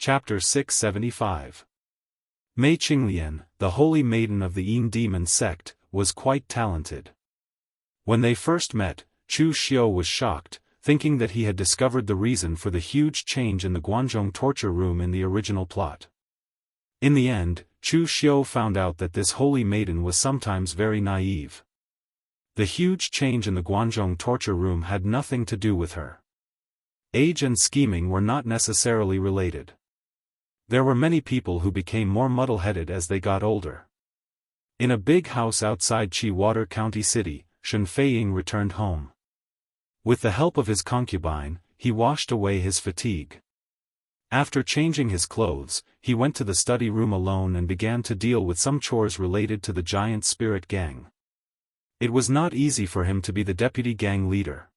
Chapter 675. Mei Qinglian, the holy maiden of the Yin demon sect, was quite talented. When they first met, Chu Xiu was shocked, thinking that he had discovered the reason for the huge change in the Guanzhong torture room in the original plot. In the end, Chu Xiu found out that this holy maiden was sometimes very naive. The huge change in the Guanzhong torture room had nothing to do with her. Age and scheming were not necessarily related. There were many people who became more muddle-headed as they got older. In a big house outside Chiwater County City, Shen Feiying returned home. With the help of his concubine, he washed away his fatigue. After changing his clothes, he went to the study room alone and began to deal with some chores related to the giant spirit gang. It was not easy for him to be the deputy gang leader.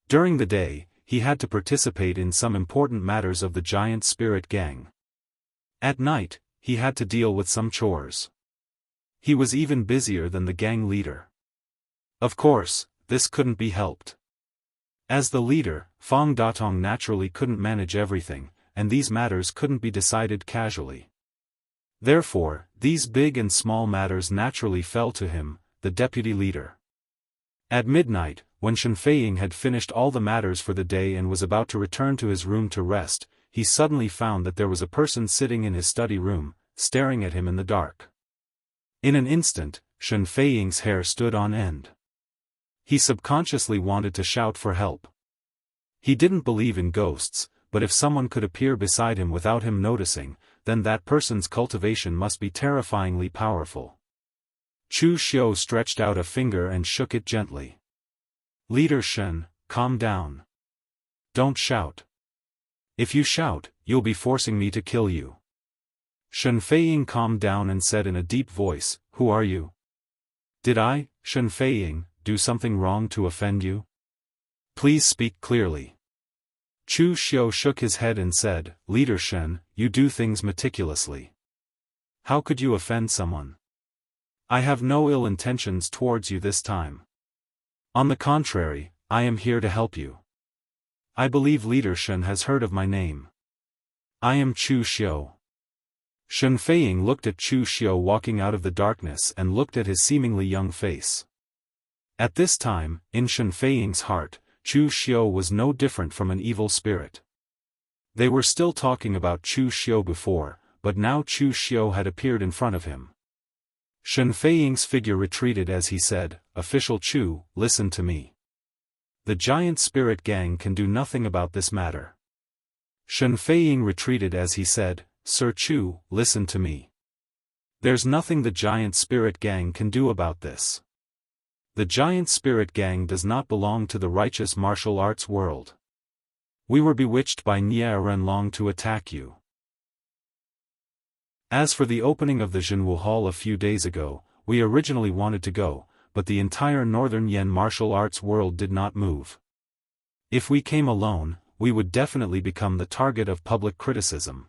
During the day, he had to participate in some important matters of the giant spirit gang. At night, he had to deal with some chores. He was even busier than the gang leader. Of course, this couldn't be helped. As the leader, Fang Datong naturally couldn't manage everything, and these matters couldn't be decided casually. Therefore, these big and small matters naturally fell to him, the deputy leader. At midnight, when Shen Feiying had finished all the matters for the day and was about to return to his room to rest, he suddenly found that there was a person sitting in his study room, staring at him in the dark. In an instant, Shen Feiying's hair stood on end. He subconsciously wanted to shout for help. He didn't believe in ghosts, but if someone could appear beside him without him noticing, then that person's cultivation must be terrifyingly powerful. Chu Xiu stretched out a finger and shook it gently. "Leader Shen, calm down. Don't shout. If you shout, you'll be forcing me to kill you." Shen Feiying calmed down and said in a deep voice, "Who are you? Did I, Shen Feiying, do something wrong to offend you? Please speak clearly." Chu Xiu shook his head and said, "Leader Shen, you do things meticulously. How could you offend someone? I have no ill intentions towards you this time. On the contrary, I am here to help you. I believe Leader Shen has heard of my name. I am Chu Xiu." Shen Feiying looked at Chu Xiu walking out of the darkness and looked at his seemingly young face. At this time, in Shen Feiying's heart, Chu Xiu was no different from an evil spirit. They were still talking about Chu Xiu before, but now Chu Xiu had appeared in front of him. Shen Feiying's figure retreated as he said, "Official Chu, listen to me. The giant spirit gang can do nothing about this matter." Shen Feiying retreated as he said, "Sir Chu, listen to me. There's nothing the giant spirit gang can do about this. The giant spirit gang does not belong to the righteous martial arts world. We were bewitched by Nie Renlong to attack you. As for the opening of the Jianghu Hall a few days ago, we originally wanted to go, but the entire northern Yen martial arts world did not move. If we came alone, we would definitely become the target of public criticism.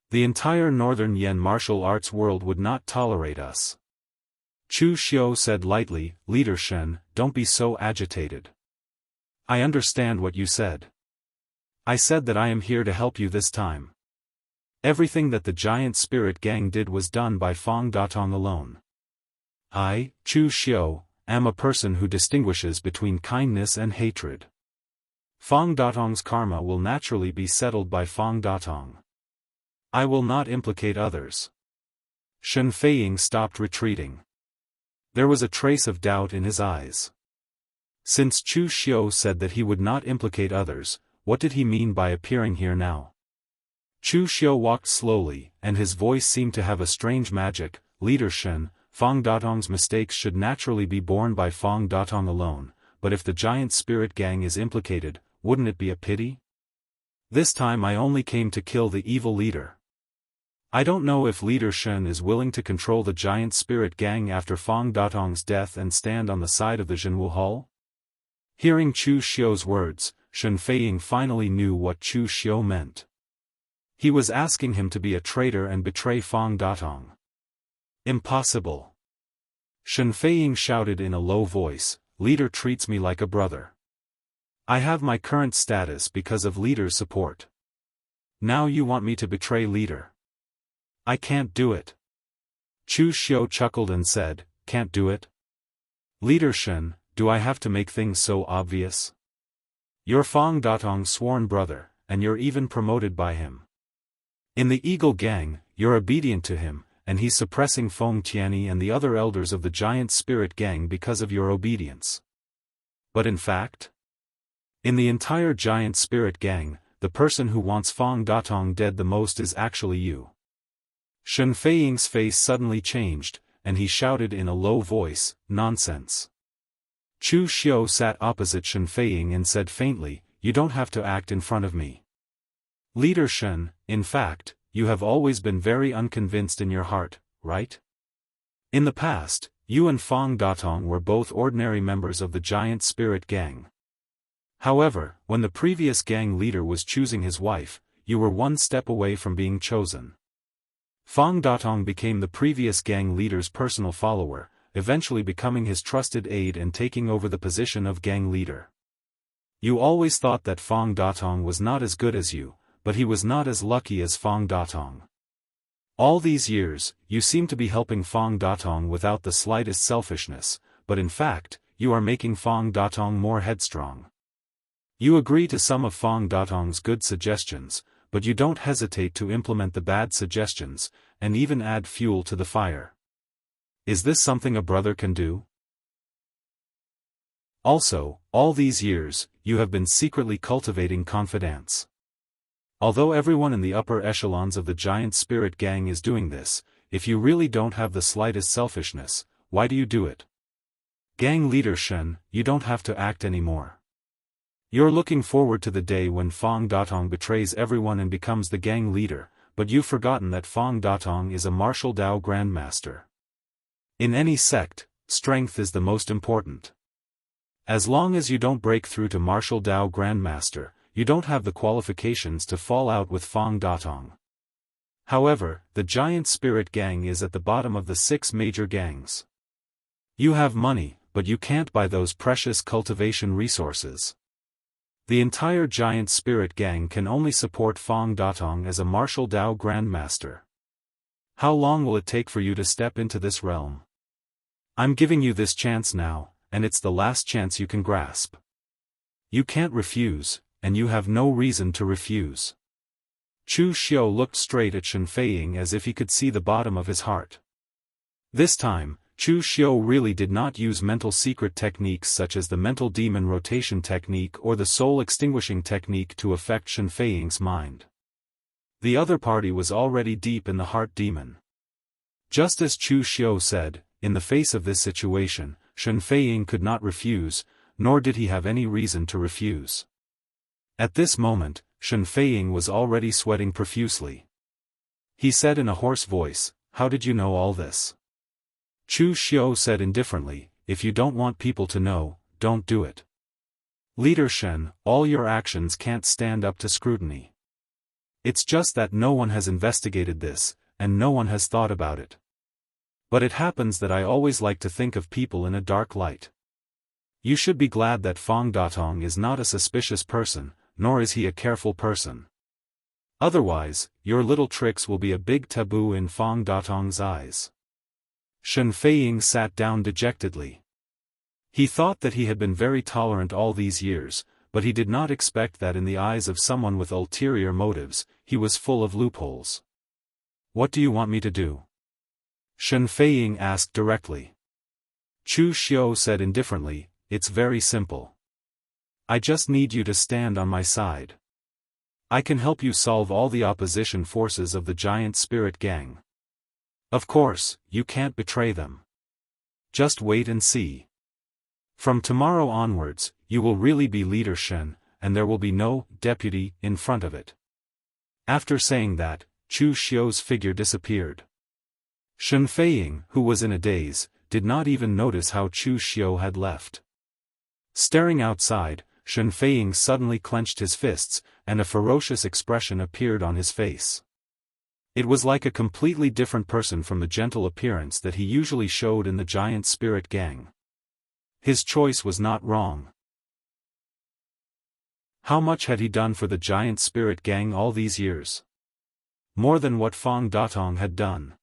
The entire northern Yen martial arts world would not tolerate us." Chu Xiu said lightly, "Leader Shen, don't be so agitated. I understand what you said. I said that I am here to help you this time. Everything that the giant spirit gang did was done by Fang Datong alone. I, Chu Xiu, am a person who distinguishes between kindness and hatred. Fang Datong's karma will naturally be settled by Fang Datong. I will not implicate others." Shen Feiying stopped retreating. There was a trace of doubt in his eyes. Since Chu Xiu said that he would not implicate others, what did he mean by appearing here now? Chu Xiu walked slowly, and his voice seemed to have a strange magic. "Leader Shen, Fang Datong's mistakes should naturally be borne by Fang Datong alone, but if the giant spirit gang is implicated, wouldn't it be a pity? This time I only came to kill the evil leader. I don't know if Leader Shen is willing to control the giant spirit gang after Fang Datong's death and stand on the side of the Jianghu Hall?" Hearing Chu Xiu's words, Shen Feiying finally knew what Chu Xiu meant. He was asking him to be a traitor and betray Fang Datong. Impossible. Shen Feiying shouted in a low voice, "Leader treats me like a brother. I have my current status because of Leader's support. Now you want me to betray leader. I can't do it. Chu Xiu chuckled and said, can't do it? Leader Shen, do I have to make things so obvious? You're Fang Datong's sworn brother, and you're even promoted by him. In the Eagle Gang, you're obedient to him, and he's suppressing Feng Tianyi and the other elders of the Giant Spirit Gang because of your obedience. But in fact, in the entire Giant Spirit Gang, the person who wants Fang Datong dead the most is actually you. Shen Feiying's face suddenly changed, and he shouted in a low voice, nonsense. Chu Xiu sat opposite Shen Feiying and said faintly, you don't have to act in front of me. Leader Shen, in fact, you have always been very unconvinced in your heart, right? In the past, you and Fang Datong were both ordinary members of the Giant Spirit Gang. However, when the previous gang leader was choosing his wife, you were one step away from being chosen. Fang Datong became the previous gang leader's personal follower, eventually becoming his trusted aide and taking over the position of gang leader. You always thought that Fang Datong was not as good as you, but he was not as lucky as Fang Datong. All these years, you seem to be helping Fang Datong without the slightest selfishness, but in fact, you are making Fang Datong more headstrong. You agree to some of Fang Datong's good suggestions, but you don't hesitate to implement the bad suggestions, and even add fuel to the fire. Is this something a brother can do? Also, all these years, you have been secretly cultivating confidence. Although everyone in the upper echelons of the Giant Spirit Gang is doing this, if you really don't have the slightest selfishness, why do you do it? Gang leader Shen, you don't have to act anymore. You're looking forward to the day when Fang Datong betrays everyone and becomes the gang leader, but you've forgotten that Fang Datong is a martial Dao grandmaster. In any sect, strength is the most important. As long as you don't break through to martial Dao grandmaster, you don't have the qualifications to fall out with Fang Datong. However, the Giant Spirit Gang is at the bottom of the 6 major gangs. You have money, but you can't buy those precious cultivation resources. The entire Giant Spirit Gang can only support Fang Datong as a martial Dao grandmaster. How long will it take for you to step into this realm? I'm giving you this chance now, and it's the last chance you can grasp. You can't refuse, and you have no reason to refuse. Chu Xiu looked straight at Shen Feiying as if he could see the bottom of his heart. This time, Chu Xiu really did not use mental secret techniques such as the mental demon rotation technique or the soul extinguishing technique to affect Shen Feiying's mind. The other party was already deep in the heart demon. Just as Chu Xiu said, in the face of this situation, Shen Feiying could not refuse, nor did he have any reason to refuse. At this moment, Shen Feiying was already sweating profusely. He said in a hoarse voice, "How did you know all this?" Chu Xiu said indifferently, "If you don't want people to know, don't do it. Leader Shen, all your actions can't stand up to scrutiny. It's just that no one has investigated this, and no one has thought about it. But it happens that I always like to think of people in a dark light. You should be glad that Fang Datong is not a suspicious person, nor is he a careful person. Otherwise, your little tricks will be a big taboo in Fang Datong's eyes." Shen Feiying sat down dejectedly. He thought that he had been very tolerant all these years, but he did not expect that in the eyes of someone with ulterior motives, he was full of loopholes. "What do you want me to do?" Shen Feiying asked directly. Chu Xiu said indifferently, "It's very simple. I just need you to stand on my side. I can help you solve all the opposition forces of the Giant Spirit Gang. Of course, you can't betray them. Just wait and see. From tomorrow onwards, you will really be Leader Shen, and there will be no deputy in front of it." After saying that, Chu Xiu's figure disappeared. Shen Feiying, who was in a daze, did not even notice how Chu Xiu had left. Staring outside, Shen Feiying suddenly clenched his fists, and a ferocious expression appeared on his face. It was like a completely different person from the gentle appearance that he usually showed in the Giant Spirit Gang. His choice was not wrong. How much had he done for the giant spirit gang all these years? More than what Fang Datong had done.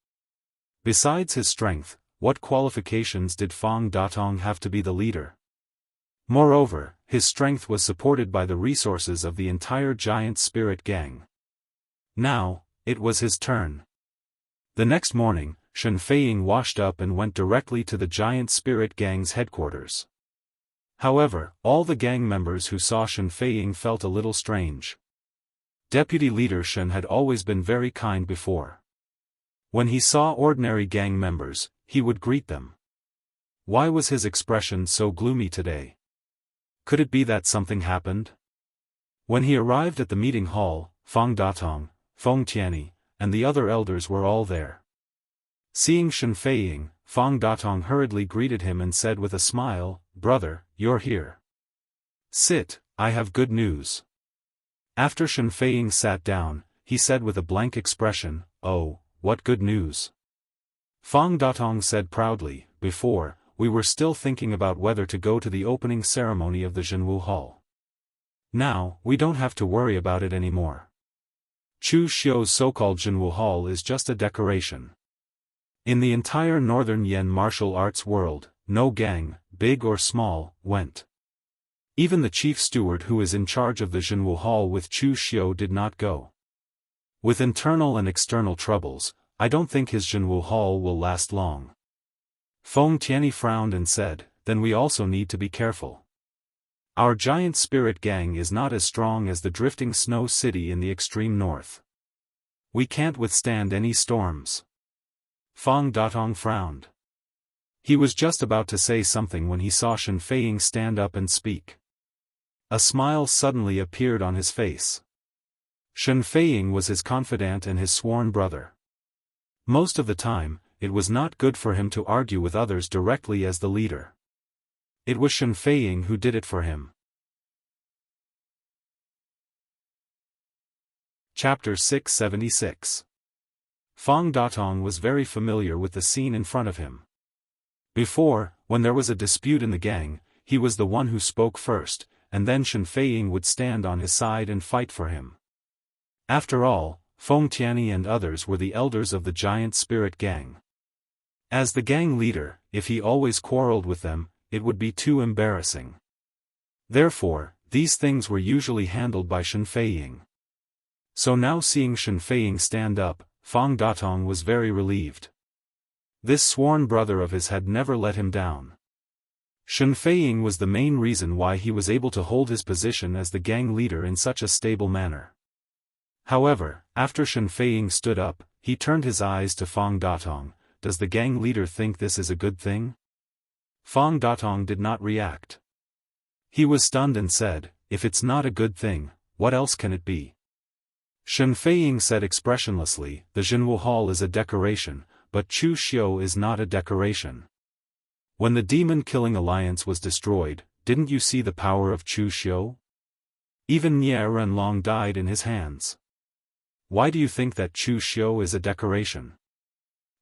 Besides his strength, what qualifications did Fang Datong have to be the leader? Moreover, his strength was supported by the resources of the entire giant spirit gang. Now, it was his turn. The next morning, Shen Feiying washed up and went directly to the giant spirit gang's headquarters. However, all the gang members who saw Shen Feiying felt a little strange. Deputy leader Shen had always been very kind before. When he saw ordinary gang members, he would greet them. Why was his expression so gloomy today? Could it be that something happened? When he arrived at the meeting hall, Fang Datong, Feng Tianyi, and the other elders were all there. Seeing Shen Feiying, Fang Datong hurriedly greeted him and said with a smile, "Brother, you're here. Sit, I have good news." After Shen Feiying sat down, he said with a blank expression, "Oh, what good news?" Fang Datong said proudly, "Before, we were still thinking about whether to go to the opening ceremony of the Jianghu Hall. Now, we don't have to worry about it anymore. Chu Xiu's so-called Jianghu Hall is just a decoration. In the entire northern Yen martial arts world, no gang, big or small, went. Even the chief steward who is in charge of the Jianghu Hall with Chu Xiu did not go. With internal and external troubles, I don't think his Jianghu Hall will last long." Feng Tianyi frowned and said, "Then we also need to be careful. Our giant spirit gang is not as strong as the drifting snow city in the extreme north. We can't withstand any storms." Fang Datong frowned. He was just about to say something when he saw Shen Feiying stand up and speak. A smile suddenly appeared on his face. Shen Feiying was his confidant and his sworn brother. Most of the time, it was not good for him to argue with others directly as the leader. It was Shen Feiying who did it for him. Chapter 676. Fang Datong was very familiar with the scene in front of him. Before, when there was a dispute in the gang, he was the one who spoke first, and then Shen Feiying would stand on his side and fight for him. After all, Feng Tianyi and others were the elders of the giant spirit gang. As the gang leader, if he always quarreled with them, it would be too embarrassing. Therefore, these things were usually handled by Shen Feiying. So now seeing Shen Feiying stand up, Fang Datong was very relieved. This sworn brother of his had never let him down. Shen Feiying was the main reason why he was able to hold his position as the gang leader in such a stable manner. However, after Shen Feiying stood up, he turned his eyes to Fang Datong. "Does the gang leader think this is a good thing?" Fang Datong did not react. He was stunned and said, "If it's not a good thing, what else can it be?" Shen Feiying said expressionlessly, "The Jianghu Hall is a decoration, but Chu Xiu is not a decoration. When the demon-killing alliance was destroyed, didn't you see the power of Chu Xiu? Even Nie Renlong died in his hands. Why do you think that Chu Xiu is a decoration?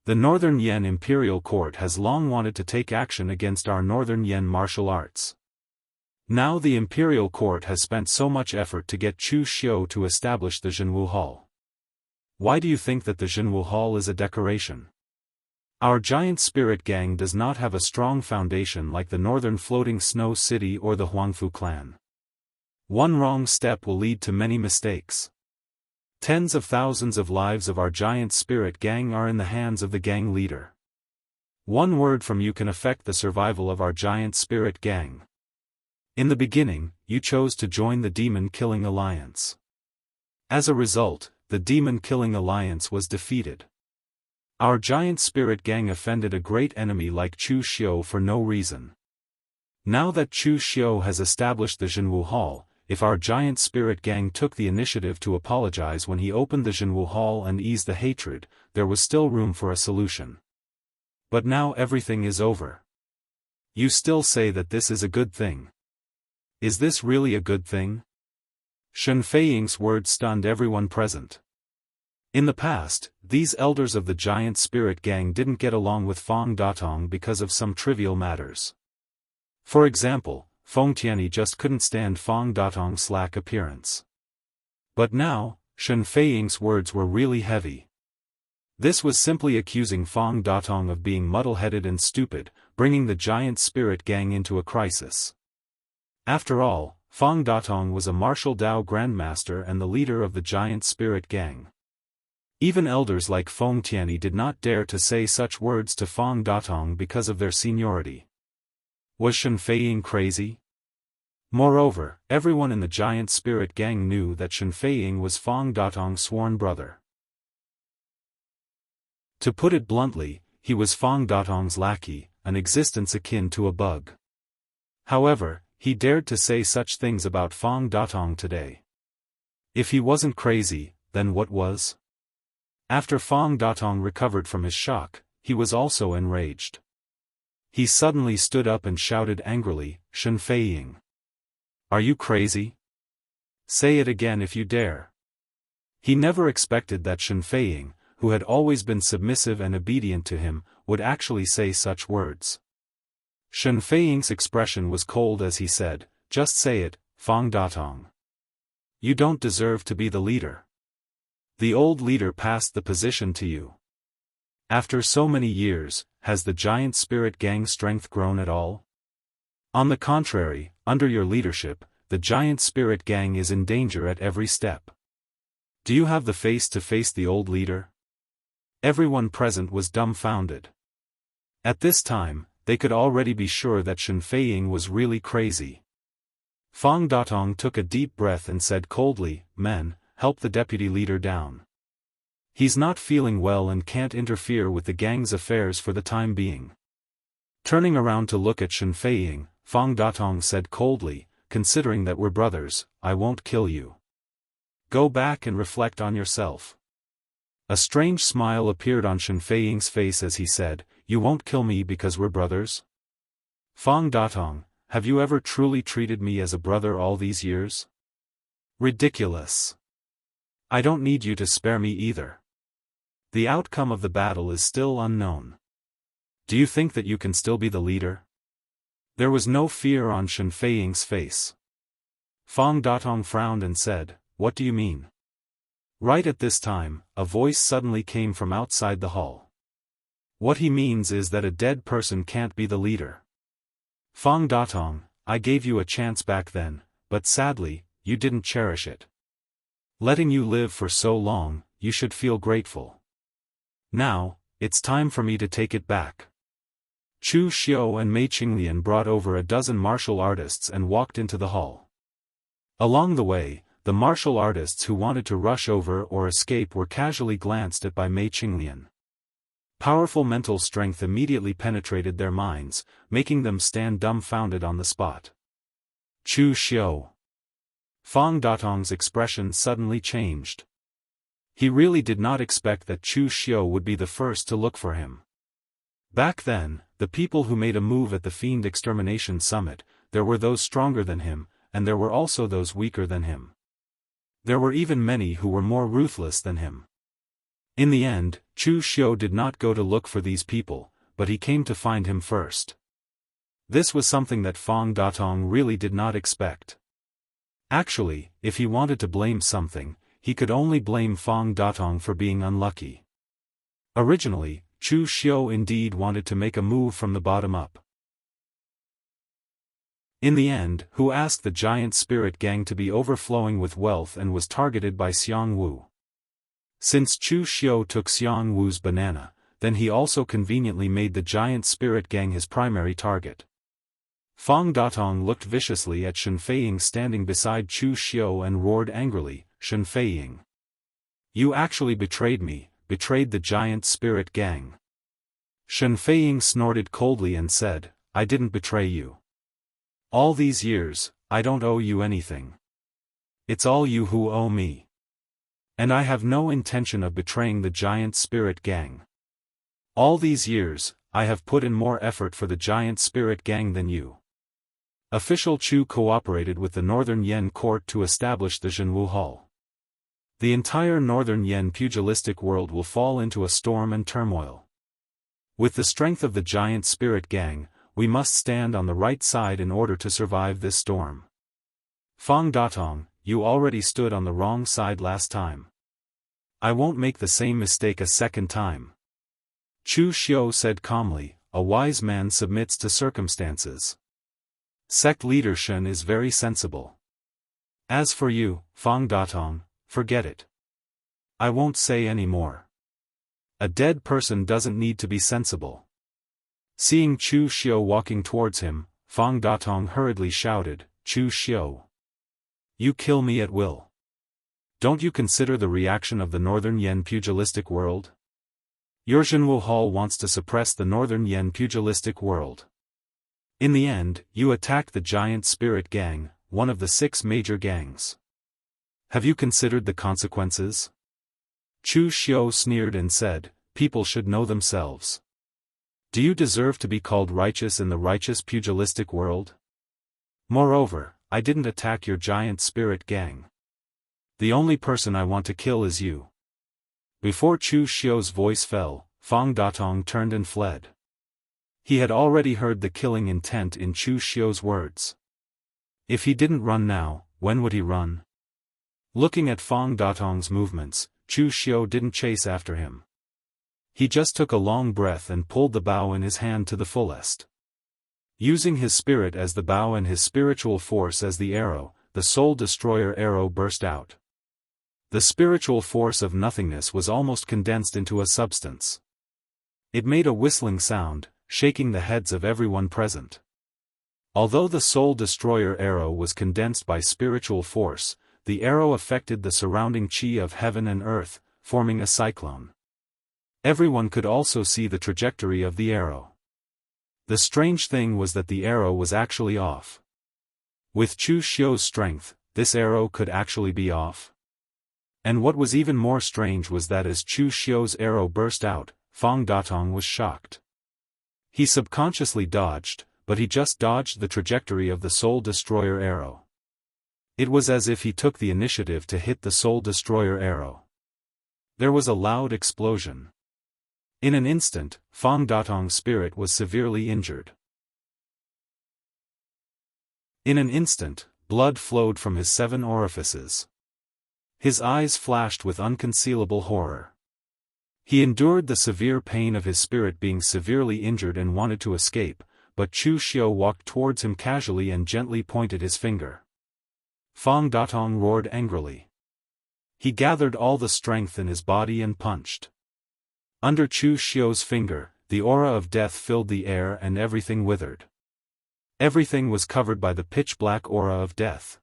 The Northern Yen Imperial Court has long wanted to take action against our Northern Yen martial arts. Now the Imperial Court has spent so much effort to get Chu Xiu to establish the Jianghu Hall. Why do you think that the Jianghu Hall is a decoration? Our giant spirit gang does not have a strong foundation like the Northern Floating Snow City or the Huangfu clan. One wrong step will lead to many mistakes. Tens of thousands of lives of our giant spirit gang are in the hands of the gang leader. One word from you can affect the survival of our giant spirit gang. In the beginning, you chose to join the demon-killing alliance. As a result, the demon-killing alliance was defeated. Our giant spirit gang offended a great enemy like Chu Xiu for no reason. Now that Chu Xiu has established the Jianghu Hall, if our giant spirit gang took the initiative to apologize when he opened the Jianghu Hall and ease the hatred, there was still room for a solution. But now everything is over. You still say that this is a good thing. Is this really a good thing? Shen Feiying's words stunned everyone present. In the past, these elders of the giant spirit gang didn't get along with Fang Datong because of some trivial matters. For example, Feng Tianyi just couldn't stand Fang Datong's slack appearance. But now, Shen Feiying's words were really heavy. This was simply accusing Fang Datong of being muddle-headed and stupid, bringing the giant spirit gang into a crisis. After all, Fang Datong was a martial Dao grandmaster and the leader of the giant spirit gang. Even elders like Feng Tianyi did not dare to say such words to Fang Datong because of their seniority. Was Shen Feiying crazy? Moreover, everyone in the giant spirit gang knew that Shen Feiying was Fang Datong's sworn brother. To put it bluntly, he was Fang Datong's lackey, an existence akin to a bug. However, he dared to say such things about Fang Datong today. If he wasn't crazy, then what was? After Fang Datong recovered from his shock, he was also enraged. He suddenly stood up and shouted angrily, "Shen Feiying! Are you crazy? Say it again if you dare." He never expected that Shen Feiying, who had always been submissive and obedient to him, would actually say such words. Shen Feiying's expression was cold as he said, "Just say it, Fang Datong. You don't deserve to be the leader. The old leader passed the position to you. After so many years, has the giant spirit gang's strength grown at all? On the contrary, under your leadership, the giant spirit gang is in danger at every step. Do you have the face to face the old leader?" Everyone present was dumbfounded. At this time, they could already be sure that Shen Feiying was really crazy. Fang Datong took a deep breath and said coldly, "Men, help the deputy leader down. He's not feeling well and can't interfere with the gang's affairs for the time being." Turning around to look at Shen Feiying, Fang Datong said coldly, "Considering that we're brothers, I won't kill you. Go back and reflect on yourself." A strange smile appeared on Shen Feiying's face as he said, "You won't kill me because we're brothers? Fang Datong, have you ever truly treated me as a brother all these years? Ridiculous. I don't need you to spare me either. The outcome of the battle is still unknown. Do you think that you can still be the leader?" There was no fear on Shen Feiying's face. Fang Datong frowned and said, "What do you mean?" Right at this time, a voice suddenly came from outside the hall. "What he means is that a dead person can't be the leader. Fang Datong, I gave you a chance back then, but sadly, you didn't cherish it. Letting you live for so long, you should feel grateful. Now, it's time for me to take it back." Chu Xiu and Mei Qinglian brought over a dozen martial artists and walked into the hall. Along the way, the martial artists who wanted to rush over or escape were casually glanced at by Mei Qinglian. Powerful mental strength immediately penetrated their minds, making them stand dumbfounded on the spot. Chu Xiu. Fang Datong's expression suddenly changed. He really did not expect that Chu Xiu would be the first to look for him. Back then, the people who made a move at the Fiend Extermination Summit, there were those stronger than him, and there were also those weaker than him. There were even many who were more ruthless than him. In the end, Chu Xiu did not go to look for these people, but he came to find him first. This was something that Fang Datong really did not expect. Actually, if he wanted to blame something, he could only blame Fang Datong for being unlucky. Originally, Chu Xiu indeed wanted to make a move from the bottom up. In the end, who asked the giant spirit gang to be overflowing with wealth and was targeted by Xianghu. Since Chu Xiu took Xianghu's banana, then he also conveniently made the giant spirit gang his primary target. Fang Datong looked viciously at Shen Feiying standing beside Chu Xiu and roared angrily, "Shen Feiying! You actually betrayed me, betrayed the giant spirit gang." Shen Feiying snorted coldly and said, "I didn't betray you. All these years, I don't owe you anything. It's all you who owe me. And I have no intention of betraying the giant spirit gang. All these years, I have put in more effort for the giant spirit gang than you." Official Chu cooperated with the Northern Yen court to establish the Jianghu Hall. The entire Northern Yen pugilistic world will fall into a storm and turmoil. With the strength of the giant spirit gang, we must stand on the right side in order to survive this storm. Fang Datong, you already stood on the wrong side last time. I won't make the same mistake a second time. Chu Xiu said calmly, a wise man submits to circumstances. Sect leader Shen is very sensible. As for you, Fang Datong, forget it. I won't say any more. A dead person doesn't need to be sensible. Seeing Chu Xiu walking towards him, Fang Datong hurriedly shouted, Chu Xiu. You kill me at will. Don't you consider the reaction of the Northern Yen pugilistic world? Jianghu Hall wants to suppress the Northern Yen pugilistic world. In the end, you attacked the giant spirit gang, one of the 6 major gangs. Have you considered the consequences? Chu Xiu sneered and said, people should know themselves. Do you deserve to be called righteous in the righteous pugilistic world? Moreover, I didn't attack your giant spirit gang. The only person I want to kill is you. Before Chu Xiu's voice fell, Fang Datong turned and fled. He had already heard the killing intent in Chu Xiu's words. If he didn't run now, when would he run? Looking at Fang Datong's movements, Chu Xiu didn't chase after him. He just took a long breath and pulled the bow in his hand to the fullest. Using his spirit as the bow and his spiritual force as the arrow, the soul destroyer arrow burst out. The spiritual force of nothingness was almost condensed into a substance. It made a whistling sound, shaking the heads of everyone present. Although the soul destroyer arrow was condensed by spiritual force, the arrow affected the surrounding chi of heaven and earth, forming a cyclone. Everyone could also see the trajectory of the arrow. The strange thing was that the arrow was actually off. With Chu Xiu's strength, this arrow could actually be off. And what was even more strange was that as Chu Xiu's arrow burst out, Fang Datong was shocked. He subconsciously dodged, but he just dodged the trajectory of the soul destroyer arrow. It was as if he took the initiative to hit the soul destroyer arrow. There was a loud explosion. In an instant, Fang Datong's spirit was severely injured. In an instant, blood flowed from his 7 orifices. His eyes flashed with unconcealable horror. He endured the severe pain of his spirit being severely injured and wanted to escape, but Chu Xiu walked towards him casually and gently pointed his finger. Fang Datong roared angrily. He gathered all the strength in his body and punched. Under Chu Xiu's finger, the aura of death filled the air and everything withered. Everything was covered by the pitch-black aura of death.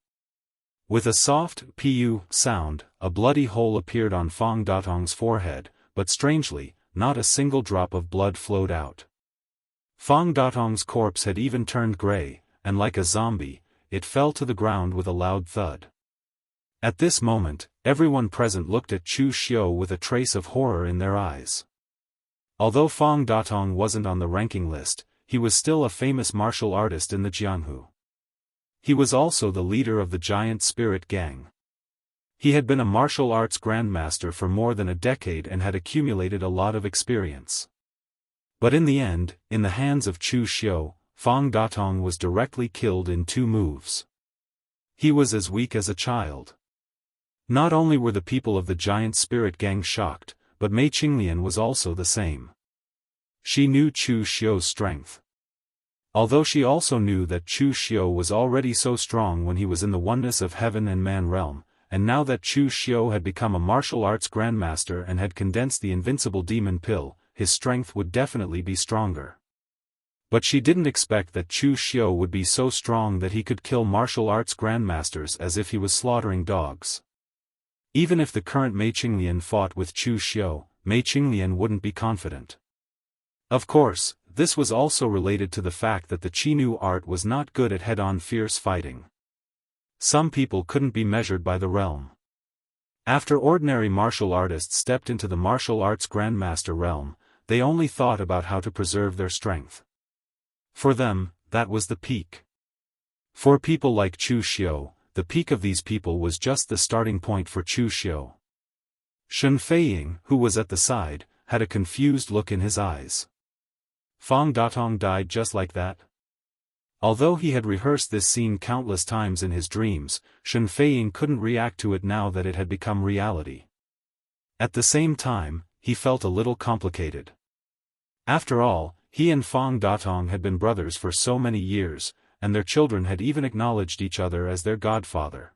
With a soft pu sound, a bloody hole appeared on Fang Datong's forehead, but strangely, not a single drop of blood flowed out. Fang Datong's corpse had even turned gray, and like a zombie, it fell to the ground with a loud thud. At this moment, everyone present looked at Chu Xiu with a trace of horror in their eyes. Although Fang Datong wasn't on the ranking list, he was still a famous martial artist in the Jianghu. He was also the leader of the giant spirit gang. He had been a martial arts grandmaster for more than a decade and had accumulated a lot of experience. But in the end, in the hands of Chu Xiu, Fang Datong was directly killed in 2 moves. He was as weak as a child. Not only were the people of the giant spirit gang shocked, but Mei Qinglian was also the same. She knew Chu Xiu's strength. Although she also knew that Chu Xiu was already so strong when he was in the oneness of heaven and man realm, and now that Chu Xiu had become a martial arts grandmaster and had condensed the invincible demon pill, his strength would definitely be stronger. But she didn't expect that Chu Xiu would be so strong that he could kill martial arts grandmasters as if he was slaughtering dogs. Even if the current Mei Qinglian fought with Chu Xiu, Mei Qinglian wouldn't be confident. Of course, this was also related to the fact that the Qinu art was not good at head-on fierce fighting. Some people couldn't be measured by the realm. After ordinary martial artists stepped into the martial arts grandmaster realm, they only thought about how to preserve their strength. For them, that was the peak. For people like Chu Xiu, the peak of these people was just the starting point for Chu Xiu. Shen Feiying, who was at the side, had a confused look in his eyes. Fang Datong died just like that? Although he had rehearsed this scene countless times in his dreams, Shen Feiying couldn't react to it now that it had become reality. At the same time, he felt a little complicated. After all, he and Fang Datong had been brothers for so many years, and their children had even acknowledged each other as their godfather.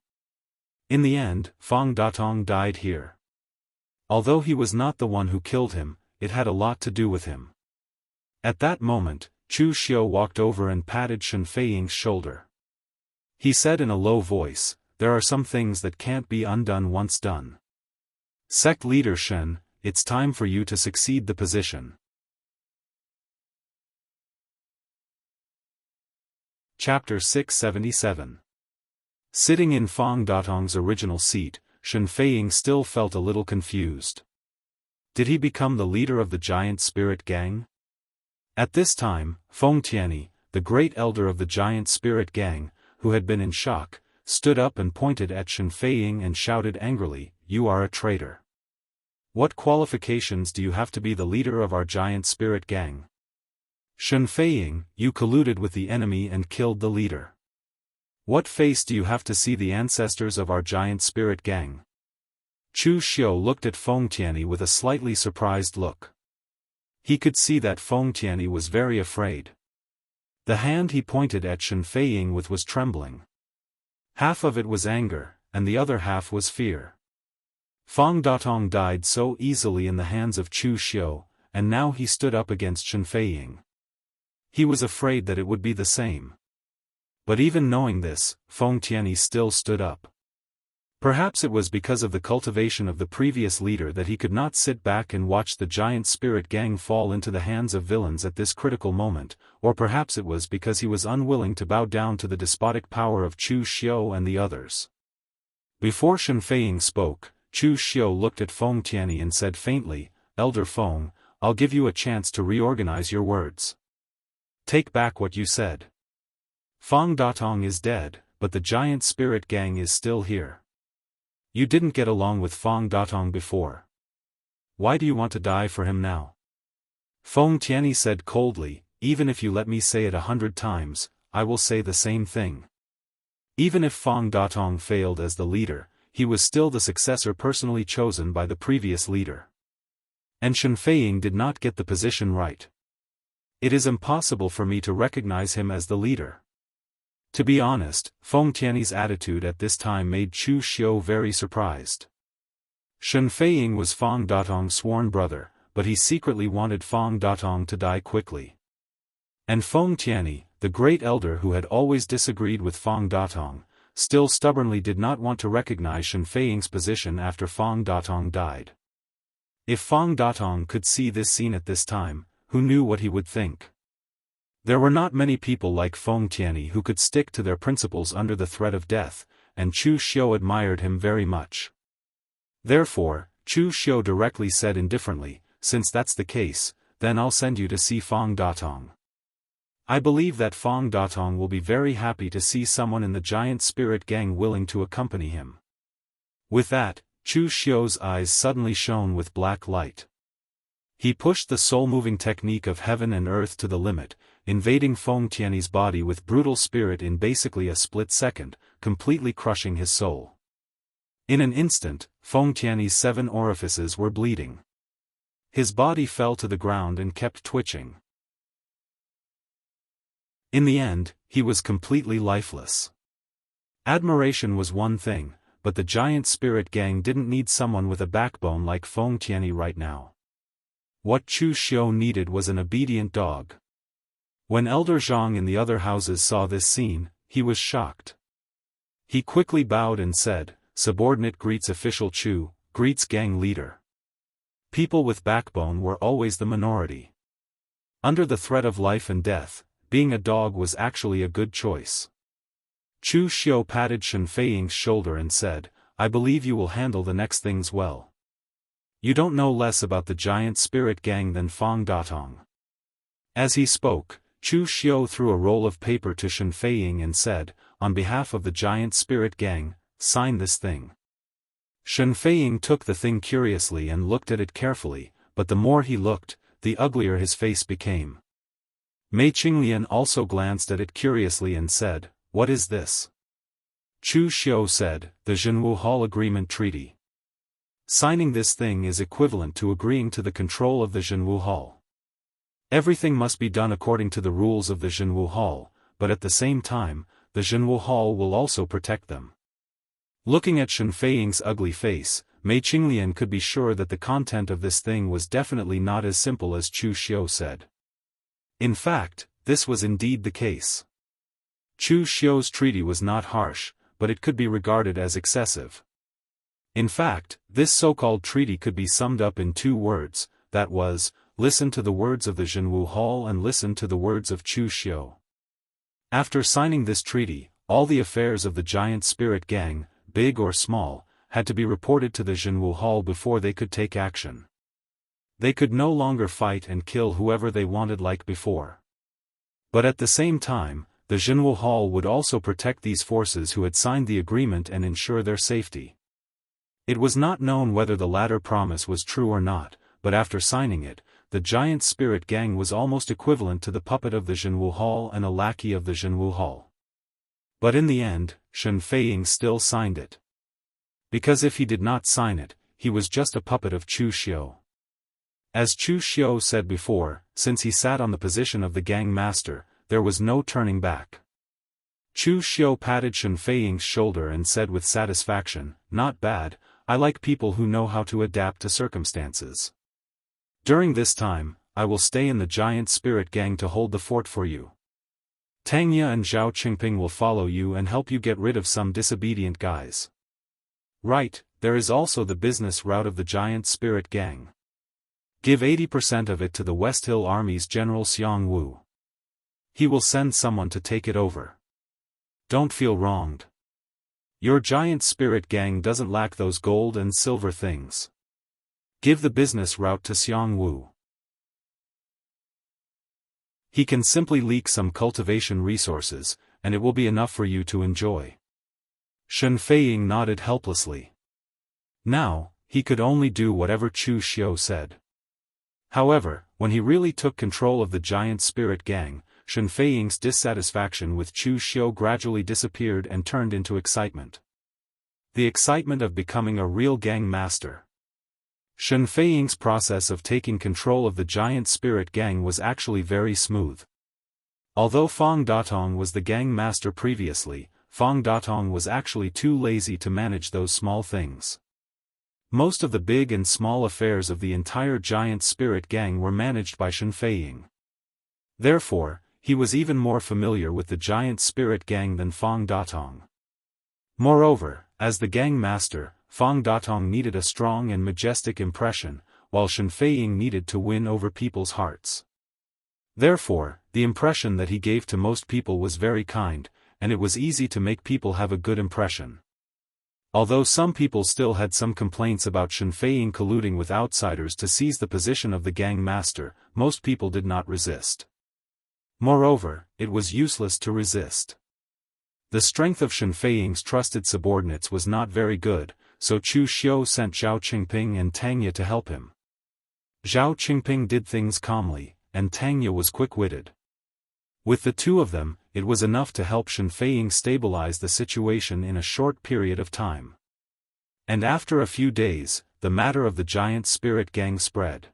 In the end, Fang Datong died here. Although he was not the one who killed him, it had a lot to do with him. At that moment, Chu Xiu walked over and patted Shen Feiying's shoulder. He said in a low voice, "There are some things that can't be undone once done. Sect leader Shen, it's time for you to succeed the position." Chapter 677. Sitting in Fang Datong's original seat, Shen Feiying still felt a little confused. Did he become the leader of the giant spirit gang? At this time, Feng Tianyi, the great elder of the giant spirit gang, who had been in shock, stood up and pointed at Shen Feiying and shouted angrily, "You are a traitor. What qualifications do you have to be the leader of our giant spirit gang? Shen Feiying, you colluded with the enemy and killed the leader. What face do you have to see the ancestors of our giant spirit gang?" Chu Xiu looked at Feng Tianyi with a slightly surprised look. He could see that Feng Tianyi was very afraid. The hand he pointed at Shen Feiying with was trembling. Half of it was anger, and the other half was fear. Fang Datong died so easily in the hands of Chu Xiu, and now he stood up against Shen Feiying. He was afraid that it would be the same. But even knowing this, Feng Tianyi still stood up. Perhaps it was because of the cultivation of the previous leader that he could not sit back and watch the giant spirit gang fall into the hands of villains at this critical moment, or perhaps it was because he was unwilling to bow down to the despotic power of Chu Xiu and the others. Before Shen Feiying spoke, Chu Xiu looked at Feng Tianyi and said faintly, "Elder Feng, I'll give you a chance to reorganize your words. Take back what you said. Fang Datong is dead, but the giant spirit gang is still here. You didn't get along with Fang Datong before. Why do you want to die for him now?" Feng Tianyi said coldly, "Even if you let me say it 100 times, I will say the same thing. Even if Fang Datong failed as the leader, he was still the successor personally chosen by the previous leader. And Shen Feiying did not get the position right. It is impossible for me to recognize him as the leader." To be honest, Feng Tianyi's attitude at this time made Chu Xiu very surprised. Shen Feiying was Fang Datong's sworn brother, but he secretly wanted Fang Datong to die quickly. And Feng Tianyi, the great elder who had always disagreed with Fang Datong, still stubbornly did not want to recognize Shen Feiying's position after Fang Datong died. If Fang Datong could see this scene at this time, who knew what he would think? There were not many people like Feng Tianyi who could stick to their principles under the threat of death, and Chu Xiu admired him very much. Therefore, Chu Xiu directly said indifferently, "Since that's the case, then I'll send you to see Fang Datong. I believe that Fang Datong will be very happy to see someone in the giant spirit gang willing to accompany him." With that, Chu Xiu's eyes suddenly shone with black light. He pushed the soul-moving technique of heaven and earth to the limit, invading Feng Tianyi's body with brutal spirit in basically a split second, completely crushing his soul. In an instant, Feng Tianyi's 7 orifices were bleeding. His body fell to the ground and kept twitching. In the end, he was completely lifeless. Admiration was one thing, but the giant spirit gang didn't need someone with a backbone like Feng Tianyi right now. What Chu Xiu needed was an obedient dog. When Elder Zhang in the other houses saw this scene, he was shocked. He quickly bowed and said, "Subordinate greets official Chu, greets gang leader." People with backbone were always the minority. Under the threat of life and death, being a dog was actually a good choice. Chu Xiu patted Shen Feiying's shoulder and said, "I believe you will handle the next things well. You don't know less about the giant spirit gang than Fang Datong." As he spoke, Chu Xiu threw a roll of paper to Shen Feiying and said, "On behalf of the giant spirit gang, sign this thing." Shen Feiying took the thing curiously and looked at it carefully, but the more he looked, the uglier his face became. Mei Qinglian also glanced at it curiously and said, "What is this?" Chu Xiu said, "The Jianghu Hall Agreement Treaty. Signing this thing is equivalent to agreeing to the control of the Jianghu Hall. Everything must be done according to the rules of the Jianghu Hall, but at the same time, the Jianghu Hall will also protect them." Looking at Shen Feiying's ugly face, Mei Qinglian could be sure that the content of this thing was definitely not as simple as Chu Xiu said. In fact, this was indeed the case. Chu Xiu's treaty was not harsh, but it could be regarded as excessive. In fact, this so-called treaty could be summed up in 2 words, that was, listen to the words of the Jianghu Hall and listen to the words of Chu Xiu. After signing this treaty, all the affairs of the giant spirit gang, big or small, had to be reported to the Jianghu Hall before they could take action. They could no longer fight and kill whoever they wanted like before. But at the same time, the Jianghu Hall would also protect these forces who had signed the agreement and ensure their safety. It was not known whether the latter promise was true or not, but after signing it, the giant spirit gang was almost equivalent to the puppet of the Jianghu Hall and a lackey of the Jianghu Hall. But in the end, Shen Feiying still signed it. Because if he did not sign it, he was just a puppet of Chu Xiu. As Chu Xiu said before, since he sat on the position of the gang master, there was no turning back. Chu Xiu patted Shen Feiying's shoulder and said with satisfaction, "Not bad, I like people who know how to adapt to circumstances. During this time, I will stay in the giant spirit gang to hold the fort for you. Tangya and Zhao Qingping will follow you and help you get rid of some disobedient guys. Right, there is also the business route of the giant spirit gang. Give 80% of it to the West Hill Army's General Xiang Wu. He will send someone to take it over. Don't feel wronged. Your giant spirit gang doesn't lack those gold and silver things. Give the business route to Xiang Wu. He can simply leak some cultivation resources, and it will be enough for you to enjoy." Shen Feiying nodded helplessly. Now, he could only do whatever Chu Xiu said. However, when he really took control of the giant spirit gang, Shen Feiying's dissatisfaction with Chu Xiu gradually disappeared and turned into excitement. The excitement of becoming a real gang master. Shen Feiying's process of taking control of the giant spirit gang was actually very smooth. Although Fang Datong was the gang master previously, Fang Datong was actually too lazy to manage those small things. Most of the big and small affairs of the entire giant spirit gang were managed by Shen Feiying. Therefore, he was even more familiar with the giant spirit gang than Fang Datong. Moreover, as the gang master, Fang Datong needed a strong and majestic impression, while Shen Feiying needed to win over people's hearts. Therefore, the impression that he gave to most people was very kind, and it was easy to make people have a good impression. Although some people still had some complaints about Shen Feiying colluding with outsiders to seize the position of the gang master, most people did not resist. Moreover, it was useless to resist. The strength of Shen Feiying's trusted subordinates was not very good, so Chu Xiu sent Zhao Qingping and Tangya to help him. Zhao Qingping did things calmly, and Tangya was quick-witted. With the two of them, it was enough to help Shen Feiying stabilize the situation in a short period of time. And after a few days, the matter of the giant spirit gang spread.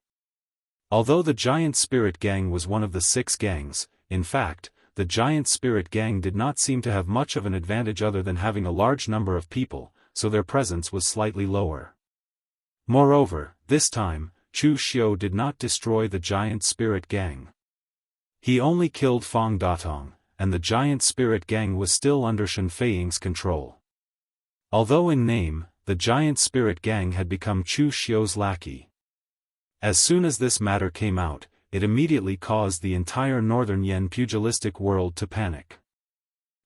Although the giant spirit gang was one of the 6 gangs, in fact, the giant spirit gang did not seem to have much of an advantage other than having a large number of people, so their presence was slightly lower. Moreover, this time, Chu Xiu did not destroy the giant spirit gang. He only killed Fang Datong, and the giant spirit gang was still under Shen Feiying's control. Although in name, the giant spirit gang had become Chu Xiu's lackey. As soon as this matter came out, it immediately caused the entire Northern Yen pugilistic world to panic.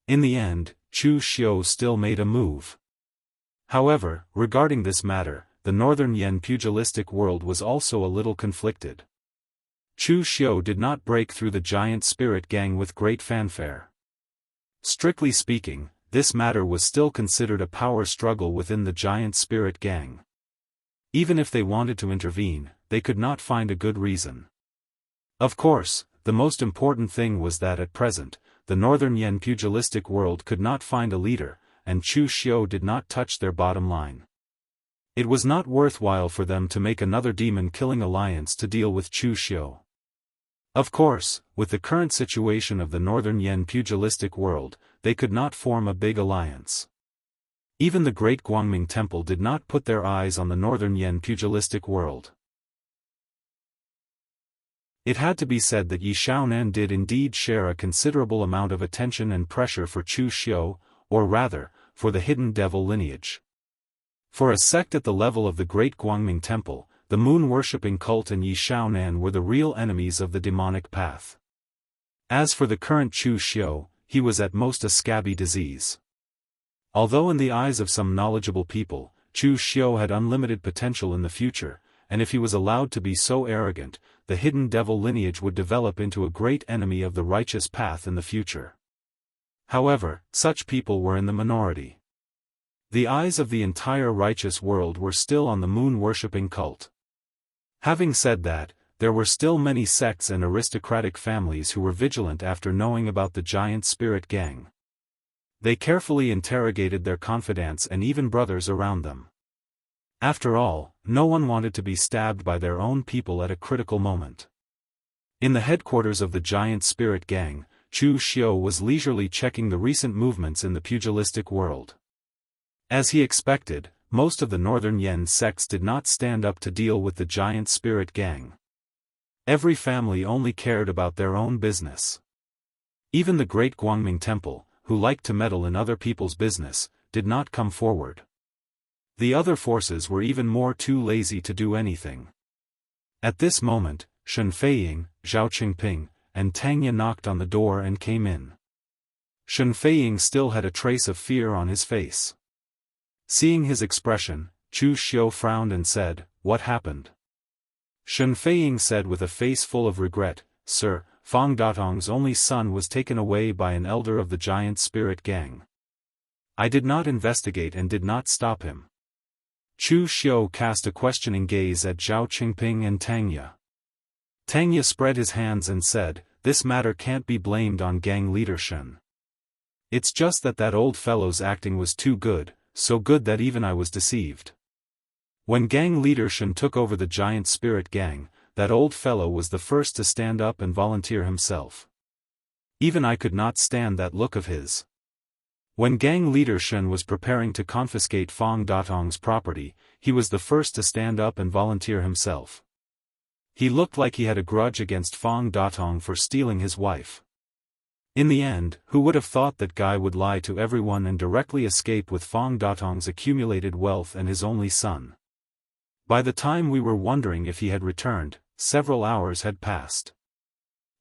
In the end, Chu Xiu still made a move. However, regarding this matter, the Northern Yen pugilistic world was also a little conflicted. Chu Xiu did not break through the giant spirit gang with great fanfare. Strictly speaking, this matter was still considered a power struggle within the giant spirit gang. Even if they wanted to intervene, they could not find a good reason. Of course, the most important thing was that at present, the Northern Yen pugilistic world could not find a leader, and Chu Xiu did not touch their bottom line. It was not worthwhile for them to make another demon-killing alliance to deal with Chu Xiu. Of course, with the current situation of the Northern Yen pugilistic world, they could not form a big alliance. Even the great Guangming Temple did not put their eyes on the Northern Yen pugilistic world. It had to be said that Yi Xiaonan did indeed share a considerable amount of attention and pressure for Chu Xiu, or rather, for the hidden devil lineage. For a sect at the level of the great Guangming Temple, the moon-worshipping cult and Yi Xiaonan were the real enemies of the demonic path. As for the current Chu Xiu, he was at most a scabby disease. Although in the eyes of some knowledgeable people, Chu Xiu had unlimited potential in the future, and if he was allowed to be so arrogant, the hidden devil lineage would develop into a great enemy of the righteous path in the future. However, such people were in the minority. The eyes of the entire righteous world were still on the moon-worshipping cult. Having said that, there were still many sects and aristocratic families who were vigilant after knowing about the giant spirit gang. They carefully interrogated their confidants and even brothers around them. After all, no one wanted to be stabbed by their own people at a critical moment. In the headquarters of the giant spirit gang, Chu Xiu was leisurely checking the recent movements in the pugilistic world. As he expected, most of the Northern Yen sects did not stand up to deal with the giant spirit gang. Every family only cared about their own business. Even the great Guangming Temple, who liked to meddle in other people's business, did not come forward. The other forces were even more too lazy to do anything. At this moment, Shen Feiying, Zhao Qingping, and Tang Ye knocked on the door and came in. Shen Feiying still had a trace of fear on his face. Seeing his expression, Chu Xiu frowned and said, "What happened?" Shen Feiying said with a face full of regret, "Sir, Fang Datong's only son was taken away by an elder of the giant spirit gang. I did not investigate and did not stop him." Chu Xiu cast a questioning gaze at Zhao Qingping and Tang Ye. Tang Ye spread his hands and said, "This matter can't be blamed on gang leader Shen. It's just that old fellow's acting was too good, so good that even I was deceived. When gang leader Shen took over the giant spirit gang, that old fellow was the first to stand up and volunteer himself. Even I could not stand that look of his. When gang leader Shen was preparing to confiscate Fang Datong's property, he was the first to stand up and volunteer himself. He looked like he had a grudge against Fang Datong for stealing his wife. In the end, who would have thought that guy would lie to everyone and directly escape with Fang Datong's accumulated wealth and his only son? By the time we were wondering if he had returned, several hours had passed.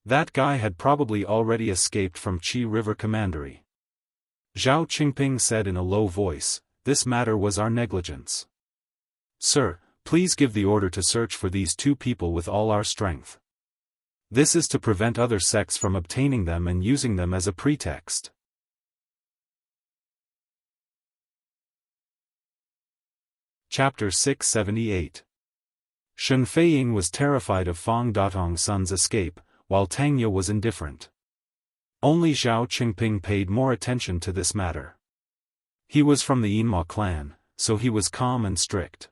That guy had probably already escaped from Qi River Commandery. Zhao Qingping said in a low voice, "This matter was our negligence. Sir, please give the order to search for these two people with all our strength. This is to prevent other sects from obtaining them and using them as a pretext." Chapter 678. Shen Feiying was terrified of Fang Datong's son's escape, while Tang Ye was indifferent. Only Zhao Qingping paid more attention to this matter. He was from the Yinma clan, so he was calm and strict.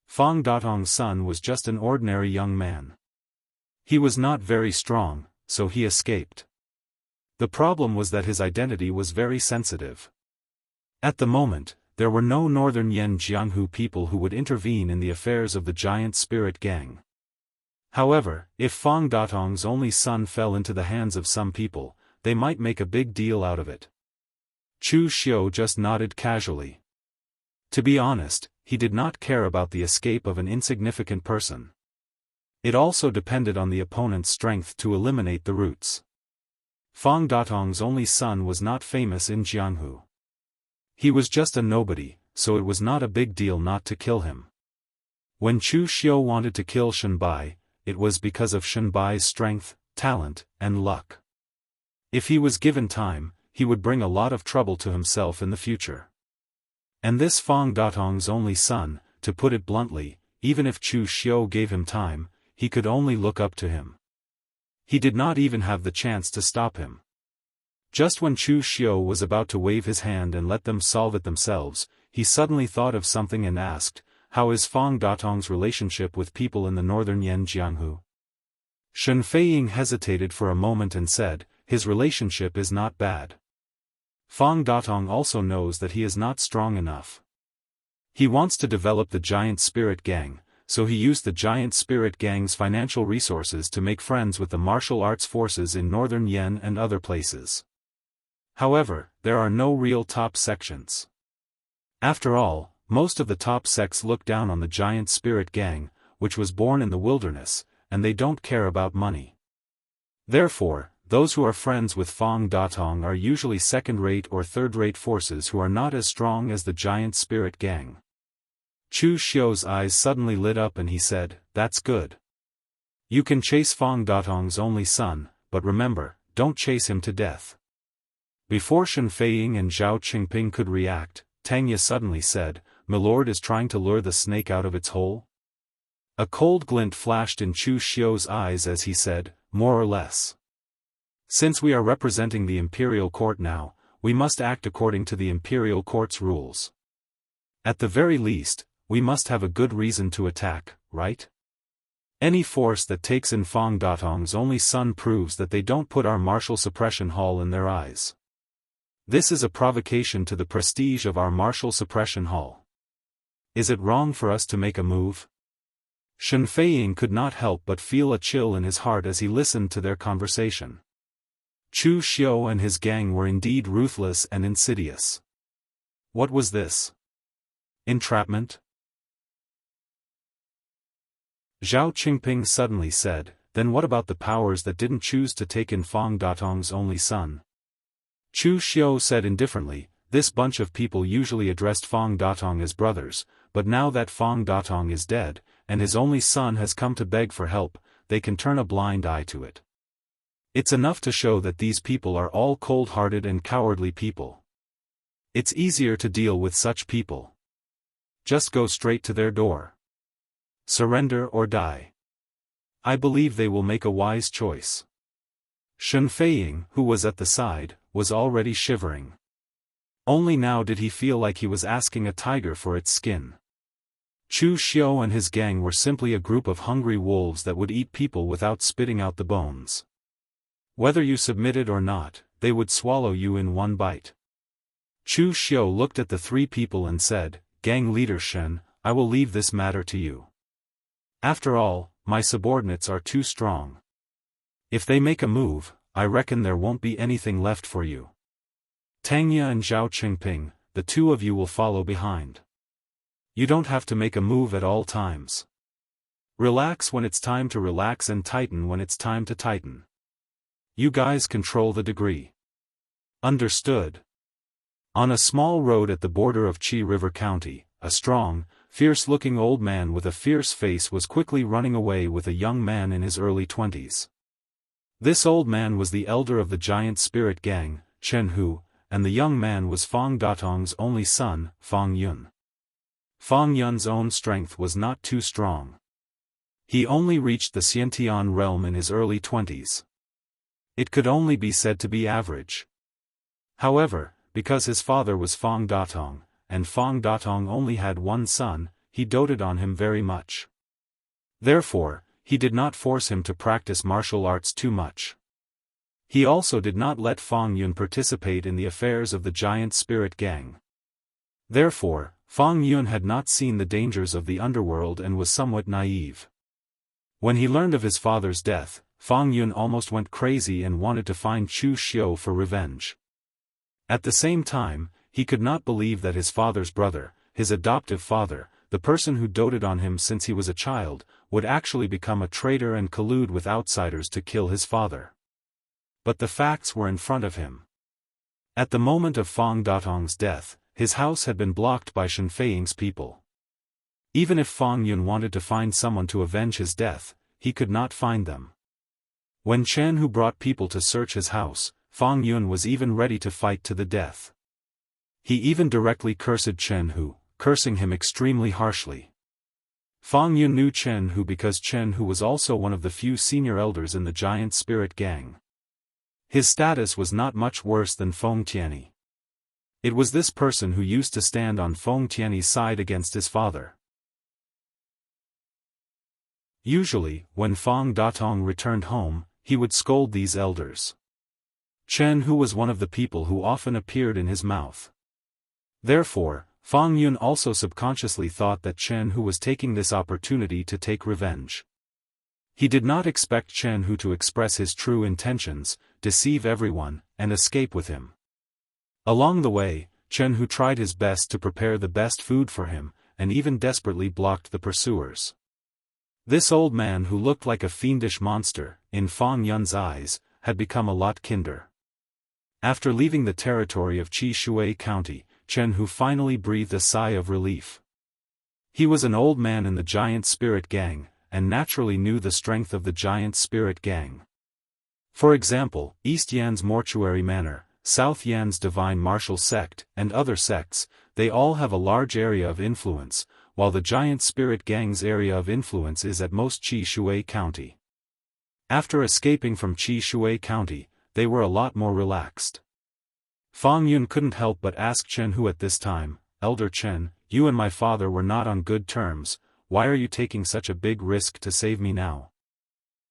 Fang Datong's son was just an ordinary young man. He was not very strong, so he escaped. The problem was that his identity was very sensitive. At the moment, there were no Northern Yen Jianghu people who would intervene in the affairs of the giant spirit gang. However, if Fang Datong's only son fell into the hands of some people, they might make a big deal out of it. Chu Xiu just nodded casually. To be honest, he did not care about the escape of an insignificant person. It also depended on the opponent's strength to eliminate the roots. Fang Datong's only son was not famous in Jianghu. He was just a nobody, so it was not a big deal not to kill him. When Chu Xiu wanted to kill Shen Bai, it was because of Shen Bai's strength, talent, and luck. If he was given time, he would bring a lot of trouble to himself in the future. And this Fang Datong's only son, to put it bluntly, even if Chu Xiu gave him time, he could only look up to him. He did not even have the chance to stop him. Just when Chu Xiu was about to wave his hand and let them solve it themselves, he suddenly thought of something and asked, "How is Fang Datong's relationship with people in the northern Yan Jianghu?" Shen Feiying hesitated for a moment and said, "His relationship is not bad. Fang Datong also knows that he is not strong enough. He wants to develop the Giant Spirit Gang, so he used the Giant Spirit Gang's financial resources to make friends with the martial arts forces in northern Yan and other places. However, there are no real top sections. After all, most of the top sects look down on the Giant Spirit Gang, which was born in the wilderness, and they don't care about money. Therefore, those who are friends with Fang Datong are usually second-rate or third-rate forces who are not as strong as the Giant Spirit Gang." Chu Xiu's eyes suddenly lit up and he said, "That's good. You can chase Fang Datong's only son, but remember, don't chase him to death." Before Shen Feiying and Zhao Qingping could react, Tangya suddenly said, "Milord is trying to lure the snake out of its hole?" A cold glint flashed in Chu Xiu's eyes as he said, "More or less. Since we are representing the imperial court now, we must act according to the imperial court's rules. At the very least, we must have a good reason to attack, right? Any force that takes in Fang Datong's only son proves that they don't put our martial suppression hall in their eyes. This is a provocation to the prestige of our martial suppression hall. Is it wrong for us to make a move?" Shen Feiying could not help but feel a chill in his heart as he listened to their conversation. Chu Xiu and his gang were indeed ruthless and insidious. What was this? Entrapment? Zhao Qingping suddenly said, "Then what about the powers that didn't choose to take in Fang Datong's only son?" Chu Xiu said indifferently, "This bunch of people usually addressed Fang Datong as brothers, but now that Fang Datong is dead, and his only son has come to beg for help, they can turn a blind eye to it. It's enough to show that these people are all cold-hearted and cowardly people. It's easier to deal with such people. Just go straight to their door. Surrender or die. I believe they will make a wise choice." Shen Feiying, who was at the side, was already shivering. Only now did he feel like he was asking a tiger for its skin. Chu Xiu and his gang were simply a group of hungry wolves that would eat people without spitting out the bones. Whether you submitted or not, they would swallow you in one bite. Chu Xiu looked at the three people and said, "Gang leader Shen, I will leave this matter to you. After all, my subordinates are too strong. If they make a move, I reckon there won't be anything left for you. Tangya and Zhao Qingping, the two of you will follow behind. You don't have to make a move at all times. Relax when it's time to relax and tighten when it's time to tighten. You guys control the degree. Understood?" On a small road at the border of Qi River County, a strong, fierce-looking old man with a fierce face was quickly running away with a young man in his early 20s. This old man was the elder of the Giant Spirit Gang, Chen Hu, and the young man was Fang Datong's only son, Fang Yun. Fang Yun's own strength was not too strong. He only reached the Xiantian realm in his early 20s. It could only be said to be average. However, because his father was Fang Datong, and Fang Datong only had one son, he doted on him very much. Therefore, he did not force him to practice martial arts too much. He also did not let Fang Yun participate in the affairs of the Giant Spirit Gang. Therefore, Fang Yun had not seen the dangers of the underworld and was somewhat naive. When he learned of his father's death, Fang Yun almost went crazy and wanted to find Chu Xiu for revenge. At the same time, he could not believe that his father's brother, his adoptive father, the person who doted on him since he was a child, would actually become a traitor and collude with outsiders to kill his father. But the facts were in front of him. At the moment of Fang Datong's death, his house had been blocked by Shen Feiying's people. Even if Fang Yun wanted to find someone to avenge his death, he could not find them. When Chen Hu brought people to search his house, Fang Yun was even ready to fight to the death. He even directly cursed Chen Hu, cursing him extremely harshly. Fang Yun knew Chen Hu because Chen Hu was also one of the few senior elders in the giant spirit gang. His status was not much worse than Feng Tianyi. It was this person who used to stand on Feng Tianyi's side against his father. Usually, when Fang Datong returned home, he would scold these elders. Chen Hu was one of the people who often appeared in his mouth. Therefore, Fang Yun also subconsciously thought that Chen Hu was taking this opportunity to take revenge. He did not expect Chen Hu to express his true intentions, deceive everyone, and escape with him. Along the way, Chen Hu tried his best to prepare the best food for him, and even desperately blocked the pursuers. This old man who looked like a fiendish monster, in Fang Yun's eyes, had become a lot kinder. After leaving the territory of Qi Shui County, Chen Hu finally breathed a sigh of relief. He was an old man in the giant spirit gang, and naturally knew the strength of the giant spirit gang. For example, East Yan's Mortuary Manor, South Yan's Divine Martial Sect, and other sects, they all have a large area of influence, while the giant spirit gang's area of influence is at most Qi Shui County. After escaping from Qi Shui County, they were a lot more relaxed. Fang Yun couldn't help but ask Chen Hu at this time, "Elder Chen, you and my father were not on good terms, why are you taking such a big risk to save me now?"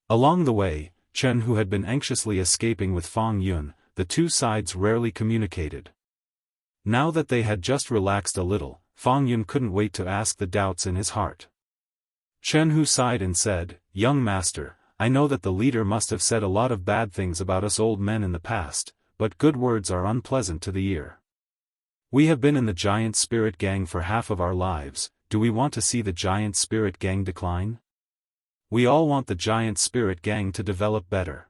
Along the way, Chen Hu had been anxiously escaping with Fang Yun, the two sides rarely communicated. Now that they had just relaxed a little, Fang Yun couldn't wait to ask the doubts in his heart. Chen Hu sighed and said, "Young master, I know that the leader must have said a lot of bad things about us old men in the past, but good words are unpleasant to the ear. We have been in the giant spirit gang for half of our lives, do we want to see the giant spirit gang decline? We all want the giant spirit gang to develop better.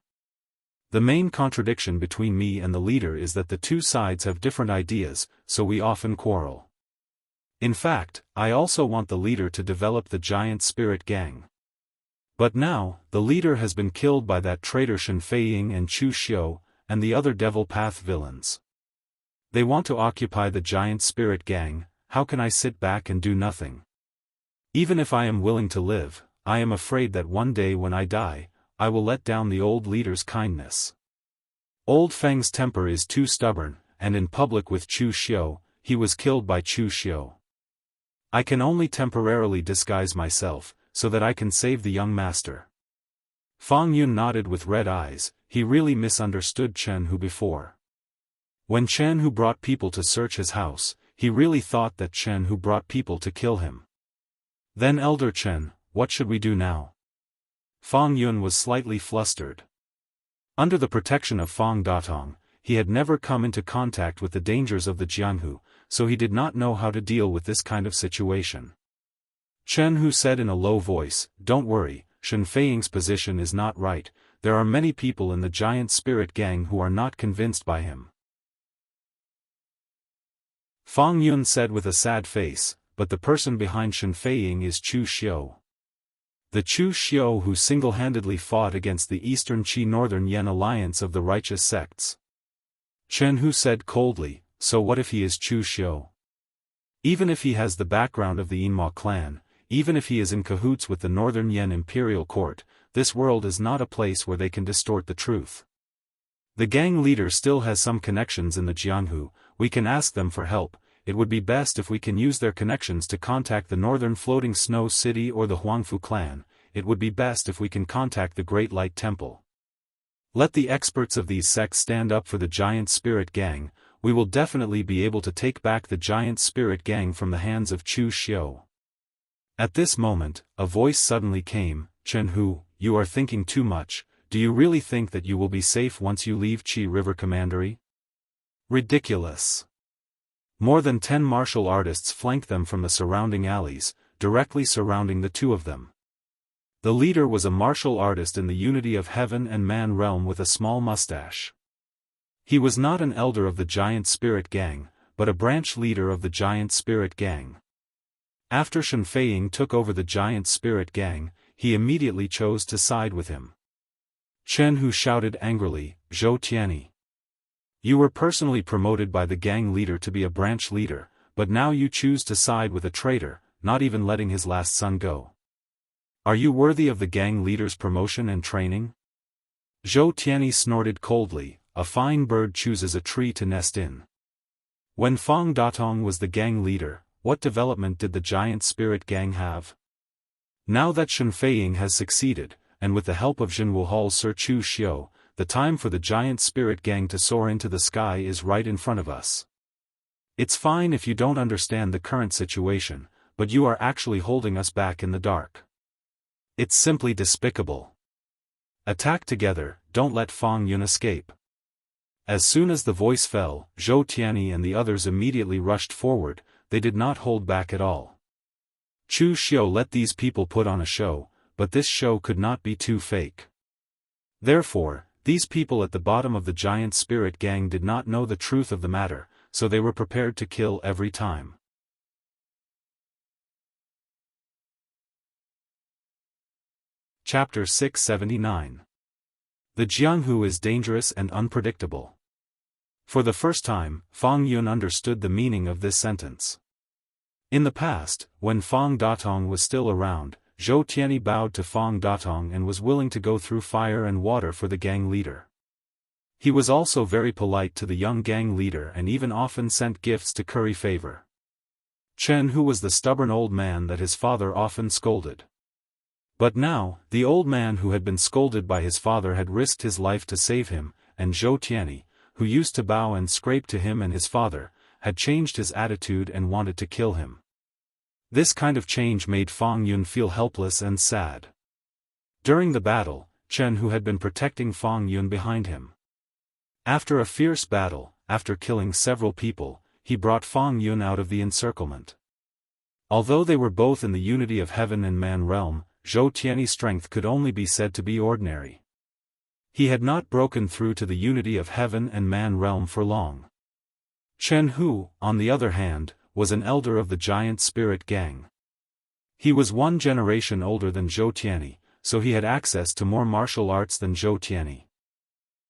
The main contradiction between me and the leader is that the two sides have different ideas, so we often quarrel. In fact, I also want the leader to develop the giant spirit gang. But now, the leader has been killed by that traitor Shen Feiying and Chu Xiu, and the other Devil Path villains. They want to occupy the giant spirit gang, how can I sit back and do nothing? Even if I am willing to live, I am afraid that one day when I die, I will let down the old leader's kindness. Old Feng's temper is too stubborn, and in public with Chu Xiu, he was killed by Chu Xiu. I can only temporarily disguise myself, so that I can save the young master." Fang Yun nodded with red eyes, he really misunderstood Chen Hu before. When Chen Hu brought people to search his house, he really thought that Chen Hu brought people to kill him. "Then Elder Chen, what should we do now?" Fang Yun was slightly flustered. Under the protection of Fang Datong, he had never come into contact with the dangers of the Jianghu, so he did not know how to deal with this kind of situation. Chen Hu said in a low voice, "Don't worry, Shen Feiying's position is not right, there are many people in the giant spirit gang who are not convinced by him." Fang Yun said with a sad face, "But the person behind Shen Feiying is Chu Xiu. The Chu Xiu who single-handedly fought against the Eastern Qi Northern Yan alliance of the righteous sects." Chen Hu said coldly, "So what if he is Chu Xiu? Even if he has the background of the Yinma clan, even if he is in cahoots with the Northern Yan imperial court, this world is not a place where they can distort the truth. The gang leader still has some connections in the Jianghu, we can ask them for help, it would be best if we can use their connections to contact the Northern Floating Snow City or the Huangfu clan, it would be best if we can contact the Great Light Temple. Let the experts of these sects stand up for the giant spirit gang, we will definitely be able to take back the giant spirit gang from the hands of Chu Xiu." At this moment, a voice suddenly came, "Chen Hu, you are thinking too much, do you really think that you will be safe once you leave Qi River Commandery? Ridiculous." More than 10 martial artists flanked them from the surrounding alleys, directly surrounding the two of them. The leader was a martial artist in the unity of heaven and man realm with a small mustache. He was not an elder of the giant spirit gang, but a branch leader of the giant spirit gang. After Shen Feiying took over the giant spirit gang, he immediately chose to side with him. Chen Hu shouted angrily, "Zhou Tianyi. You were personally promoted by the gang leader to be a branch leader, but now you choose to side with a traitor, not even letting his last son go. Are you worthy of the gang leader's promotion and training? Zhou Tianyi snorted coldly. A fine bird chooses a tree to nest in. When Fang Datong was the gang leader, what development did the giant spirit gang have? Now that Shen Feiying has succeeded, and with the help of Jianghu Hall's Sir Chu Xiu, the time for the giant spirit gang to soar into the sky is right in front of us. It's fine if you don't understand the current situation, but you are actually holding us back in the dark. It's simply despicable. Attack together, don't let Fang Yun escape. As soon as the voice fell, Zhou Tianyi and the others immediately rushed forward. They did not hold back at all. Chu Xiu let these people put on a show, but this show could not be too fake. Therefore, these people at the bottom of the giant spirit gang did not know the truth of the matter, so they were prepared to kill every time. Chapter 679. The Jianghu is dangerous and unpredictable. For the first time, Fang Yun understood the meaning of this sentence. In the past, when Fang Datong was still around, Zhou Tianyi bowed to Fang Datong and was willing to go through fire and water for the gang leader. He was also very polite to the young gang leader and even often sent gifts to curry favor. Chen Hu was the stubborn old man that his father often scolded. But now, the old man who had been scolded by his father had risked his life to save him, and Zhou Tianyi, who used to bow and scrape to him and his father, had changed his attitude and wanted to kill him. This kind of change made Fang Yun feel helpless and sad. During the battle, Chen Hu had been protecting Fang Yun behind him. After a fierce battle, after killing several people, he brought Fang Yun out of the encirclement. Although they were both in the unity of heaven and man realm, Zhou Tianyi's strength could only be said to be ordinary. He had not broken through to the unity of heaven and man realm for long. Chen Hu, on the other hand, was an elder of the giant spirit gang. He was 1 generation older than Zhou Tianyi, so he had access to more martial arts than Zhou Tianyi.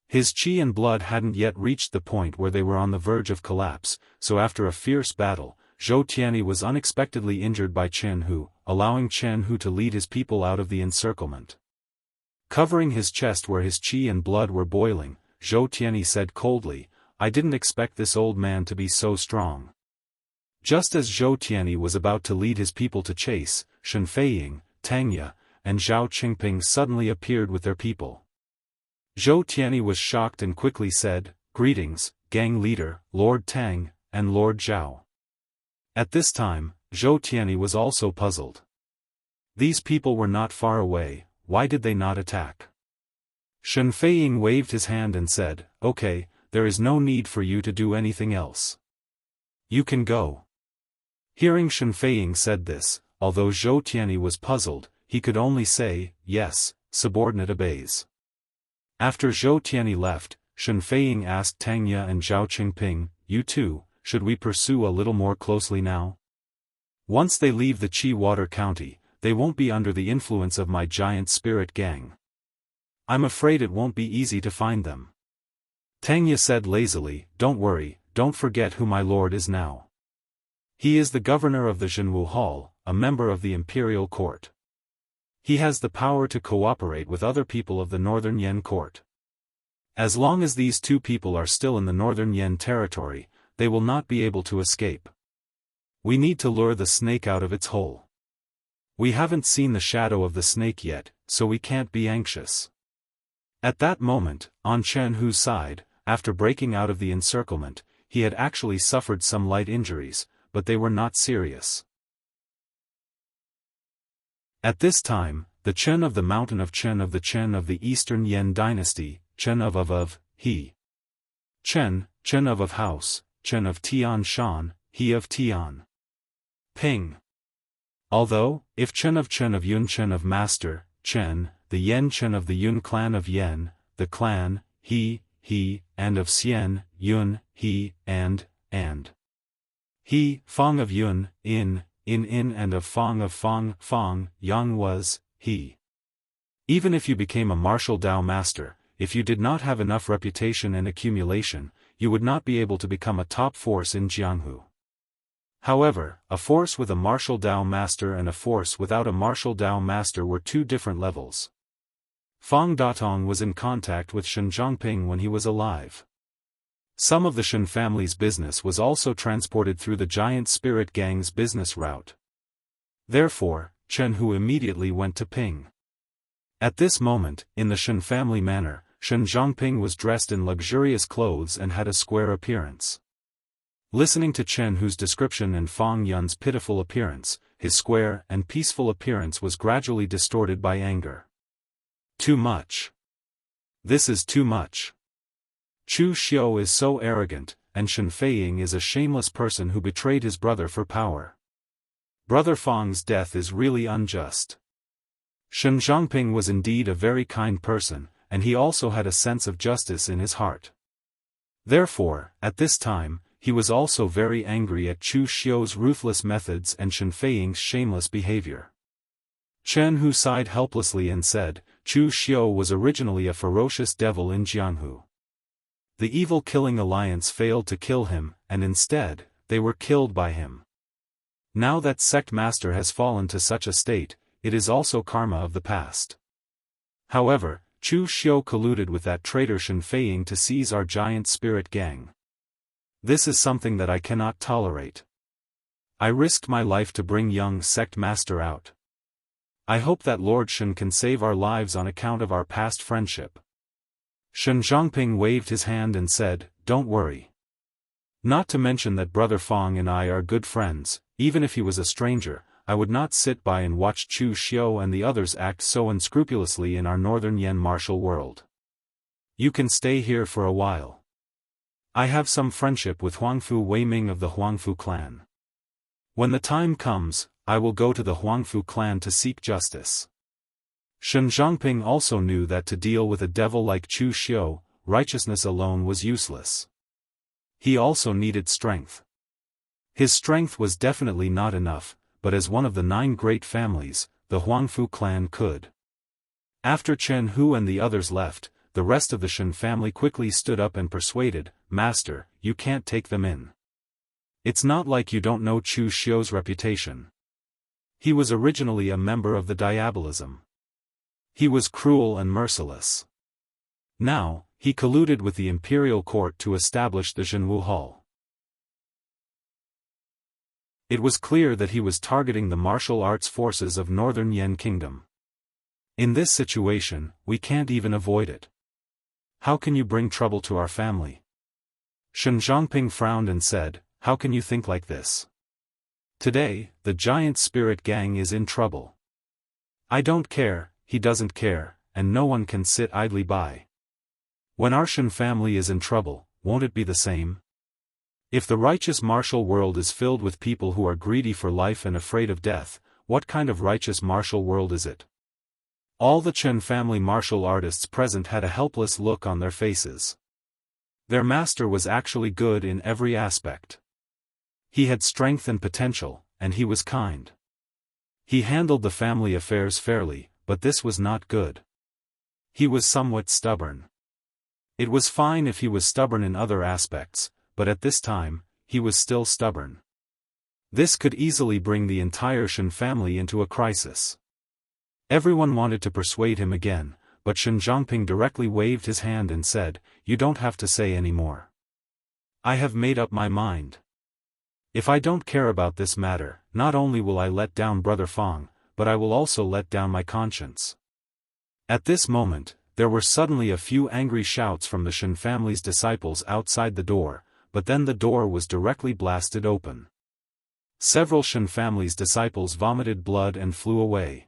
His qi and blood hadn't yet reached the point where they were on the verge of collapse, so after a fierce battle, Zhou Tianyi was unexpectedly injured by Chen Hu, allowing Chen Hu to lead his people out of the encirclement. Covering his chest where his qi and blood were boiling, Zhou Tianyi said coldly, "I didn't expect this old man to be so strong." Just as Zhou Tianyi was about to lead his people to chase, Shen Feiying, Tang Ye, and Zhao Qingping suddenly appeared with their people. Zhou Tianyi was shocked and quickly said, "Greetings, gang leader, Lord Tang, and Lord Zhao." At this time, Zhou Tianyi was also puzzled. These people were not far away, why did they not attack? Shen Feiying waved his hand and said, "Okay, there is no need for you to do anything else. You can go." Hearing Shen Feiying said this, although Zhou Tianyi was puzzled, he could only say, "Yes, subordinate obeys." After Zhou Tianyi left, Shen Feiying asked Tang Ye and Zhao Qingping, "You two, should we pursue a little more closely now? Once they leave the Qi Water County, they won't be under the influence of my giant spirit gang. I'm afraid it won't be easy to find them." Tang Ye said lazily, "Don't worry, don't forget who my lord is now. He is the governor of the Jianghu Hall, a member of the imperial court. He has the power to cooperate with other people of the Northern Yan court. As long as these 2 people are still in the Northern Yan territory, they will not be able to escape. We need to lure the snake out of its hole. We haven't seen the shadow of the snake yet, so we can't be anxious." At that moment, on Chen Hu's side, after breaking out of the encirclement, he had actually suffered some light injuries, but they were not serious. At this time, the Chen of the mountain of Chen of the Eastern Yan dynasty, Chen of he. Chen of house, Chen of Tian Shan, he of Tian Ping. Although, if Chen of Yun Chen of master, Chen, the Yen Chen of the Yun clan of Yen, the clan, he, and of Xian, Yun, he, and he, Fang of Yun, in, and of Fang, Yang was, he. Even if you became a martial Dao master, if you did not have enough reputation and accumulation, you would not be able to become a top force in Jianghu. However, a force with a martial Dao master and a force without a martial Dao master were two different levels. Fang Datong was in contact with Shen Zhongping when he was alive. Some of the Shen family's business was also transported through the giant spirit gang's business route. Therefore, Chen Hu immediately went to Ping. At this moment, in the Shen family manor, Shen Zhongping was dressed in luxurious clothes and had a square appearance. Listening to Chen Hu's description and Fang Yun's pitiful appearance, his square and peaceful appearance was gradually distorted by anger. Too much. This is too much. Chu Xiu is so arrogant, and Shen Feiying is a shameless person who betrayed his brother for power. Brother Fang's death is really unjust. Shen Zhongping was indeed a very kind person, and he also had a sense of justice in his heart. Therefore, at this time, he was also very angry at Chu Xiu's ruthless methods and Shen Feiying's shameless behavior. Chen Hu sighed helplessly and said, Chu Xiu was originally a ferocious devil in Jianghu. The evil killing alliance failed to kill him, and instead, they were killed by him. Now that sect master has fallen to such a state, it is also karma of the past. However, Chu Xiu colluded with that traitor Shen Feiying to seize our giant spirit gang. This is something that I cannot tolerate. I risked my life to bring young sect master out. I hope that Lord Shen can save our lives on account of our past friendship. Shen Zhongping waved his hand and said, Don't worry. Not to mention that Brother Fang and I are good friends, even if he was a stranger, I would not sit by and watch Chu Xiu and the others act so unscrupulously in our northern Yan martial world. You can stay here for a while. I have some friendship with Huangfu Weiming of the Huangfu clan. When the time comes, I will go to the Huangfu clan to seek justice. Shen Zhongping also knew that to deal with a devil like Chu Xiu, righteousness alone was useless. He also needed strength. His strength was definitely not enough, but as one of the 9 great families, the Huangfu clan could. After Chen Hu and the others left, the rest of the Shen family quickly stood up and persuaded, Master, you can't take them in. It's not like you don't know Chu Xiu's reputation. He was originally a member of the Diabolism. He was cruel and merciless. Now, he colluded with the imperial court to establish the Zhenwu Hall. It was clear that he was targeting the martial arts forces of Northern Yan Kingdom. In this situation, we can't even avoid it. How can you bring trouble to our family? Shen Zhongping frowned and said, How can you think like this? Today, the giant spirit gang is in trouble. I don't care, he doesn't care, and no one can sit idly by. When our Shen family is in trouble, won't it be the same? If the righteous martial world is filled with people who are greedy for life and afraid of death, what kind of righteous martial world is it? All the Chen family martial artists present had a helpless look on their faces. Their master was actually good in every aspect. He had strength and potential, and he was kind. He handled the family affairs fairly, but this was not good. He was somewhat stubborn. It was fine if he was stubborn in other aspects, but at this time, he was still stubborn. This could easily bring the entire Shen family into a crisis. Everyone wanted to persuade him again, but Shen Zhongping directly waved his hand and said, You don't have to say any more. I have made up my mind. If I don't care about this matter, not only will I let down Brother Fang, but I will also let down my conscience. At this moment, there were suddenly a few angry shouts from the Shen family's disciples outside the door, but then the door was directly blasted open. Several Shen family's disciples vomited blood and flew away.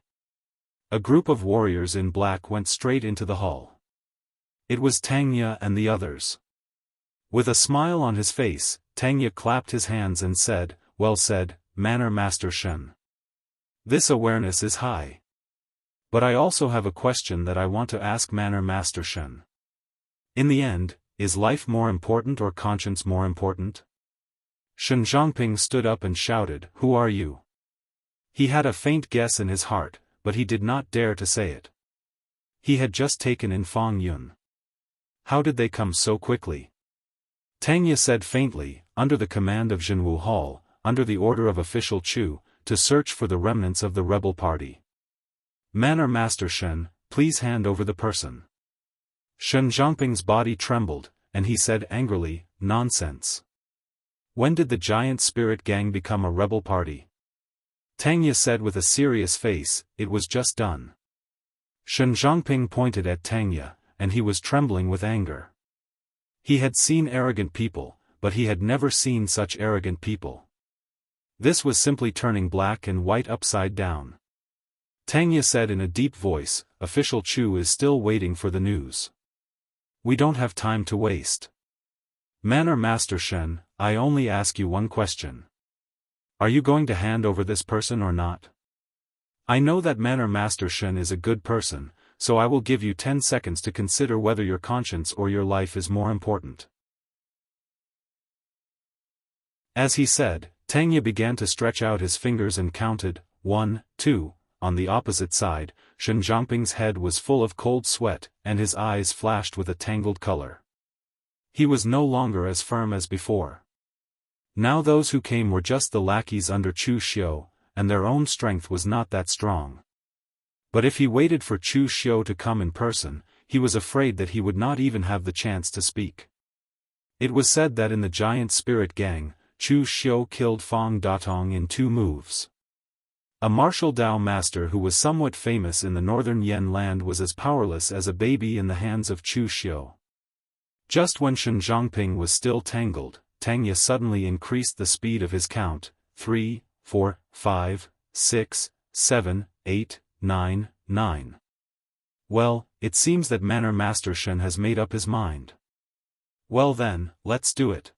A group of warriors in black went straight into the hall. It was Tangya and the others. With a smile on his face, Tangya clapped his hands and said, Well said, Manor Master Shen. This awareness is high. But I also have a question that I want to ask Manor Master Shen. In the end, is life more important or conscience more important? Shen Zhongping stood up and shouted, Who are you? He had a faint guess in his heart, but he did not dare to say it. He had just taken in Fang Yun. How did they come so quickly? Tangya said faintly, Under the command of Zhenwu Hall, under the order of official Chu, to search for the remnants of the rebel party. Manor Master Shen, please hand over the person. Shen Zhongping's body trembled, and he said angrily, nonsense. When did the giant spirit gang become a rebel party? Tangya said with a serious face, it was just done. Shen Zhongping pointed at Tangya, and he was trembling with anger. He had seen arrogant people, but he had never seen such arrogant people. This was simply turning black and white upside down. Tangya said in a deep voice, Official Chu is still waiting for the news. We don't have time to waste. Manor Master Shen, I only ask you one question. Are you going to hand over this person or not? I know that Manor Master Shen is a good person, so I will give you 10 seconds to consider whether your conscience or your life is more important. As he said, Tangya began to stretch out his fingers and counted, 1, 2, on the opposite side. Shen Zhongping's head was full of cold sweat, and his eyes flashed with a tangled color. He was no longer as firm as before. Now those who came were just the lackeys under Chu Xiu, and their own strength was not that strong. But if he waited for Chu Xiu to come in person, he was afraid that he would not even have the chance to speak. It was said that in the giant spirit gang, Chu Xiu killed Fang Datong in 2 moves. A martial Dao master who was somewhat famous in the northern Yen land was as powerless as a baby in the hands of Chu Xiu. Just when Shen Zhongping was still tangled, Tangya suddenly increased the speed of his count, 3, 4, 5, 6, 7, 8, 9, 9. Well, it seems that Manor Master Shen has made up his mind. Well then, let's do it.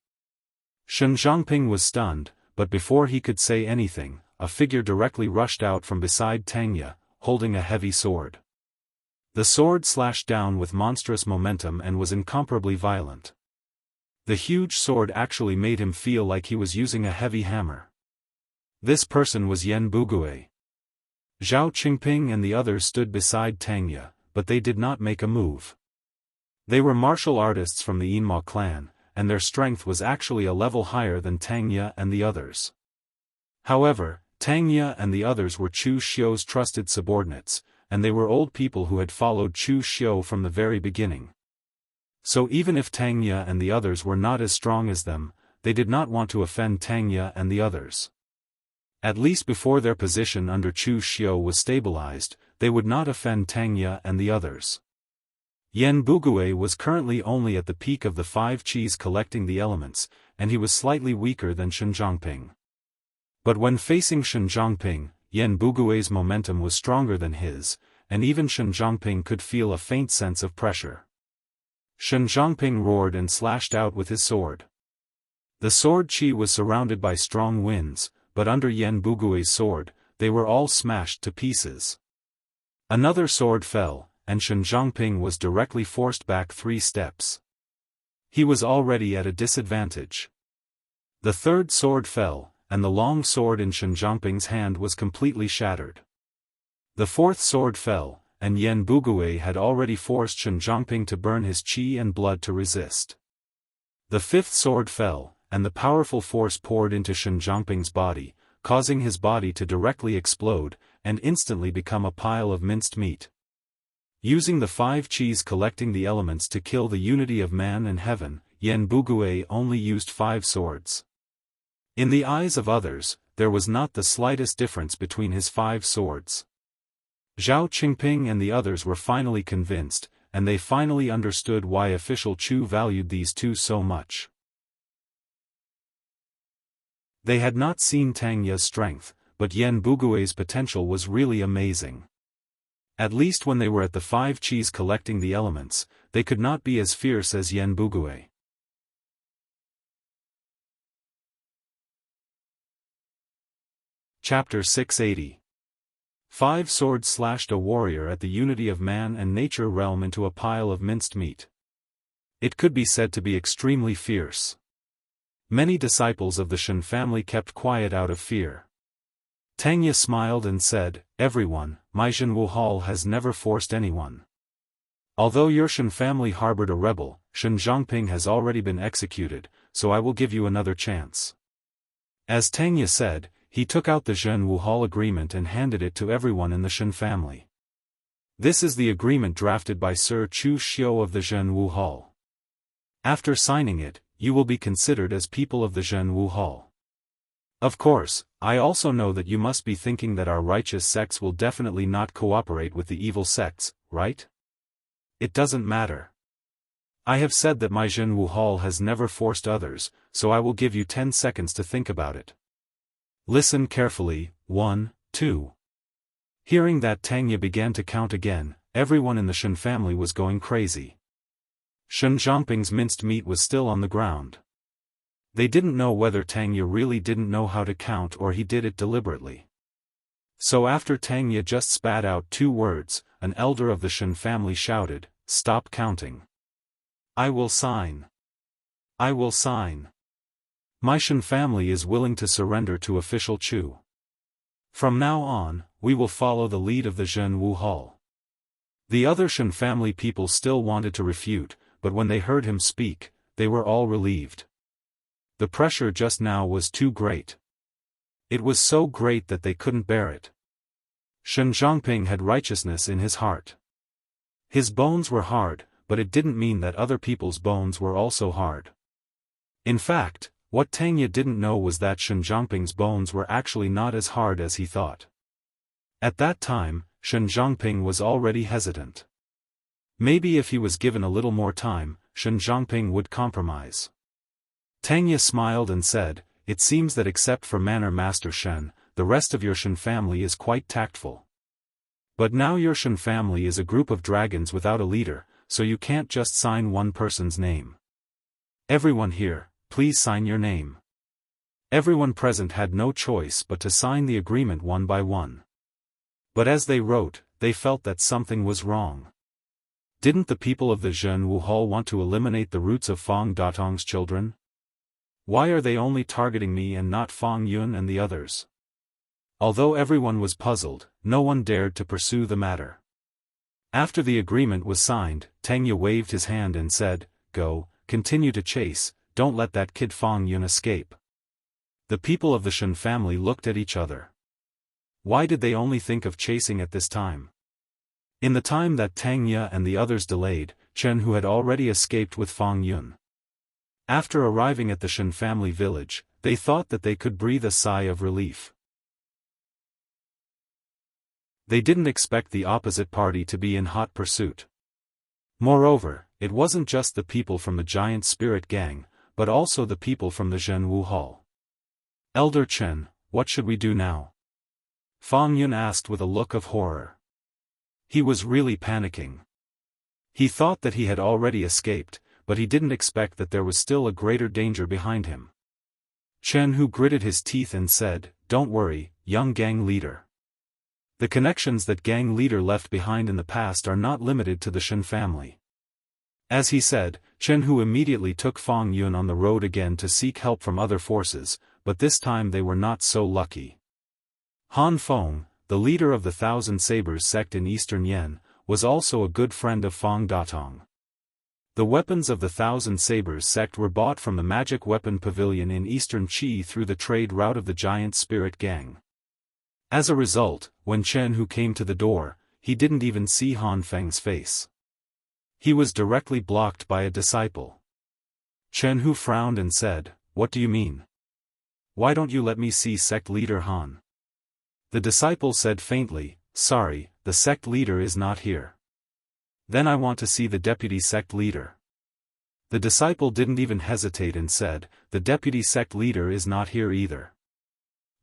Shen Zhongping was stunned, but before he could say anything, a figure directly rushed out from beside Tangya, holding a heavy sword. The sword slashed down with monstrous momentum and was incomparably violent. The huge sword actually made him feel like he was using a heavy hammer. This person was Yan Bugui. Zhao Qingping and the others stood beside Tangya, but they did not make a move. They were martial artists from the Yinma clan, and their strength was actually a level higher than Tangya and the others. However, Tangya and the others were Chu Xiu's trusted subordinates, and they were old people who had followed Chu Xiu from the very beginning. So even if Tangya and the others were not as strong as them, they did not want to offend Tangya and the others. At least before their position under Chu Xiu was stabilized, they would not offend Tangya and the others. Yan Bugui was currently only at the peak of the 5 qis collecting the elements, and he was slightly weaker than Shen Zhongping. But when facing Shen Zhongping, Yan Bugui's momentum was stronger than his, and even Shen Zhongping could feel a faint sense of pressure. Shen Zhongping roared and slashed out with his sword. The sword qi was surrounded by strong winds, but under Yan Bugui's sword, they were all smashed to pieces. Another sword fell, and Shen Zhongping was directly forced back 3 steps. He was already at a disadvantage. The third sword fell, and the long sword in Shen Zhongping's hand was completely shattered. The fourth sword fell, and Yan Bugui had already forced Shen Zhongping to burn his qi and blood to resist. The fifth sword fell, and the powerful force poured into Shen Zhongping's body, causing his body to directly explode, and instantly become a pile of minced meat. Using the 5 qis collecting the elements to kill the unity of man and heaven, Yan Bugui only used 5 swords. In the eyes of others, there was not the slightest difference between his 5 swords. Zhao Qingping and the others were finally convinced, and they finally understood why official Chu valued these 2 so much. They had not seen Tangya's strength, but Yan Bugui's potential was really amazing. At least when they were at the 5 qis collecting the elements, they could not be as fierce as Yan Bugui. Chapter 680. 5 swords slashed a warrior at the unity of man and nature realm into a pile of minced meat. It could be said to be extremely fierce. Many disciples of the Shen family kept quiet out of fear. Tangya smiled and said, "Everyone, my Jianghu hall has never forced anyone. Although your Shen family harbored a rebel, Shen Zhongping has already been executed, so I will give you another chance. As Tangya said, he took out the Jianghu Hall agreement and handed it to everyone in the Shen family. This is the agreement drafted by Sir Chu Xiu of the Jianghu Hall. After signing it, you will be considered as people of the Jianghu Hall. Of course, I also know that you must be thinking that our righteous sects will definitely not cooperate with the evil sects, right? It doesn't matter. I have said that my Jianghu Hall has never forced others, so I will give you 10 seconds to think about it. Listen carefully. 1, 2. Hearing that, Tangya began to count again. Everyone in the Shen family was going crazy. Shen Zhongping's minced meat was still on the ground. They didn't know whether Tangya really didn't know how to count or he did it deliberately. So after Tangya just spat out 2 words, an elder of the Shen family shouted, "Stop counting. I will sign. I will sign. My Shen family is willing to surrender to official Chu. From now on, we will follow the lead of the Jianghu Hall." The other Shen family people still wanted to refute, but when they heard him speak, they were all relieved. The pressure just now was too great. It was so great that they couldn't bear it. Shen Zhongping had righteousness in his heart. His bones were hard, but it didn't mean that other people's bones were also hard. In fact, what Tangya didn't know was that Shen Zhongping's bones were actually not as hard as he thought. At that time, Shen Zhongping was already hesitant. Maybe if he was given a little more time, Shen Zhongping would compromise. Tangya smiled and said, "It seems that except for Manor Master Shen, the rest of your Shen family is quite tactful. But now your Shen family is a group of dragons without a leader, so you can't just sign one person's name. Everyone here, please sign your name." Everyone present had no choice but to sign the agreement one by one. But as they wrote, they felt that something was wrong. Didn't the people of the Jianghu Hall want to eliminate the roots of Fang Datong's children? Why are they only targeting me and not Fang Yun and the others? Although everyone was puzzled, no one dared to pursue the matter. After the agreement was signed, Tangya waved his hand and said, "Go, continue to chase, don't let that kid Fang Yun escape." The people of the Shen family looked at each other. Why did they only think of chasing at this time? In the time that Tangya and the others delayed, Jianghu had already escaped with Fang Yun. After arriving at the Shen family village, they thought that they could breathe a sigh of relief. They didn't expect the opposite party to be in hot pursuit. Moreover, it wasn't just the people from the giant spirit gang, but also the people from the Jianghu Hall. "Elder Chen, what should we do now?" Fang Yun asked with a look of horror. He was really panicking. He thought that he had already escaped, but he didn't expect that there was still a greater danger behind him. Jianghu gritted his teeth and said, "Don't worry, young gang leader. The connections that gang leader left behind in the past are not limited to the Shen family." As he said, Jianghu immediately took Fang Yun on the road again to seek help from other forces, but this time they were not so lucky. Han Feng, the leader of the Thousand Sabers sect in Eastern Yen, was also a good friend of Fang Datong. The weapons of the Thousand Sabers sect were bought from the Magic Weapon Pavilion in Eastern Qi through the trade route of the Giant Spirit Gang. As a result, when Jianghu came to the door, he didn't even see Han Feng's face. He was directly blocked by a disciple. Jianghu frowned and said, "What do you mean? Why don't you let me see sect leader Han?" The disciple said faintly, "Sorry, the sect leader is not here." "Then I want to see the deputy sect leader." The disciple didn't even hesitate and said, "The deputy sect leader is not here either."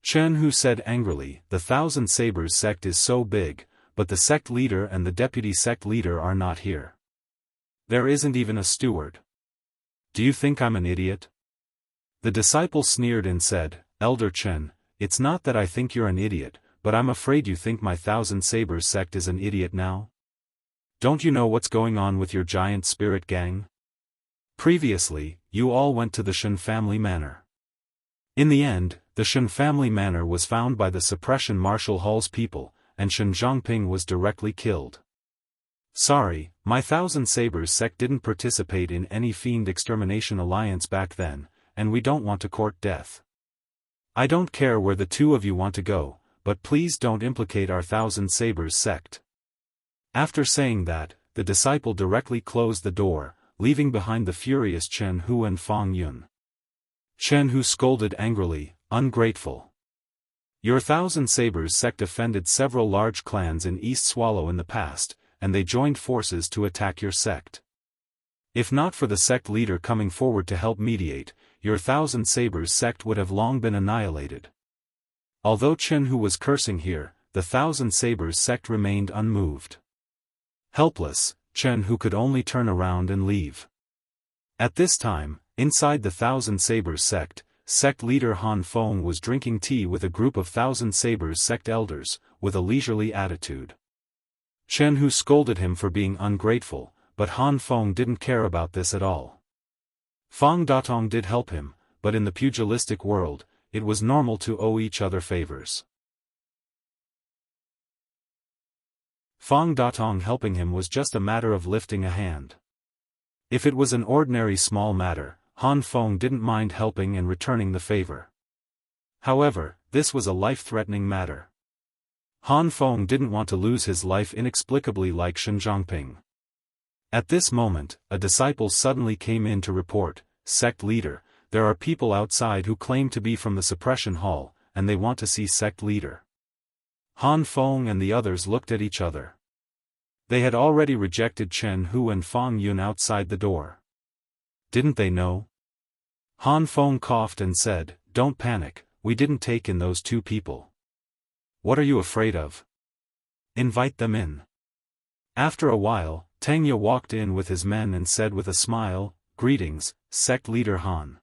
Jianghu said angrily, "The Thousand Sabers sect is so big, but the sect leader and the deputy sect leader are not here. There isn't even a steward. Do you think I'm an idiot?" The disciple sneered and said, "Elder Chen, it's not that I think you're an idiot, but I'm afraid you think my Thousand Sabers sect is an idiot now. Don't you know what's going on with your giant spirit gang? Previously, you all went to the Shen family manor. In the end, the Shen family manor was found by the Suppression Martial Hall's people, and Shen Zhongping was directly killed. Sorry, my Thousand Sabers sect didn't participate in any fiend extermination alliance back then, and we don't want to court death. I don't care where the two of you want to go, but please don't implicate our Thousand Sabers sect. After saying that, the disciple directly closed the door, leaving behind the furious Chen Hu and Fang Yun. Chen Hu scolded angrily, ungrateful. Your Thousand Sabers sect offended several large clans in East Swallow in the past, and they joined forces to attack your sect. If not for the sect leader coming forward to help mediate, your Thousand Sabers sect would have long been annihilated. Although Chen Hu was cursing here, the Thousand Sabers sect remained unmoved. Helpless, Chen Hu could only turn around and leave. At this time, inside the Thousand Sabers sect leader Han Feng was drinking tea with a group of Thousand Sabers sect elders, with a leisurely attitude. Chen Hu scolded him for being ungrateful, but Han Feng didn't care about this at all. Fang Datong did help him, but in the pugilistic world, it was normal to owe each other favors. Fang Datong helping him was just a matter of lifting a hand. If it was an ordinary small matter, Han Feng didn't mind helping and returning the favor. However, this was a life-threatening matter. Han Feng didn't want to lose his life inexplicably like Shen Zhangping. At this moment, a disciple suddenly came in to report, "Sect leader, there are people outside who claim to be from the suppression hall, and they want to see sect leader." Han Feng and the others looked at each other. They had already rejected Chen Hu and Fang Yun outside the door. Didn't they know? Han Feng coughed and said, "Don't panic, we didn't take in those two people. What are you afraid of? Invite them in." After a while, Tangya walked in with his men and said with a smile, "Greetings, sect leader Han."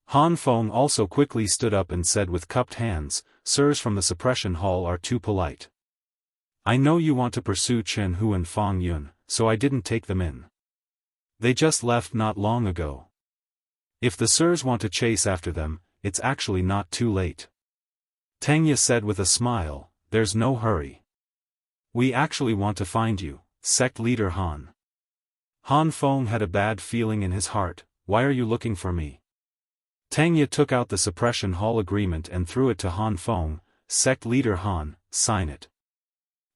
Han Feng also quickly stood up and said with cupped hands, "Sirs from the suppression hall are too polite. I know you want to pursue Chen Hu and Fang Yun, so I didn't take them in. They just left not long ago. If the sirs want to chase after them, it's actually not too late." Tangya said with a smile, "There's no hurry. We actually want to find you, sect leader Han." Han Feng had a bad feeling in his heart. "Why are you looking for me?" Tangya took out the suppression hall agreement and threw it to Han Feng. "Sect leader Han, sign it.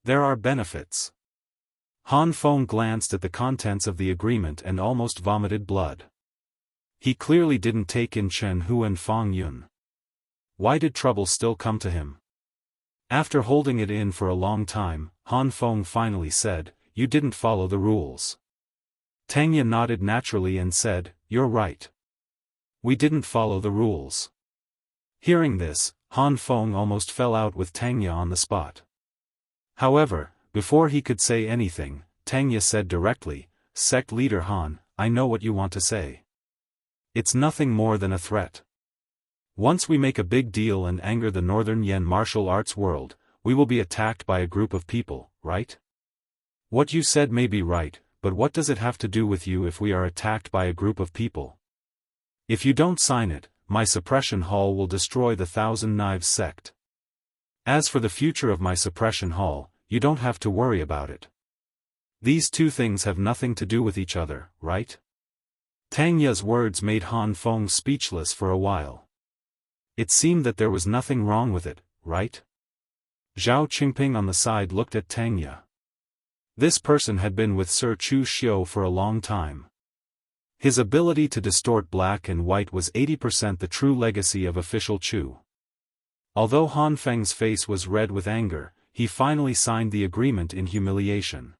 There are benefits." Han Feng glanced at the contents of the agreement and almost vomited blood. He clearly didn't take in Chen Hu and Fang Yun. Why did trouble still come to him? After holding it in for a long time, Han Feng finally said, "You didn't follow the rules." Tangya nodded naturally and said, "You're right. We didn't follow the rules." Hearing this, Han Feng almost fell out with Tangya on the spot. However, before he could say anything, Tangya said directly, "Sect leader Han, I know what you want to say. It's nothing more than a threat. Once we make a big deal and anger the Northern Yen martial arts world, we will be attacked by a group of people, right? What you said may be right, but what does it have to do with you if we are attacked by a group of people? If you don't sign it, my suppression hall will destroy the Thousand Knives sect. As for the future of my suppression hall, you don't have to worry about it. These two things have nothing to do with each other, right?" Tangya's words made Han Feng speechless for a while. It seemed that there was nothing wrong with it, right? Zhao Qingping on the side looked at Tangya. This person had been with Sir Chu Xiu for a long time. His ability to distort black and white was 80% the true legacy of official Chu. Although Han Feng's face was red with anger, he finally signed the agreement in humiliation.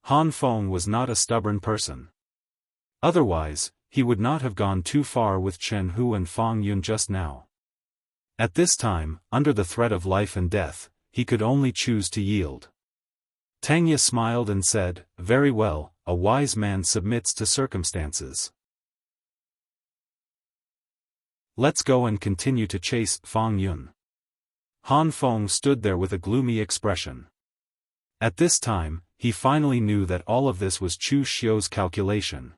Han Feng was not a stubborn person. Otherwise, he would not have gone too far with Chen Hu and Fang Yun just now. At this time, under the threat of life and death, he could only choose to yield. Tangya smiled and said, "Very well, a wise man submits to circumstances. Let's go and continue to chase Fang Yun." Han Feng stood there with a gloomy expression. At this time, he finally knew that all of this was Chu Xiu's calculation.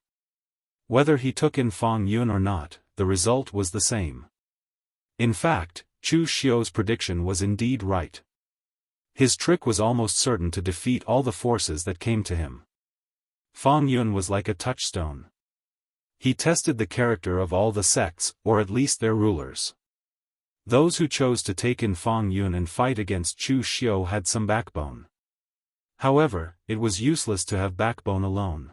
Whether he took in Fang Yun or not, the result was the same. In fact, Chu Xiu's prediction was indeed right. His trick was almost certain to defeat all the forces that came to him. Fang Yun was like a touchstone. He tested the character of all the sects, or at least their rulers. Those who chose to take in Fang Yun and fight against Chu Xiu had some backbone. However, it was useless to have backbone alone.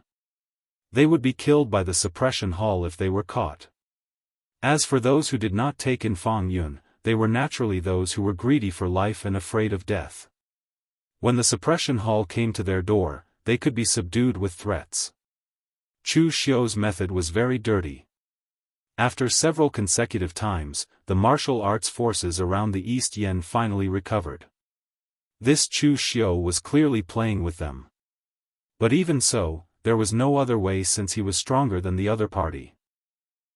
They would be killed by the suppression hall if they were caught. As for those who did not take in Fang Yun, they were naturally those who were greedy for life and afraid of death. When the suppression hall came to their door, they could be subdued with threats. Chu Xiu's method was very dirty. After several consecutive times, the martial arts forces around the East Yen finally recovered. This Chu Xiu was clearly playing with them. But even so, there was no other way since he was stronger than the other party.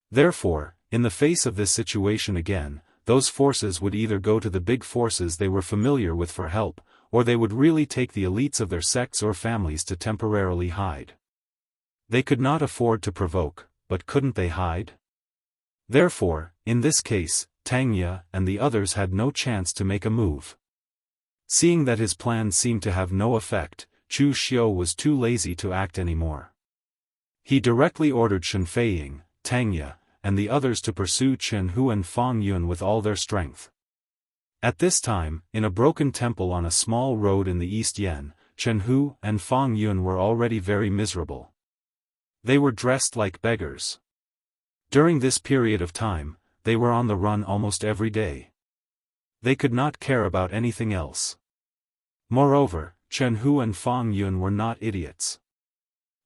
Therefore, in the face of this situation again, those forces would either go to the big forces they were familiar with for help, or they would really take the elites of their sects or families to temporarily hide. They could not afford to provoke, but couldn't they hide? Therefore, in this case, Tangya and the others had no chance to make a move. Seeing that his plan seemed to have no effect, Chu Xiu was too lazy to act anymore. He directly ordered Shen Feiying, Tangya, and the others to pursue Chen Hu and Fang Yun with all their strength. At this time, in a broken temple on a small road in the East Yen, Chen Hu and Fang Yun were already very miserable. They were dressed like beggars. During this period of time, they were on the run almost every day. They could not care about anything else. Moreover, Chen Hu and Fang Yun were not idiots.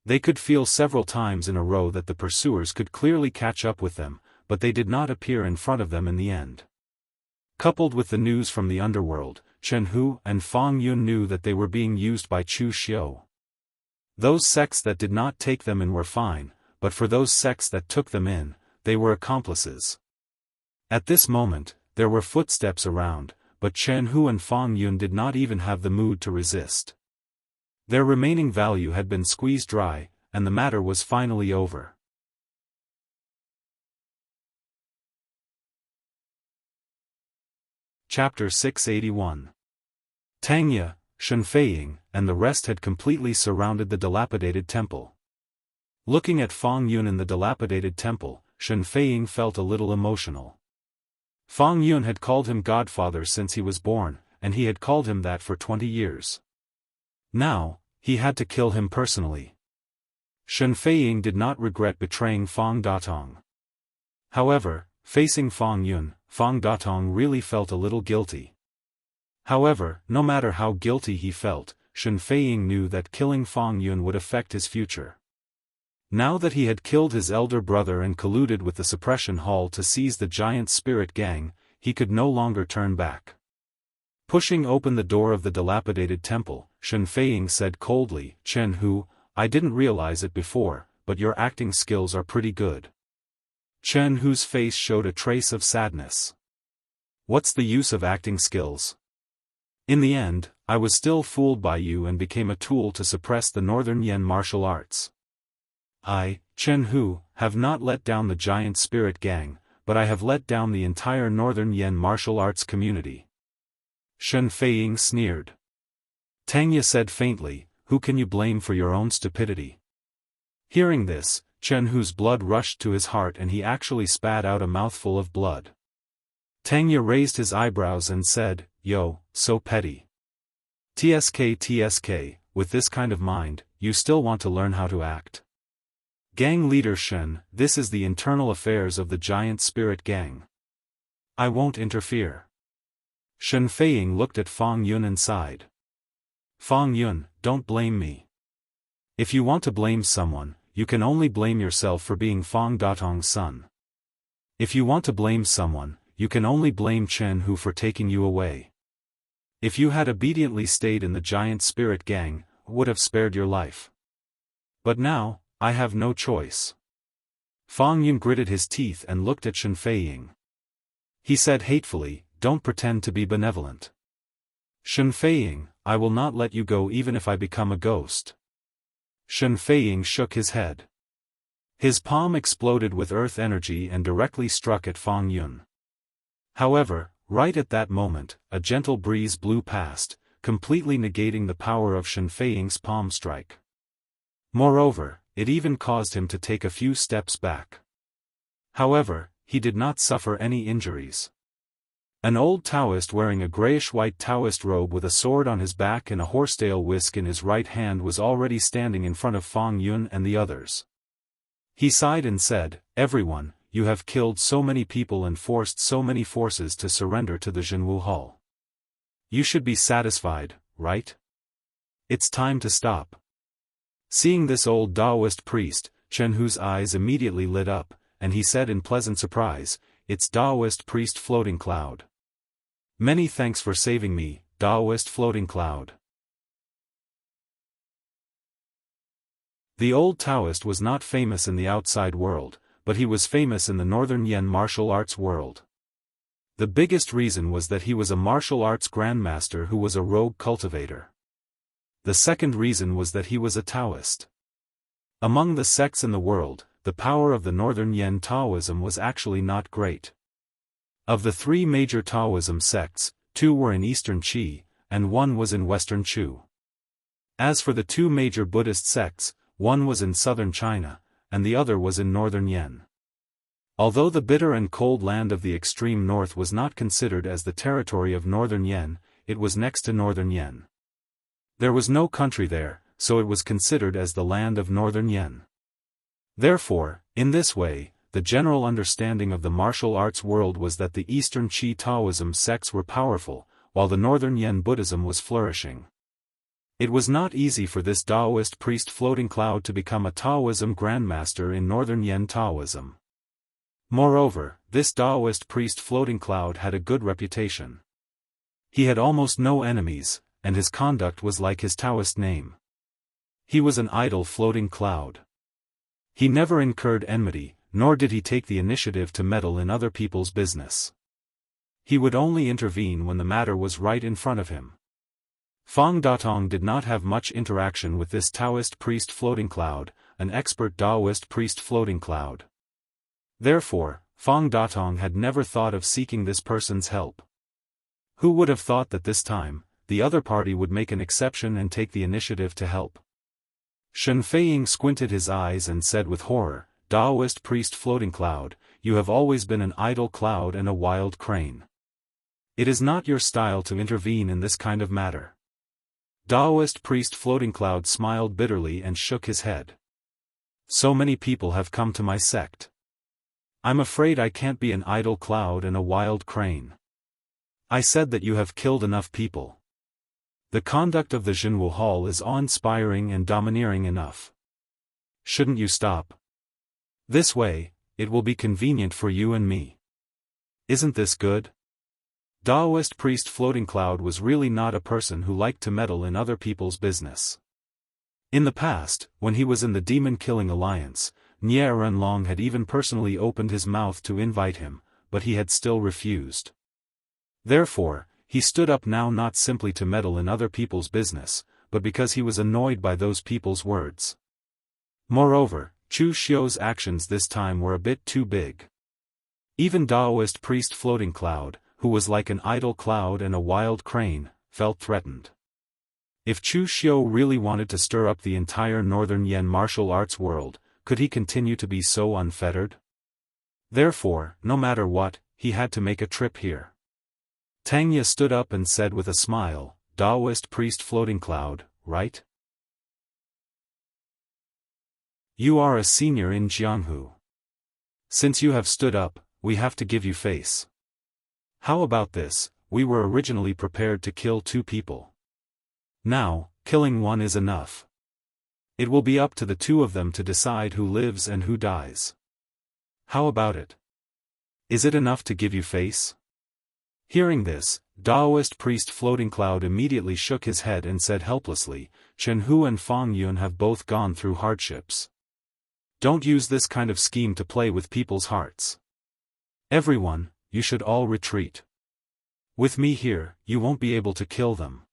They could feel several times in a row that the pursuers could clearly catch up with them, but they did not appear in front of them in the end. Coupled with the news from the underworld, Chen Hu and Fang Yun knew that they were being used by Chu Xiu. Those sects that did not take them in were fine, but for those sects that took them in, they were accomplices. At this moment, there were footsteps around, but Chen Hu and Fang Yun did not even have the mood to resist. Their remaining value had been squeezed dry, and the matter was finally over. Chapter 681. Tangya, Shen Feiying, and the rest had completely surrounded the dilapidated temple. Looking at Fang Yun in the dilapidated temple, Shen Feiying felt a little emotional. Fang Yun had called him godfather since he was born, and he had called him that for 20 years. Now, he had to kill him personally. Shen Feiying did not regret betraying Fang Datong. However, facing Fang Yun, Fang Datong really felt a little guilty. However, no matter how guilty he felt, Shen Feiying knew that killing Fang Yun would affect his future. Now that he had killed his elder brother and colluded with the suppression hall to seize the giant spirit gang, he could no longer turn back. Pushing open the door of the dilapidated temple, Shen Feiying said coldly, "Chen Hu, I didn't realize it before, but your acting skills are pretty good." Chen Hu's face showed a trace of sadness. "What's the use of acting skills? In the end, I was still fooled by you and became a tool to suppress the Northern Yen martial arts. I, Chen Hu, have not let down the giant spirit gang, but I have let down the entire Northern Yen martial arts community." Shen Feiying sneered. Tangya said faintly, "Who can you blame for your own stupidity?" Hearing this, Chen Hu's blood rushed to his heart and he actually spat out a mouthful of blood. Tangya raised his eyebrows and said, "Yo, so petty. TSK, with this kind of mind, you still want to learn how to act. Gang leader Shen, this is the internal affairs of the giant spirit gang. I won't interfere." Shen Feiying looked at Fang Yun and sighed. "Fang Yun, don't blame me. If you want to blame someone, you can only blame yourself for being Fang Datong's son. If you want to blame someone, you can only blame Chen Hu for taking you away. If you had obediently stayed in the giant spirit gang, would have spared your life. But now, I have no choice." Fang Yun gritted his teeth and looked at Shen Feiying. He said hatefully, "Don't pretend to be benevolent. Shen Feiying, I will not let you go even if I become a ghost." Shen Feiying shook his head. His palm exploded with earth energy and directly struck at Fang Yun. However, right at that moment, a gentle breeze blew past, completely negating the power of Shen Feiying's palm strike. Moreover, it even caused him to take a few steps back. However, he did not suffer any injuries. An old Taoist wearing a grayish-white Taoist robe with a sword on his back and a horsetail whisk in his right hand was already standing in front of Fang Yun and the others. He sighed and said, "Everyone, you have killed so many people and forced so many forces to surrender to the Jianghu Hall. You should be satisfied, right? It's time to stop." Seeing this old Daoist priest, Chen Hu's eyes immediately lit up, and he said in pleasant surprise, "It's Daoist priest Floating Cloud. Many thanks for saving me, Daoist Floating Cloud." The old Taoist was not famous in the outside world, but he was famous in the Northern Yen martial arts world. The biggest reason was that he was a martial arts grandmaster who was a rogue cultivator. The second reason was that he was a Taoist. Among the sects in the world, the power of the Northern Yen Taoism was actually not great. Of the three major Taoism sects, two were in Eastern Qi, and one was in Western Chu. As for the two major Buddhist sects, one was in southern China, and the other was in northern Yen. Although the bitter and cold land of the extreme north was not considered as the territory of northern Yen, it was next to northern Yen. There was no country there, so it was considered as the land of northern Yen. Therefore, in this way, the general understanding of the martial arts world was that the Eastern Qi Taoism sects were powerful, while the northern Yen Buddhism was flourishing. It was not easy for this Daoist priest Floating Cloud to become a Taoism grandmaster in northern Yen Taoism. Moreover, this Daoist priest Floating Cloud had a good reputation. He had almost no enemies, and his conduct was like his Taoist name. He was an idle floating cloud. He never incurred enmity, nor did he take the initiative to meddle in other people's business. He would only intervene when the matter was right in front of him. Fang Datong did not have much interaction with this Taoist priest Floating Cloud, an expert Daoist priest Floating Cloud. Therefore, Fang Datong had never thought of seeking this person's help. Who would have thought that this time, the other party would make an exception and take the initiative to help? Shen Feiying squinted his eyes and said with horror, "Daoist priest Floating Cloud, you have always been an idle cloud and a wild crane. It is not your style to intervene in this kind of matter." Daoist priest Floating Cloud smiled bitterly and shook his head. "So many people have come to my sect. I'm afraid I can't be an idle cloud and a wild crane. I said that you have killed enough people. The conduct of the Jianghu Hall is awe-inspiring and domineering enough. Shouldn't you stop? This way, it will be convenient for you and me. Isn't this good?" Daoist priest Floating Cloud was really not a person who liked to meddle in other people's business. In the past, when he was in the demon-killing alliance, Nie Renlong had even personally opened his mouth to invite him, but he had still refused. Therefore, he stood up now not simply to meddle in other people's business, but because he was annoyed by those people's words. Moreover, Chu Xiu's actions this time were a bit too big. Even Daoist priest Floating Cloud, who was like an idle cloud and a wild crane, felt threatened. If Chu Xiu really wanted to stir up the entire northern Yen martial arts world, could he continue to be so unfettered? Therefore, no matter what, he had to make a trip here. Tangya stood up and said with a smile, "Daoist priest Floating Cloud, right? You are a senior in Jianghu. Since you have stood up, we have to give you face. How about this? We were originally prepared to kill 2 people. Now, killing one is enough. It will be up to the 2 of them to decide who lives and who dies. How about it? Is it enough to give you face?" Hearing this, Daoist priest Floating Cloud immediately shook his head and said helplessly, "Chen Hu and Fang Yun have both gone through hardships. Don't use this kind of scheme to play with people's hearts. Everyone, you should all retreat. With me here, you won't be able to kill them.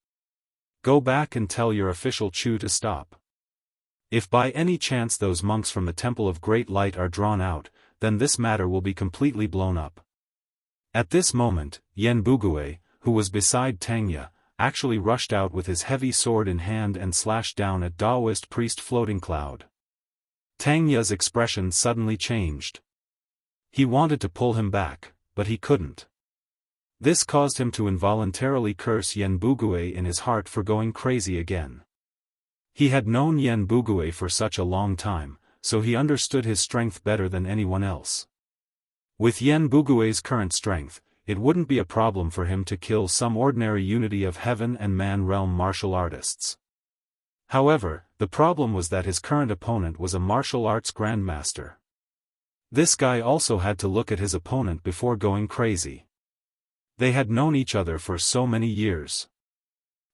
Go back and tell your official Chu to stop. If by any chance those monks from the Temple of Great Light are drawn out, then this matter will be completely blown up." At this moment, Yen Bugue, who was beside Tangya, actually rushed out with his heavy sword in hand and slashed down at Daoist priest Floating Cloud. Tangya's expression suddenly changed. He wanted to pull him back, but he couldn't. This caused him to involuntarily curse Yen Bugui in his heart for going crazy again. He had known Yen Bugui for such a long time, so he understood his strength better than anyone else. With Yen Bugui's current strength, it wouldn't be a problem for him to kill some ordinary Unity of Heaven and Man realm martial artists. However, the problem was that his current opponent was a martial arts grandmaster. This guy also had to look at his opponent before going crazy. They had known each other for so many years.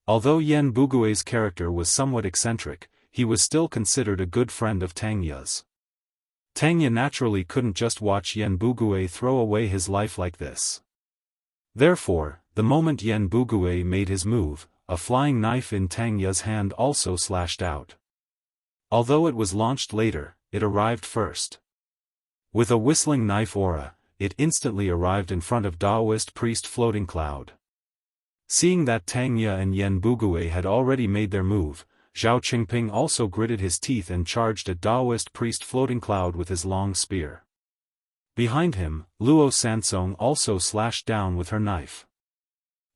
Although Yen Bugui's character was somewhat eccentric, he was still considered a good friend of Tang Ye's. Tang Ye naturally couldn't just watch Yen Bugui throw away his life like this. Therefore, the moment Yen Bugui made his move, a flying knife in Tang Ye's hand also slashed out. Although it was launched later, it arrived first. With a whistling knife aura, it instantly arrived in front of Daoist priest Floating Cloud. Seeing that Tang Ye and Yen Bugui had already made their move, Zhao Qingping also gritted his teeth and charged at Daoist priest Floating Cloud with his long spear. Behind him, Luo Sansong also slashed down with her knife.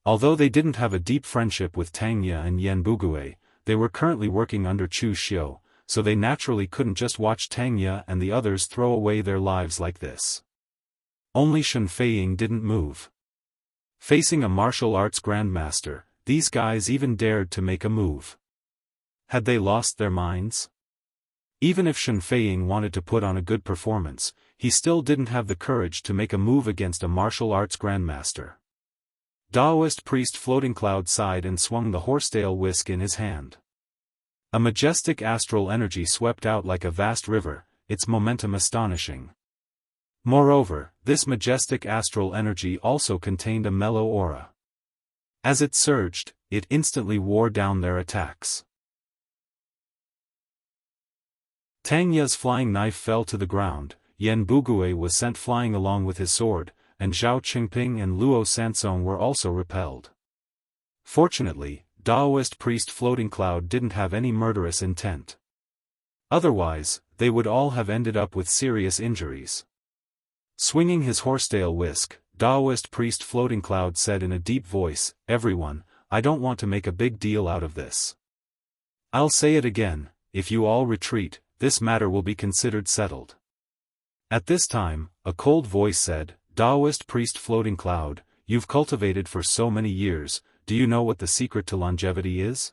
Although they didn't have a deep friendship with Tang Ye and Yen Bugui, they were currently working under Chu Xiu, so they naturally couldn't just watch Tang Ye and the others throw away their lives like this. Only Shen Feiying didn't move. Facing a martial arts grandmaster, these guys even dared to make a move. Had they lost their minds? Even if Shen Feiying wanted to put on a good performance, he still didn't have the courage to make a move against a martial arts grandmaster. Daoist priest Floating Cloud sighed and swung the horsetail whisk in his hand. A majestic astral energy swept out like a vast river, its momentum astonishing. Moreover, this majestic astral energy also contained a mellow aura. As it surged, it instantly wore down their attacks. Tang Ye's flying knife fell to the ground, Yen Bugui was sent flying along with his sword, and Zhao Qingping and Luo Sansong were also repelled. Fortunately, Daoist priest Floating Cloud didn't have any murderous intent. Otherwise, they would all have ended up with serious injuries. Swinging his horsetail whisk, Daoist priest Floating Cloud said in a deep voice, "Everyone, I don't want to make a big deal out of this. I'll say it again, if you all retreat, this matter will be considered settled." At this time, a cold voice said, "Daoist priest Floating Cloud, you've cultivated for so many years, do you know what the secret to longevity is?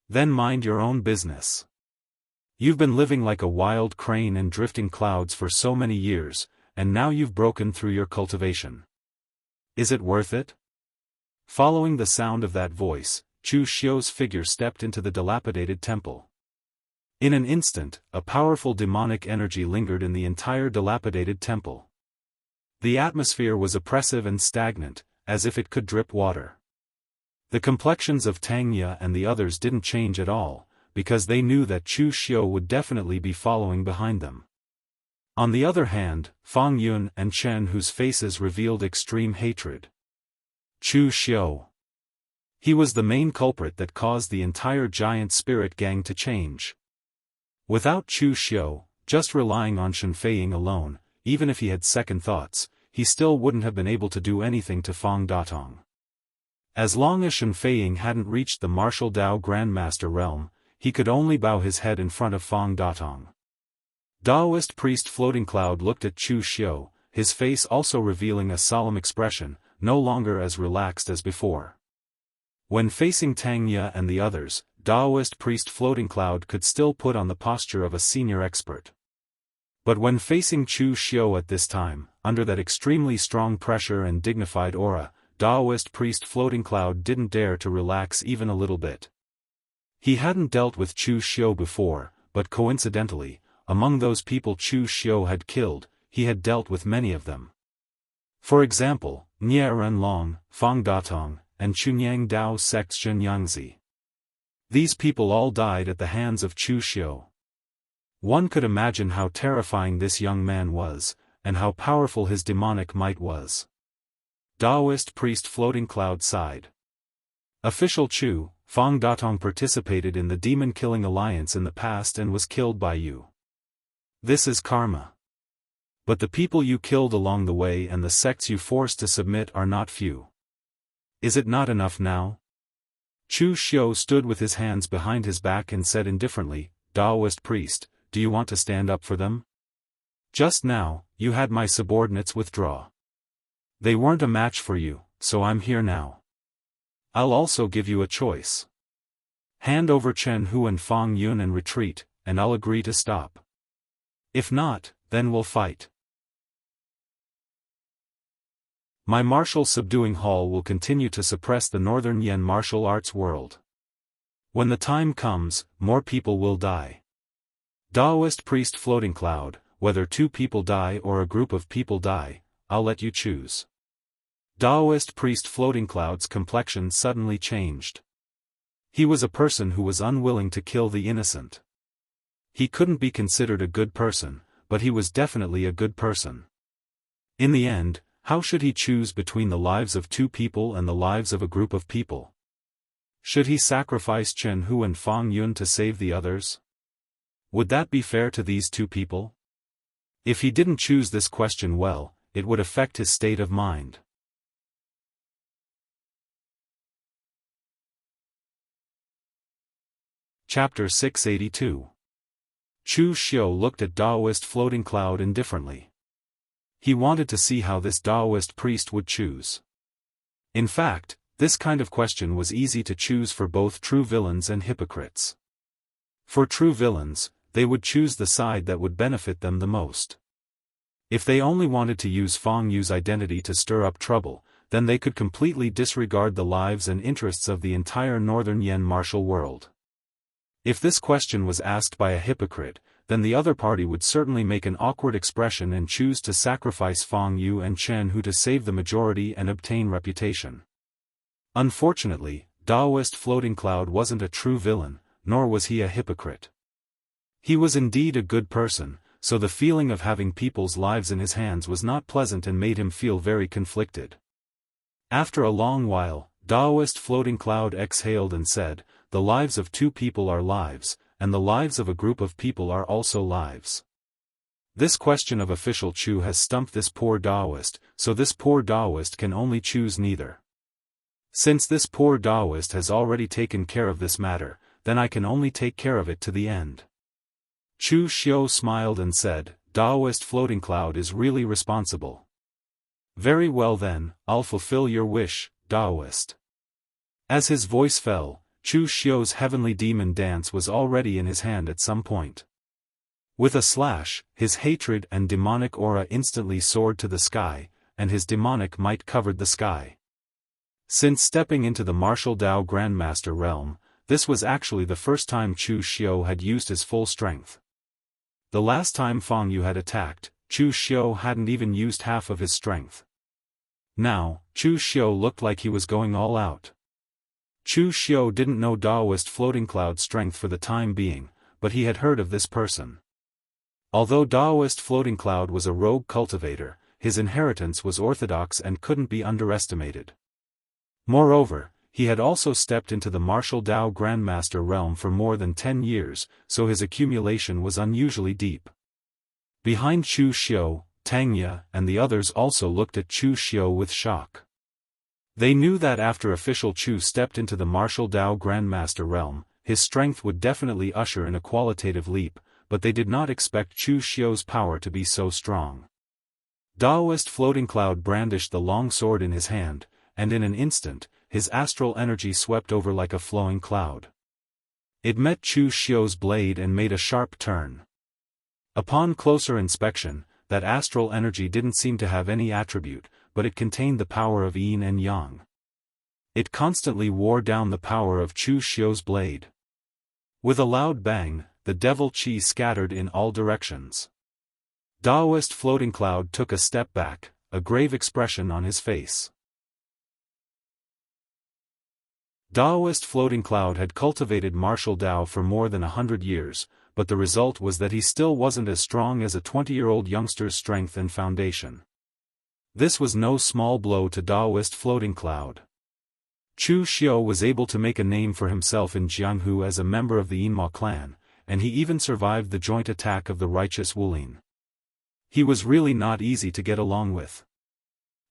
Then mind your own business. You've been living like a wild crane and drifting clouds for so many years, and now you've broken through your cultivation. Is it worth it?" Following the sound of that voice, Chu Xiu's figure stepped into the dilapidated temple. In an instant, a powerful demonic energy lingered in the entire dilapidated temple. The atmosphere was oppressive and stagnant, as if it could drip water. The complexions of Tang Ye and the others didn't change at all, because they knew that Chu Xiu would definitely be following behind them. On the other hand, Fang Yun and Chen, whose faces revealed extreme hatred. Chu Xiu. He was the main culprit that caused the entire giant spirit gang to change. Without Chu Xiu, just relying on Shen Feiying alone, even if he had second thoughts, he still wouldn't have been able to do anything to Fang Datong. As long as Shen Feiying hadn't reached the martial Dao Grandmaster realm, he could only bow his head in front of Fang Datong. Daoist priest Floating Cloud looked at Chu Xiu, his face also revealing a solemn expression, no longer as relaxed as before. When facing Tang Ye and the others, Daoist priest Floating Cloud could still put on the posture of a senior expert. But when facing Chu Xiu at this time, under that extremely strong pressure and dignified aura, Daoist priest Floating Cloud didn't dare to relax even a little bit. He hadn't dealt with Chu Xiu before, but coincidentally, among those people Chu Xiu had killed, he had dealt with many of them. For example, Nie Renlong, Fang Datong, and Chunyang Dao sects Jianghu. These people all died at the hands of Chu Xiu. One could imagine how terrifying this young man was, and how powerful his demonic might was. Daoist priest Floating Cloud sighed. Official Chu, Fang Datong participated in the demon-killing alliance in the past and was killed by you. This is karma. But the people you killed along the way and the sects you forced to submit are not few. Is it not enough now? Chu Xiu stood with his hands behind his back and said indifferently, Daoist priest, do you want to stand up for them? Just now, you had my subordinates withdraw. They weren't a match for you, so I'm here now. I'll also give you a choice. Hand over Chen Hu and Fang Yun and retreat, and I'll agree to stop. If not, then we'll fight. My martial subduing hall will continue to suppress the Northern Yen martial arts world. When the time comes, more people will die. Daoist priest floating cloud, whether 2 people die or a group of people die, I'll let you choose. Daoist priest floating cloud's complexion suddenly changed. He was a person who was unwilling to kill the innocent. He couldn't be considered a good person, but he was definitely a good person. In the end, how should he choose between the lives of 2 people and the lives of a group of people? Should he sacrifice Chen Hu and Fang Yun to save the others? Would that be fair to these 2 people? If he didn't choose this question well, it would affect his state of mind. Chapter 682. Chu Xiu looked at Daoist floating cloud indifferently. He wanted to see how this Daoist priest would choose. In fact, this kind of question was easy to choose for both true villains and hypocrites. For true villains, they would choose the side that would benefit them the most. If they only wanted to use Fang Yu's identity to stir up trouble, then they could completely disregard the lives and interests of the entire Northern Yen martial world. If this question was asked by a hypocrite, then the other party would certainly make an awkward expression and choose to sacrifice Fang Yu and Chen Hu to save the majority and obtain reputation. Unfortunately, Daoist floating cloud wasn't a true villain, nor was he a hypocrite. He was indeed a good person, so the feeling of having people's lives in his hands was not pleasant and made him feel very conflicted. After a long while, Daoist floating cloud exhaled and said, the lives of 2 people are lives, and the lives of a group of people are also lives. This question of official Chu has stumped this poor Daoist, so this poor Daoist can only choose neither. Since this poor Daoist has already taken care of this matter, then I can only take care of it to the end. Chu Xiu smiled and said, Daoist floating cloud is really responsible. Very well then, I'll fulfill your wish, Daoist. As his voice fell, Chu Xiu's heavenly demon dance was already in his hand at some point. With a slash, his hatred and demonic aura instantly soared to the sky, and his demonic might covered the sky. Since stepping into the martial Dao Grandmaster realm, this was actually the first time Chu Xiu had used his full strength. The last time Fang Yu had attacked, Chu Xiu hadn't even used half of his strength. Now, Chu Xiu looked like he was going all out. Chu Xiu didn't know Daoist floating cloud strength for the time being, but he had heard of this person. Although Daoist floating cloud was a rogue cultivator, his inheritance was orthodox and couldn't be underestimated. Moreover, he had also stepped into the martial Dao Grandmaster realm for more than 10 years, so his accumulation was unusually deep. Behind Chu Xiu, Tangya and the others also looked at Chu Xiu with shock. They knew that after official Chu stepped into the martial Dao Grandmaster realm, his strength would definitely usher in a qualitative leap, but they did not expect Chu Xiu's power to be so strong. Daoist floating cloud brandished the long sword in his hand, and in an instant, his astral energy swept over like a flowing cloud. It met Chu Xiu's blade and made a sharp turn. Upon closer inspection, that astral energy didn't seem to have any attribute, but it contained the power of yin and yang. It constantly wore down the power of Chu Xiu's blade. With a loud bang, the devil chi scattered in all directions. Daoist floating cloud took a step back, a grave expression on his face. Daoist floating cloud had cultivated martial Dao for more than 100 years, but the result was that he still wasn't as strong as a 20-year-old youngster's strength and foundation. This was no small blow to Daoist floating cloud. Chu Xiu was able to make a name for himself in Jianghu as a member of the Yinma clan, and he even survived the joint attack of the righteous Wulin. He was really not easy to get along with.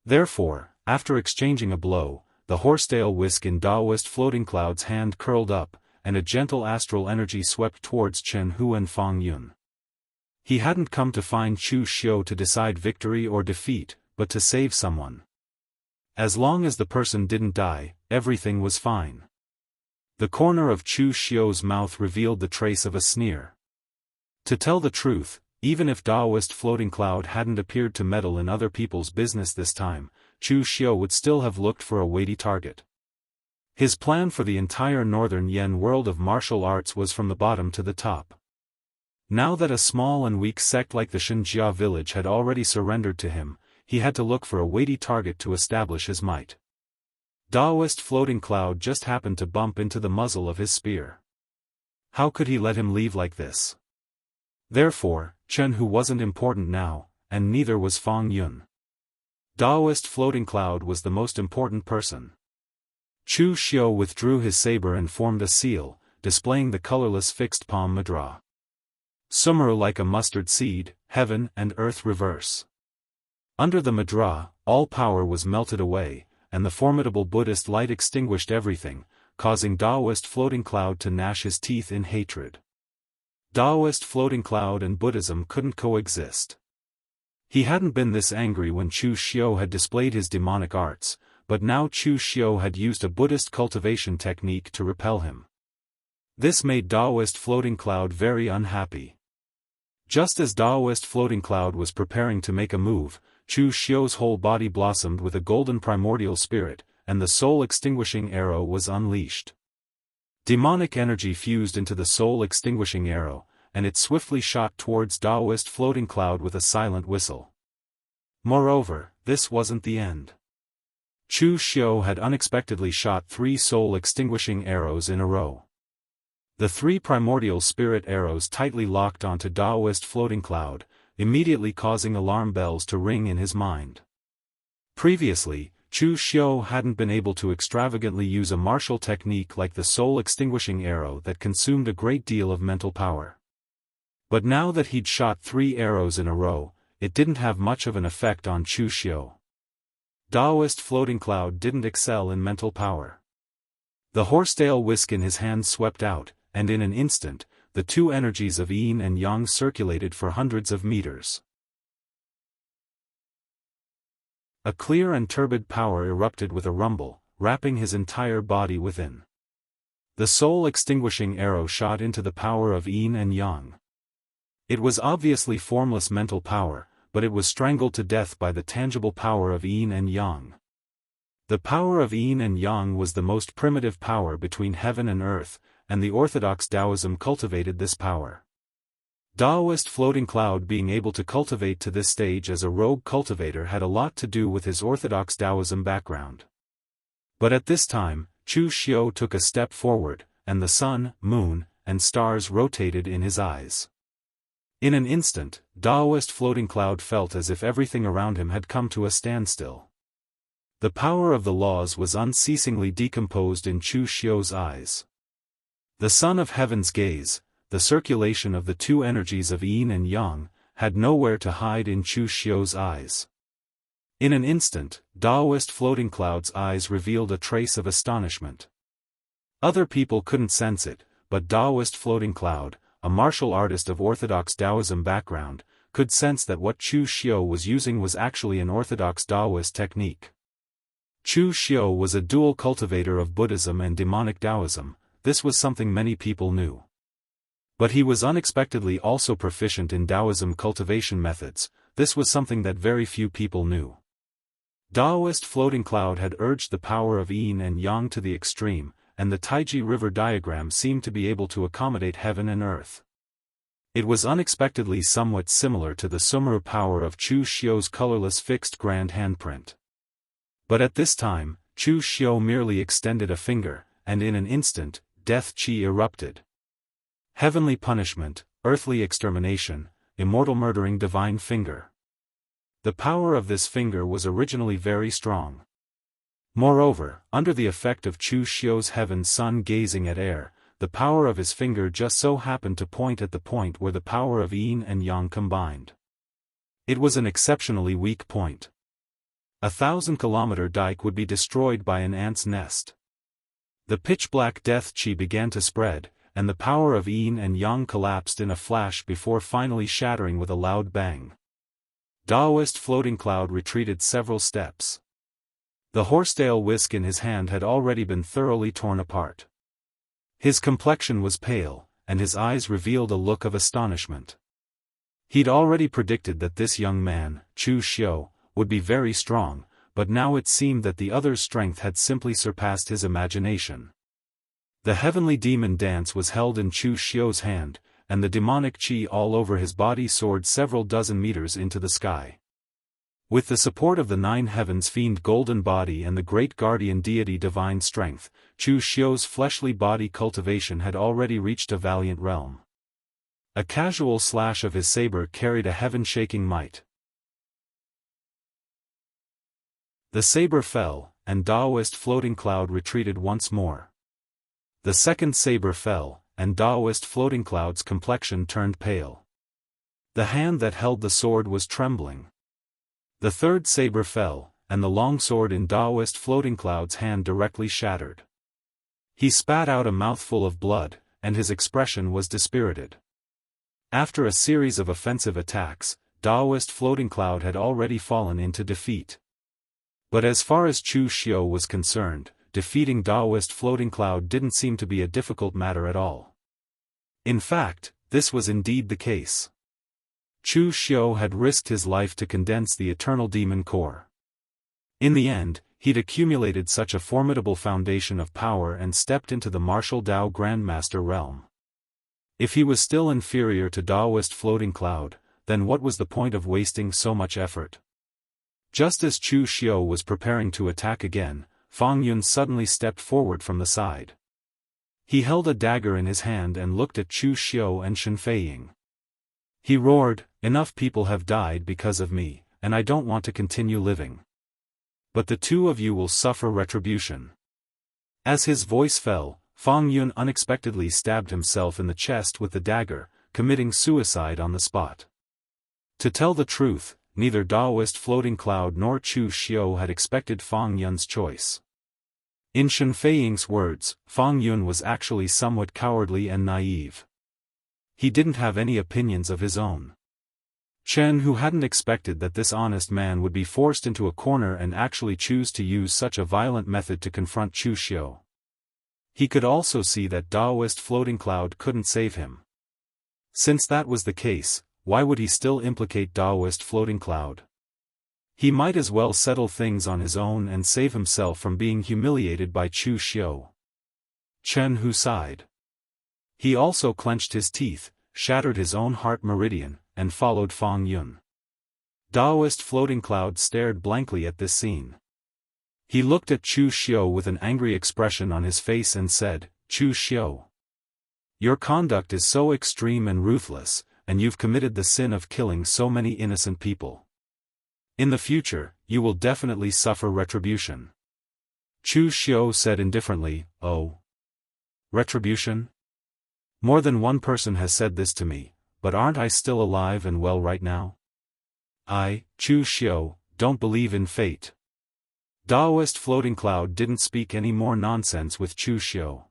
Therefore, after exchanging a blow, the horsetail whisk in Daoist floating cloud's hand curled up, and a gentle astral energy swept towards Chen Hu and Fang Yun. He hadn't come to find Chu Xiu to decide victory or defeat, but to save someone. As long as the person didn't die, everything was fine. The corner of Chu Xiu's mouth revealed the trace of a sneer. To tell the truth, even if Daoist floating cloud hadn't appeared to meddle in other people's business this time, Chu Xiu would still have looked for a weighty target. His plan for the entire northern Yen world of martial arts was from the bottom to the top. Now that a small and weak sect like the Xianxia village had already surrendered to him, he had to look for a weighty target to establish his might. Daoist floating cloud just happened to bump into the muzzle of his spear. How could he let him leave like this? Therefore, Chen Hu wasn't important now, and neither was Fang Yun. Daoist floating cloud was the most important person. Chu Xiu withdrew his saber and formed a seal, displaying the colorless fixed palm mudra. Sumeru like a mustard seed, heaven and earth reverse. Under the mudra, all power was melted away, and the formidable Buddhist light extinguished everything, causing Daoist floating cloud to gnash his teeth in hatred. Daoist floating cloud and Buddhism couldn't coexist. He hadn't been this angry when Chu Xiu had displayed his demonic arts, but now Chu Xiu had used a Buddhist cultivation technique to repel him. This made Daoist floating cloud very unhappy. Just as Daoist floating cloud was preparing to make a move, Chu Xiu's whole body blossomed with a golden primordial spirit, and the soul-extinguishing arrow was unleashed. Demonic energy fused into the soul-extinguishing arrow, and it swiftly shot towards Daoist floating cloud with a silent whistle. Moreover, this wasn't the end. Chu Xiu had unexpectedly shot 3 soul-extinguishing arrows in a row. The 3 primordial spirit arrows tightly locked onto Daoist floating cloud, immediately causing alarm bells to ring in his mind. Previously, Chu Xiu hadn't been able to extravagantly use a martial technique like the soul-extinguishing arrow that consumed a great deal of mental power. But now that he'd shot 3 arrows in a row, it didn't have much of an effect on Chu Xiu. Daoist floating cloud didn't excel in mental power. The horsetail whisk in his hand swept out, and in an instant, the 2 energies of yin and yang circulated for hundreds of meters. A clear and turbid power erupted with a rumble, wrapping his entire body within. The soul-extinguishing arrow shot into the power of yin and yang. It was obviously formless mental power, but it was strangled to death by the tangible power of yin and yang. The power of yin and yang was the most primitive power between heaven and earth, and the orthodox Taoism cultivated this power. Daoist floating cloud being able to cultivate to this stage as a rogue cultivator had a lot to do with his orthodox Taoism background. But at this time, Chu Xiu took a step forward, and the sun, moon, and stars rotated in his eyes. In an instant, Daoist floating cloud felt as if everything around him had come to a standstill. The power of the laws was unceasingly decomposed in Chu Xiu's eyes. The sun of heaven's gaze, the circulation of the 2 energies of yin and yang, had nowhere to hide in Chu Xiu's eyes. In an instant, Daoist floating cloud's eyes revealed a trace of astonishment. Other people couldn't sense it, but Daoist floating cloud, a martial artist of orthodox Taoism background, could sense that what Chu Xiu was using was actually an orthodox Daoist technique. Chu Xiu was a dual cultivator of Buddhism and demonic Taoism. This was something many people knew. But he was unexpectedly also proficient in Taoism cultivation methods. This was something that very few people knew. Daoist floating cloud had urged the power of yin and yang to the extreme, and the Taiji River diagram seemed to be able to accommodate heaven and earth. It was unexpectedly somewhat similar to the Sumeru power of Chu Xiu's colorless fixed grand handprint. But at this time, Chu Xiu merely extended a finger, and in an instant, death qi erupted. Heavenly punishment, earthly extermination, immortal murdering divine finger. The power of this finger was originally very strong. Moreover, under the effect of Chu Xiu's heaven sun gazing at air, the power of his finger just so happened to point at the point where the power of yin and yang combined. It was an exceptionally weak point. A 1,000-kilometer dike would be destroyed by an ant's nest. The pitch-black death chi began to spread, and the power of yin and yang collapsed in a flash before finally shattering with a loud bang. Daoist floating cloud retreated several steps. The horsetail whisk in his hand had already been thoroughly torn apart. His complexion was pale, and his eyes revealed a look of astonishment. He'd already predicted that this young man, Chu Xiu, would be very strong, but now it seemed that the other's strength had simply surpassed his imagination. The heavenly demon dance was held in Chu Xiu's hand, and the demonic chi all over his body soared several dozen meters into the sky. With the support of the 9 heavens fiend golden body and the great guardian deity divine strength, Chu Xiu's fleshly body cultivation had already reached a valiant realm. A casual slash of his saber carried a heaven-shaking might. The saber fell, and Daoist floating cloud retreated once more. The second saber fell, and Daoist floating cloud's complexion turned pale. The hand that held the sword was trembling. The third saber fell, and the long sword in Daoist floating cloud's hand directly shattered. He spat out a mouthful of blood, and his expression was dispirited. After a series of offensive attacks, Daoist floating cloud had already fallen into defeat. But as far as Chu Xiu was concerned, defeating Daoist floating cloud didn't seem to be a difficult matter at all. In fact, this was indeed the case. Chu Xiu had risked his life to condense the eternal demon core. In the end, he'd accumulated such a formidable foundation of power and stepped into the martial Dao Grandmaster realm. If he was still inferior to Daoist floating cloud, then what was the point of wasting so much effort? Just as Chu Xiu was preparing to attack again, Fang Yun suddenly stepped forward from the side. He held a dagger in his hand and looked at Chu Xiu and Shen Feiying. He roared, "Enough people have died because of me, and I don't want to continue living. But the two of you will suffer retribution." As his voice fell, Fang Yun unexpectedly stabbed himself in the chest with the dagger, committing suicide on the spot. To tell the truth, neither Daoist floating cloud nor Chu Xiu had expected Fang Yun's choice. In Shen Feiying's words, Fang Yun was actually somewhat cowardly and naive. He didn't have any opinions of his own. Chen, who hadn't expected that this honest man would be forced into a corner and actually choose to use such a violent method to confront Chu Xiu. He could also see that Daoist floating cloud couldn't save him. Since that was the case, why would he still implicate Daoist floating cloud? He might as well settle things on his own and save himself from being humiliated by Chu Xiu. Chen Hu sighed. He also clenched his teeth, shattered his own heart meridian, and followed Fang Yun. Daoist floating cloud stared blankly at this scene. He looked at Chu Xiu with an angry expression on his face and said, "Chu Xiu, your conduct is so extreme and ruthless, and you've committed the sin of killing so many innocent people. In the future, you will definitely suffer retribution." Chu Xiu said indifferently, "Oh? Retribution? More than one person has said this to me, but aren't I still alive and well right now? I, Chu Xiu, don't believe in fate." Daoist floating cloud didn't speak any more nonsense with Chu Xiu.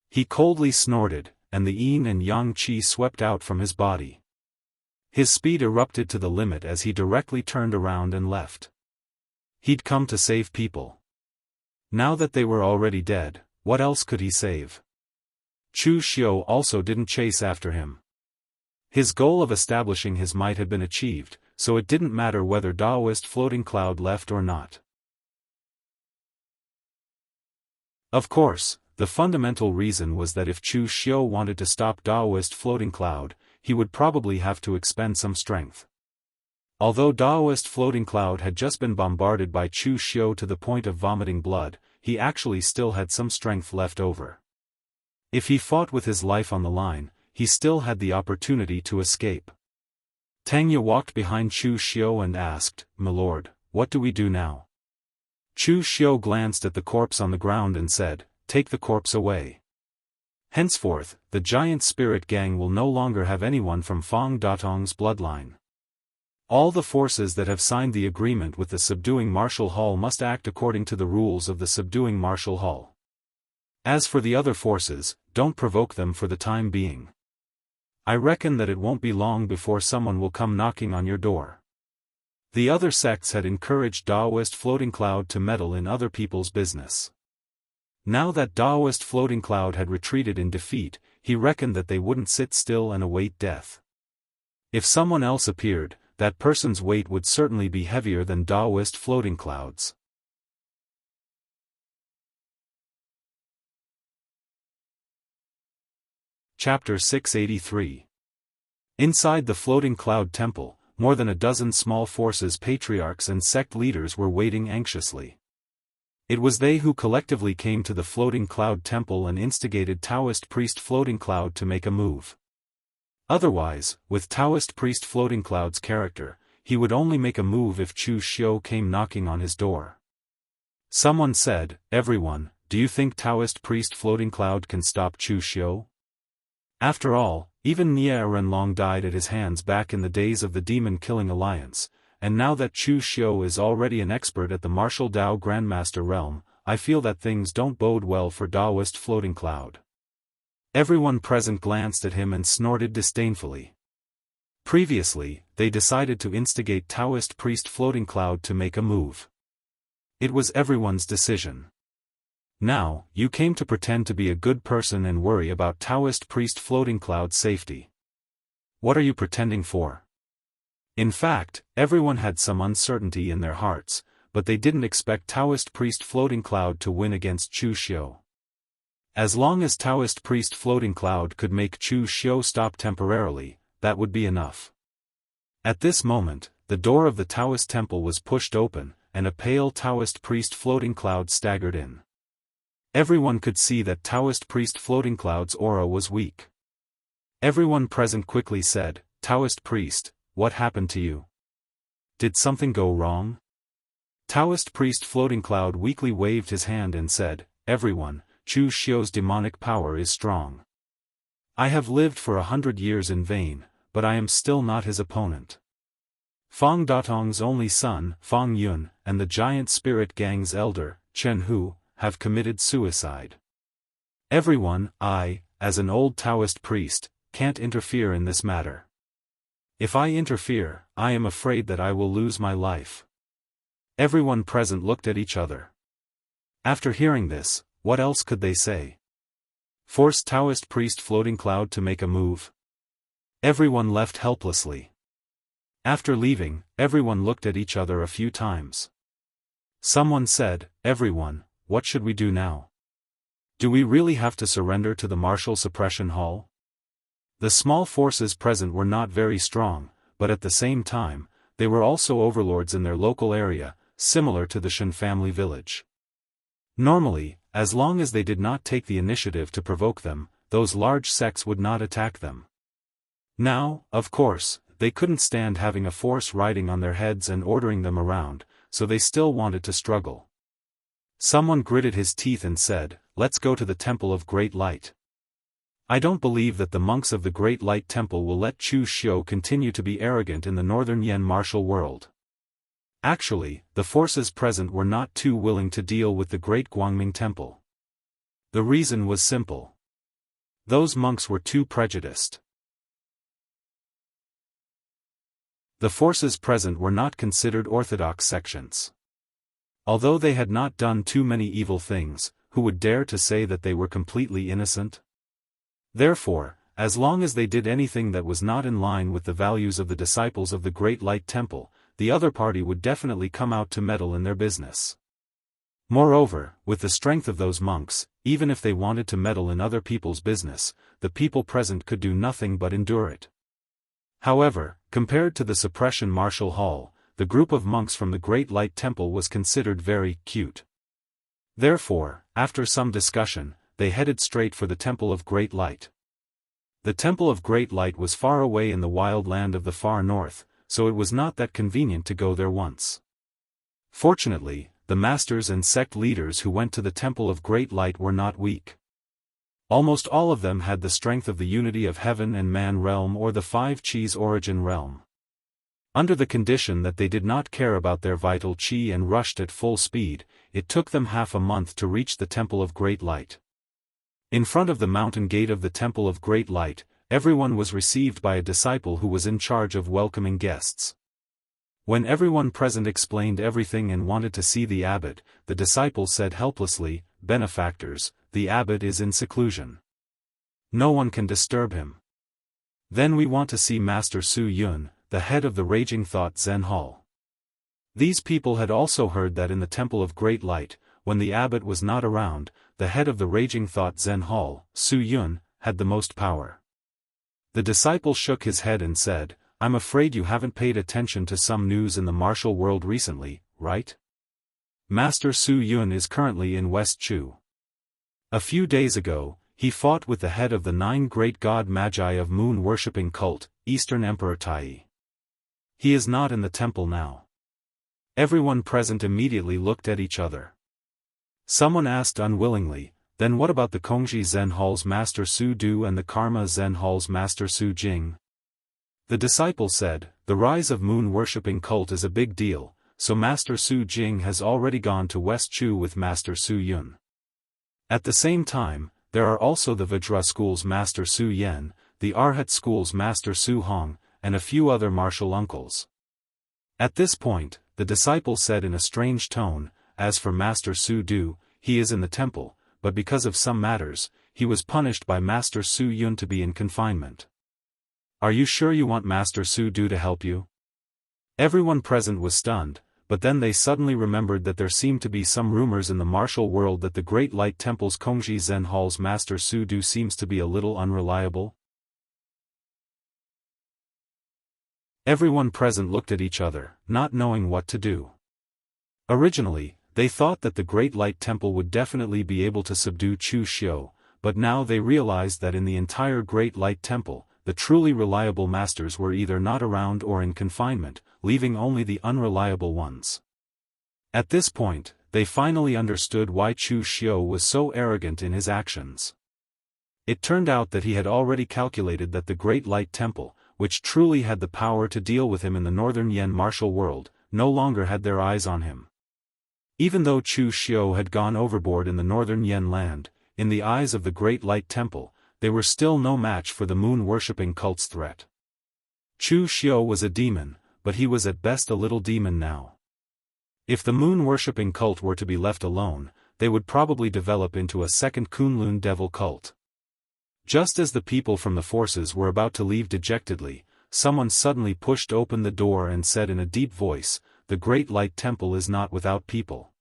He coldly snorted, and the yin and yang qi swept out from his body. His speed erupted to the limit as he directly turned around and left. He'd come to save people. Now that they were already dead, what else could he save? Chu Xiu also didn't chase after him. His goal of establishing his might had been achieved, so it didn't matter whether Daoist floating cloud left or not. Of course, the fundamental reason was that if Chu Xiu wanted to stop Daoist floating cloud, he would probably have to expend some strength. Although Daoist floating cloud had just been bombarded by Chu Xiu to the point of vomiting blood, he actually still had some strength left over. If he fought with his life on the line, he still had the opportunity to escape. Tangya walked behind Chu Xiu and asked, "My lord, what do we do now?" Chu Xiu glanced at the corpse on the ground and said, "Take the corpse away. Henceforth, the giant spirit gang will no longer have anyone from Fang Datong's bloodline." All the forces that have signed the agreement with the subduing martial hall must act according to the rules of the subduing martial hall. As for the other forces, don't provoke them for the time being. I reckon that it won't be long before someone will come knocking on your door. The other sects had encouraged Daoist Floating Cloud to meddle in other people's business. Now that Daoist Floating Cloud had retreated in defeat, he reckoned that they wouldn't sit still and await death. If someone else appeared, that person's weight would certainly be heavier than Daoist Floating Cloud's. Chapter 683. Inside the Floating Cloud Temple, more than a dozen small forces patriarchs and sect leaders were waiting anxiously. It was they who collectively came to the Floating Cloud Temple and instigated Taoist priest Floating Cloud to make a move. Otherwise, with Taoist priest Floating Cloud's character, he would only make a move if Chu Xiu came knocking on his door. Someone said, "Everyone, do you think Taoist priest Floating Cloud can stop Chu Xiu?" After all, even Nie Renlong died at his hands back in the days of the demon-killing alliance, and now that Chu Xiu is already an expert at the martial Dao Grandmaster realm, I feel that things don't bode well for Daoist Floating Cloud. Everyone present glanced at him and snorted disdainfully. Previously, they decided to instigate Taoist priest Floating Cloud to make a move. It was everyone's decision. Now, you came to pretend to be a good person and worry about Taoist priest Floating Cloud's safety. What are you pretending for? In fact, everyone had some uncertainty in their hearts, but they didn't expect Taoist priest Floating Cloud to win against Chu Xiu. As long as Taoist priest Floating Cloud could make Chu Xiu stop temporarily, that would be enough. At this moment, the door of the Taoist temple was pushed open, and a pale Taoist priest Floating Cloud staggered in. Everyone could see that Taoist priest Floating Cloud's aura was weak. Everyone present quickly said, "Taoist priest, what happened to you? Did something go wrong?" Taoist priest Floating Cloud weakly waved his hand and said, "Everyone, Chu Xiu's demonic power is strong. I have lived for 100 years in vain, but I am still not his opponent. Fang Datong's only son, Fang Yun, and the giant spirit gang's elder, Chen Hu, have committed suicide. Everyone, I, as an old Taoist priest, can't interfere in this matter. If I interfere, I am afraid that I will lose my life." Everyone present looked at each other. After hearing this, what else could they say? Force Taoist priest Floating Cloud to make a move? Everyone left helplessly. After leaving, everyone looked at each other a few times. Someone said, "Everyone, what should we do now? Do we really have to surrender to the martial suppression hall?" The small forces present were not very strong, but at the same time, they were also overlords in their local area, similar to the Shen family village. Normally, as long as they did not take the initiative to provoke them, those large sects would not attack them. Now, of course, they couldn't stand having a force riding on their heads and ordering them around, so they still wanted to struggle. Someone gritted his teeth and said, "Let's go to the Temple of Great Light. I don't believe that the monks of the Great Light Temple will let Chu Xiu continue to be arrogant in the northern Yen martial world." Actually, the forces present were not too willing to deal with the Great Guangming Temple. The reason was simple. Those monks were too prejudiced. The forces present were not considered orthodox sections. Although they had not done too many evil things, who would dare to say that they were completely innocent? Therefore, as long as they did anything that was not in line with the values of the disciples of the Great Light Temple, the other party would definitely come out to meddle in their business. Moreover, with the strength of those monks, even if they wanted to meddle in other people's business, the people present could do nothing but endure it. However, compared to the suppression martial hall, the group of monks from the Great Light Temple was considered very cute. Therefore, after some discussion, they headed straight for the Temple of Great Light. The Temple of Great Light was far away in the wild land of the far north, so it was not that convenient to go there once. Fortunately, the masters and sect leaders who went to the Temple of Great Light were not weak. Almost all of them had the strength of the unity of heaven and man realm or the five Qis origin realm. Under the condition that they did not care about their vital qi and rushed at full speed, it took them half a month to reach the Temple of Great Light. In front of the mountain gate of the Temple of Great Light, everyone was received by a disciple who was in charge of welcoming guests. When everyone present explained everything and wanted to see the abbot, the disciple said helplessly, "Benefactors, the abbot is in seclusion. No one can disturb him." "Then we want to see Master Su Yun, the head of the Raging Thought Zen Hall." These people had also heard that in the Temple of Great Light, when the abbot was not around, the head of the Raging Thought Zen Hall, Su Yun, had the most power. The disciple shook his head and said, "I'm afraid you haven't paid attention to some news in the martial world recently, right? Master Su Yun is currently in West Chu. A few days ago, he fought with the head of the 9 great god magi of moon-worshipping cult, Eastern Emperor Tai. He is not in the temple now." Everyone present immediately looked at each other. Someone asked unwillingly, "Then what about the Kongji Zen Hall's Master Su Du and the Karma Zen Hall's Master Su Jing?" The disciple said, "The rise of moon-worshipping cult is a big deal, so Master Su Jing has already gone to West Chu with Master Su Yun. At the same time, there are also the Vajra School's Master Su Yen, the Arhat School's Master Su Hong, and a few other martial uncles." At this point, the disciple said in a strange tone, "As for Master Su Du, he is in the temple, but because of some matters, he was punished by Master Su Yun to be in confinement. Are you sure you want Master Su Du to help you?" Everyone present was stunned, but then they suddenly remembered that there seemed to be some rumors in the martial world that the Great Light Temple's Kongji Zen Hall's Master Su Du seems to be a little unreliable. Everyone present looked at each other, not knowing what to do. Originally, they thought that the Great Light Temple would definitely be able to subdue Chu Xiu, but now they realized that in the entire Great Light Temple, the truly reliable masters were either not around or in confinement, leaving only the unreliable ones. At this point, they finally understood why Chu Xiu was so arrogant in his actions. It turned out that he had already calculated that the Great Light Temple, which truly had the power to deal with him in the Northern Yen martial world, no longer had their eyes on him. Even though Chu Xiu had gone overboard in the Northern Yen land, in the eyes of the Great Light Temple, they were still no match for the moon-worshipping cult's threat. Chu Xiu was a demon, but he was at best a little demon now. If the moon-worshipping cult were to be left alone, they would probably develop into a second Kunlun devil cult. Just as the people from the forces were about to leave dejectedly, someone suddenly pushed open the door and said in a deep voice, "The Great Light Temple is not without people.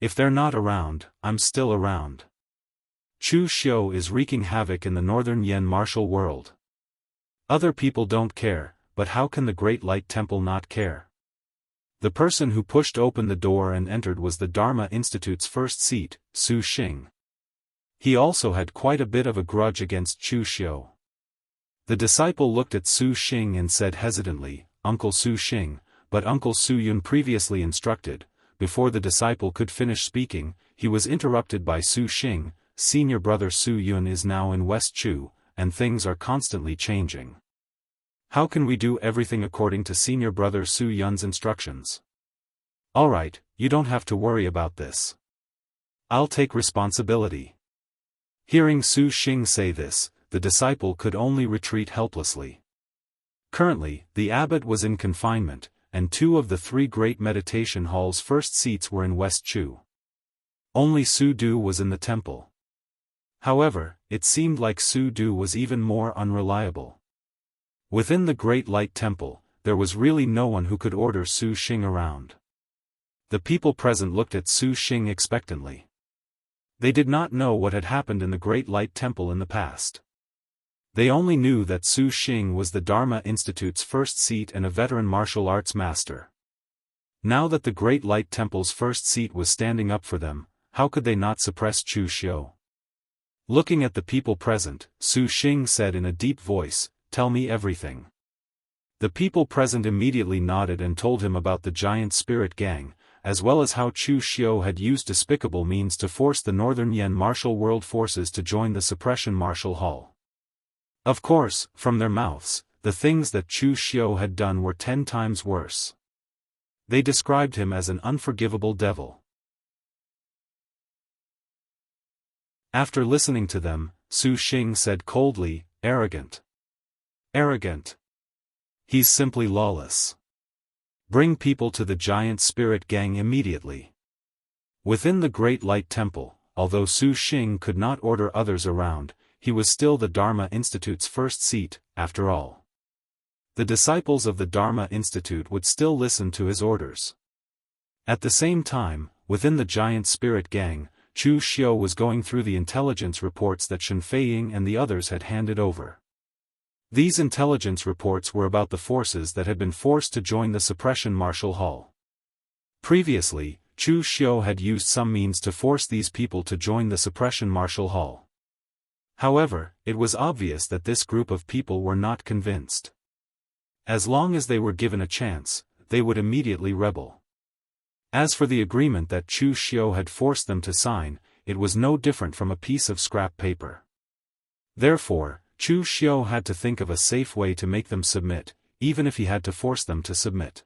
If they're not around, I'm still around. Chu Xiu is wreaking havoc in the Northern Yen martial world. Other people don't care, but how can the Great Light Temple not care?" The person who pushed open the door and entered was the Dharma Institute's first seat, Su Xing. He also had quite a bit of a grudge against Chu Xiu. The disciple looked at Su Xing and said hesitantly, "Uncle Su Xing," but Uncle Su Yun previously instructed. Before the disciple could finish speaking, he was interrupted by Su Xing. "Senior brother Su Yun is now in West Chu, and things are constantly changing. How can we do everything according to senior brother Su Yun's instructions?" "Alright, you don't have to worry about this. I'll take responsibility." Hearing Su Xing say this, the disciple could only retreat helplessly. Currently, the abbot was in confinement, and 2 of the 3 great meditation halls' first seats were in West Chu. Only Su Du was in the temple. However, it seemed like Su Du was even more unreliable. Within the Great Light Temple, there was really no one who could order Su Xing around. The people present looked at Su Xing expectantly. They did not know what had happened in the Great Light Temple in the past. They only knew that Su Xing was the Dharma Institute's first seat and a veteran martial arts master. Now that the Great Light Temple's first seat was standing up for them, how could they not suppress Chu Xiu? Looking at the people present, Su Xing said in a deep voice, "Tell me everything." The people present immediately nodded and told him about the giant spirit gang, as well as how Chu Xiu had used despicable means to force the Northern Yen martial world forces to join the suppression martial hall. Of course, from their mouths, the things that Chu Xiu had done were 10 times worse. They described him as an unforgivable devil. After listening to them, Su Xing said coldly, "Arrogant. Arrogant. He's simply lawless. Bring people to the giant spirit gang immediately." Within the Great Light Temple, although Su Xing could not order others around, he was still the Dharma Institute's first seat, after all. The disciples of the Dharma Institute would still listen to his orders. At the same time, within the giant spirit gang, Chu Xiu was going through the intelligence reports that Shen Feiying and the others had handed over. These intelligence reports were about the forces that had been forced to join the Suppression Martial Hall. Previously, Chu Xiu had used some means to force these people to join the Suppression Martial Hall. However, it was obvious that this group of people were not convinced. As long as they were given a chance, they would immediately rebel. As for the agreement that Chu Xiu had forced them to sign, it was no different from a piece of scrap paper. Therefore, Chu Xiu had to think of a safe way to make them submit, even if he had to force them to submit.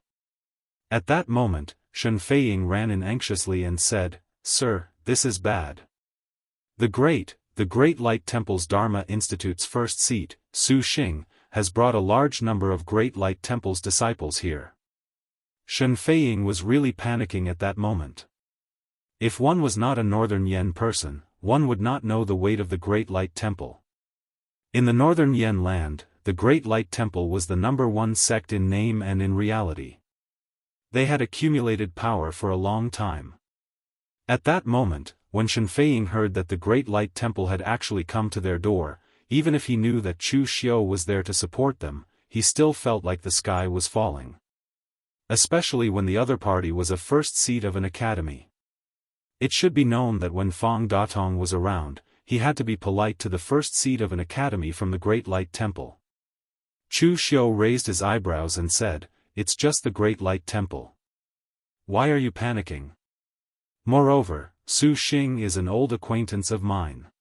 At that moment, Shen Feiying ran in anxiously and said, "Sir, this is bad. The Great Light Temple's Dharma Institute's first seat, Su Xing, has brought a large number of Great Light Temple's disciples here." Shen Feiying was really panicking at that moment. If one was not a Northern Yen person, one would not know the weight of the Great Light Temple. In the Northern Yen land, the Great Light Temple was the #1 sect in name and in reality. They had accumulated power for a long time. At that moment, when Shen Feiying heard that the Great Light Temple had actually come to their door, even if he knew that Chu Xiu was there to support them, he still felt like the sky was falling. Especially when the other party was a first seat of an academy. It should be known that when Fang Datong was around, he had to be polite to the first seat of an academy from the Great Light Temple. Chu Xiu raised his eyebrows and said, "It's just the Great Light Temple. Why are you panicking? Moreover, Su Xing is an old acquaintance of mine.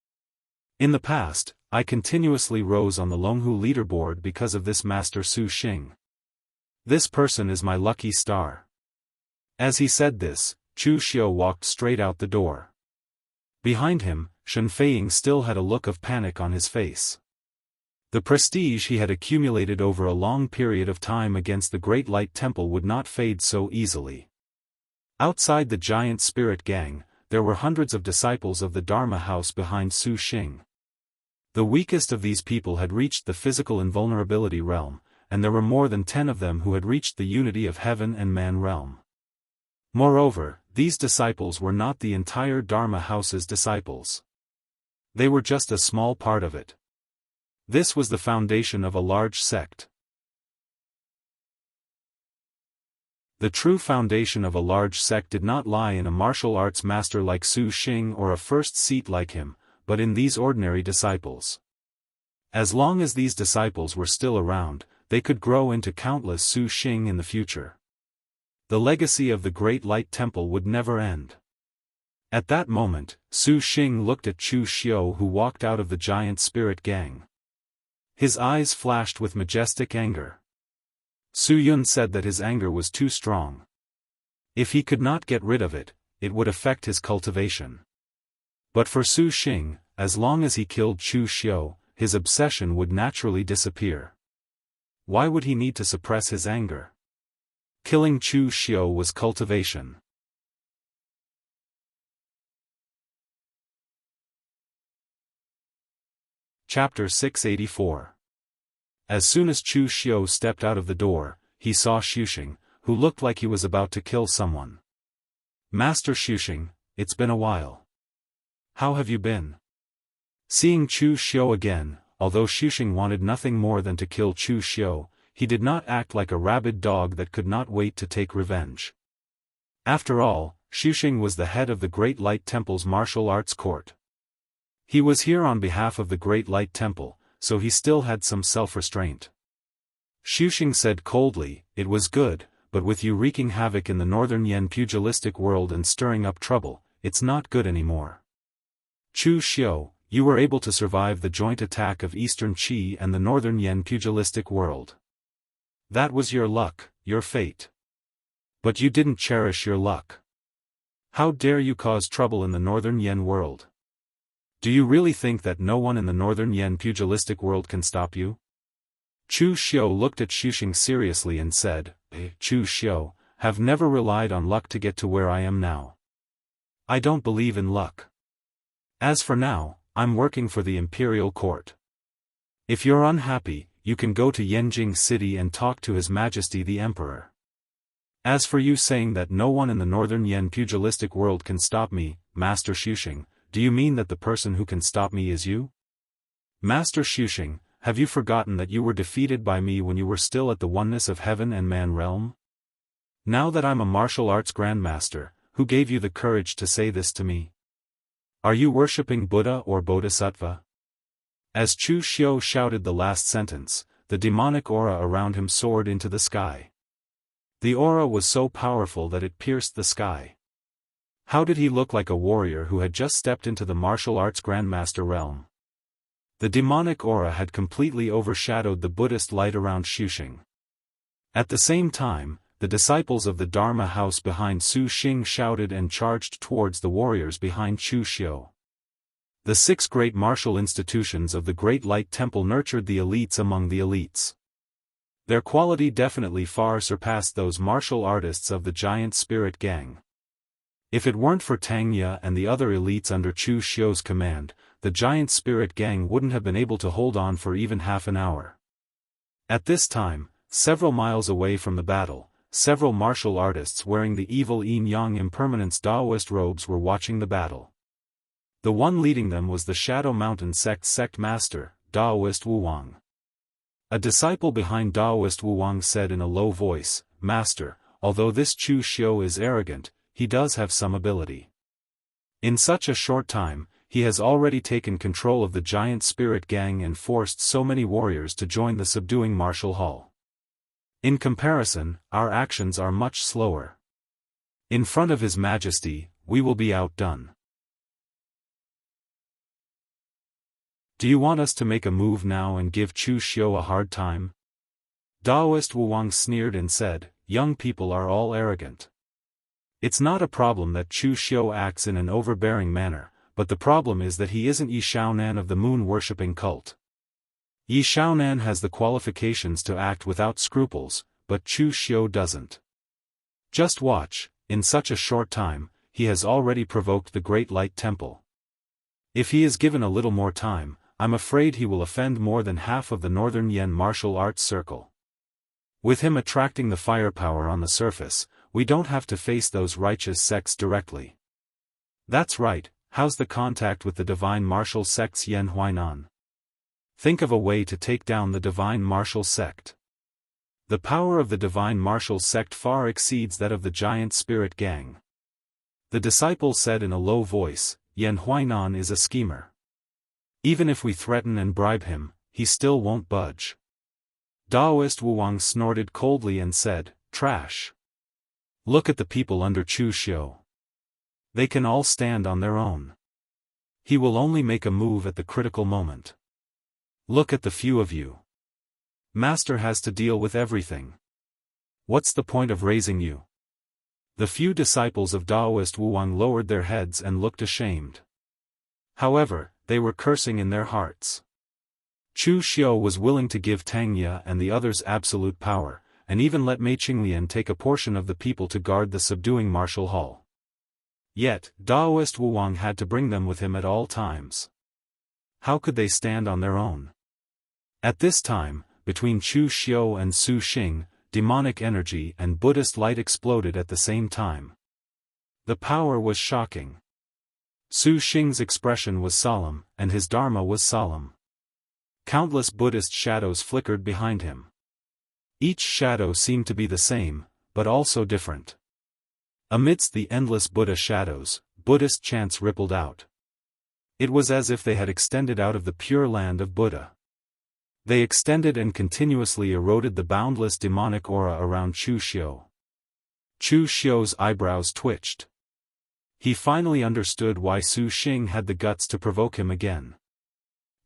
In the past, I continuously rose on the Longhu leaderboard because of this master Su Xing. This person is my lucky star." As he said this, Chu Xiu walked straight out the door. Behind him, Shen Feiying still had a look of panic on his face. The prestige he had accumulated over a long period of time against the Great Light Temple would not fade so easily. Outside the giant spirit gang, there were hundreds of disciples of the Dharma house behind Su Xing. The weakest of these people had reached the physical invulnerability realm, and there were more than 10 of them who had reached the unity of heaven and man realm. Moreover, these disciples were not the entire Dharma house's disciples. They were just a small part of it. This was the foundation of a large sect. The true foundation of a large sect did not lie in a martial arts master like Su Xing or a first seat like him, but in these ordinary disciples. As long as these disciples were still around, they could grow into countless Su Xing in the future. The legacy of the Great Light Temple would never end. At that moment, Su Xing looked at Chu Xiu, who walked out of the giant spirit gang. His eyes flashed with majestic anger. Su Yun said that his anger was too strong. If he could not get rid of it, it would affect his cultivation. But for Su Xing, as long as he killed Chu Xiu, his obsession would naturally disappear. Why would he need to suppress his anger? Killing Chu Xiu was cultivation. Chapter 684. As soon as Chu Xiu stepped out of the door, he saw Xuxing, who looked like he was about to kill someone. "Master Xuxing, it's been a while. How have you been?" Seeing Chu Xiu again, although Xuxing wanted nothing more than to kill Chu Xiu, he did not act like a rabid dog that could not wait to take revenge. After all, Xuxing was the head of the Great Light Temple's martial arts court. He was here on behalf of the Great Light Temple, so he still had some self-restraint. Xuxing said coldly, "It was good, but with you wreaking havoc in the Northern Yen pugilistic world and stirring up trouble, it's not good anymore. Chu Xiu, you were able to survive the joint attack of Eastern Qi and the Northern Yen pugilistic world. That was your luck, your fate. But you didn't cherish your luck. How dare you cause trouble in the Northern Yen world? Do you really think that no one in the Northern Yen pugilistic world can stop you? Chu Xiu looked at Xuxing seriously and said, Chu Xiu, have never relied on luck to get to where I am now. I don't believe in luck. As for now, I'm working for the imperial court. If you're unhappy, you can go to Yanjing City and talk to His Majesty the Emperor. As for you saying that no one in the Northern Yen pugilistic world can stop me, Master Xuxing, do you mean that the person who can stop me is you? Master Xuxing, have you forgotten that you were defeated by me when you were still at the oneness of heaven and man realm? Now that I'm a martial arts grandmaster, who gave you the courage to say this to me? Are you worshipping Buddha or Bodhisattva? As Chu Xiu shouted the last sentence, the demonic aura around him soared into the sky. The aura was so powerful that it pierced the sky. How did he look like a warrior who had just stepped into the martial arts grandmaster realm? The demonic aura had completely overshadowed the Buddhist light around Xuxing. At the same time, the disciples of the Dharma house behind Su Xing shouted and charged towards the warriors behind Chu Xiu. The 6 great martial institutions of the Great Light Temple nurtured the elites among the elites. Their quality definitely far surpassed those martial artists of the Giant Spirit Gang. If it weren't for Tangya and the other elites under Chu Xiu's command, the Giant Spirit Gang wouldn't have been able to hold on for even half an hour. At this time, several miles away from the battle, several martial artists wearing the evil yin-yang impermanence Daoist robes were watching the battle. The one leading them was the Shadow Mountain sect master, Daoist Wuwang. A disciple behind Daoist Wuwang said in a low voice, Master, although this Chu Xiu is arrogant, he does have some ability. In such a short time, he has already taken control of the Giant Spirit Gang and forced so many warriors to join the subduing martial hall. In comparison, our actions are much slower. In front of His Majesty, we will be outdone. Do you want us to make a move now and give Chu Xiu a hard time? Daoist Wuwang sneered and said, Young people are all arrogant. It's not a problem that Chu Xiu acts in an overbearing manner, but the problem is that he isn't Yi Shaonan of the moon-worshipping cult. Yi Shaonan has the qualifications to act without scruples, but Chu Xiu doesn't. Just watch, in such a short time, he has already provoked the Great Light Temple. If he is given a little more time, I'm afraid he will offend more than half of the Northern Yen martial arts circle. With him attracting the firepower on the surface, we don't have to face those righteous sects directly. That's right. How's the contact with the divine martial sects Yen Huainan? Think of a way to take down the divine martial sect. The power of the divine martial sect far exceeds that of the Giant Spirit Gang. The disciple said in a low voice, Yen Huainan is a schemer. Even if we threaten and bribe him, he still won't budge. Daoist Wuwang snorted coldly and said, Trash. Look at the people under Chu Xiu. They can all stand on their own. He will only make a move at the critical moment. Look at the few of you. Master has to deal with everything. What's the point of raising you? The few disciples of Daoist Wuwang lowered their heads and looked ashamed. However, they were cursing in their hearts. Chu Xiu was willing to give Tangya and the others absolute power, and even let Mei Qinglian take a portion of the people to guard the subduing martial hall. Yet, Daoist Wuwang had to bring them with him at all times. How could they stand on their own? At this time, between Chu Xiu and Su Xing, demonic energy and Buddhist light exploded at the same time. The power was shocking. Su Xing's expression was solemn, and his dharma was solemn. Countless Buddhist shadows flickered behind him. Each shadow seemed to be the same, but also different. Amidst the endless Buddha shadows, Buddhist chants rippled out. It was as if they had extended out of the pure land of Buddha. They extended and continuously eroded the boundless demonic aura around Chu Xiu. Chu Xiu's eyebrows twitched. he finally understood why Su Xing had the guts to provoke him again.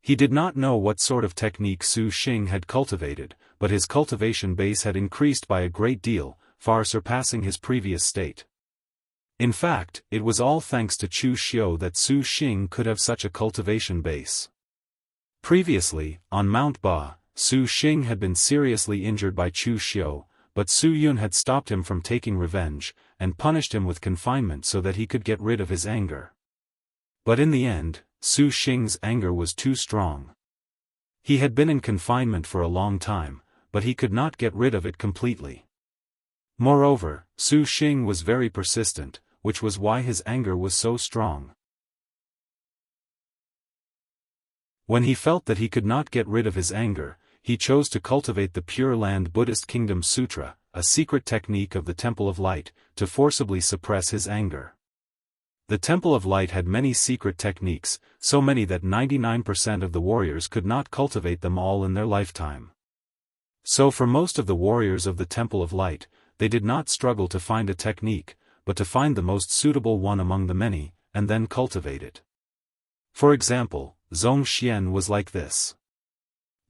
He did not know what sort of technique Su Xing had cultivated, but his cultivation base had increased by a great deal, far surpassing his previous state. In fact, it was all thanks to Chu Xiu that Su Xing could have such a cultivation base. Previously, on Mount Ba, Su Xing had been seriously injured by Chu Xiu, but Su Yun had stopped him from taking revenge, and punished him with confinement so that he could get rid of his anger. But in the end, Su Xing's anger was too strong. He had been in confinement for a long time, but he could not get rid of it completely. Moreover, Su Xing was very persistent, which was why his anger was so strong. When he felt that he could not get rid of his anger, he chose to cultivate the Pure Land Buddhist Kingdom Sutra, a secret technique of the Temple of Light, to forcibly suppress his anger. The Temple of Light had many secret techniques, so many that 99% of the warriors could not cultivate them all in their lifetime. So for most of the warriors of the Temple of Light, they did not struggle to find a technique, but to find the most suitable one among the many, and then cultivate it. For example, Zhongxian was like this.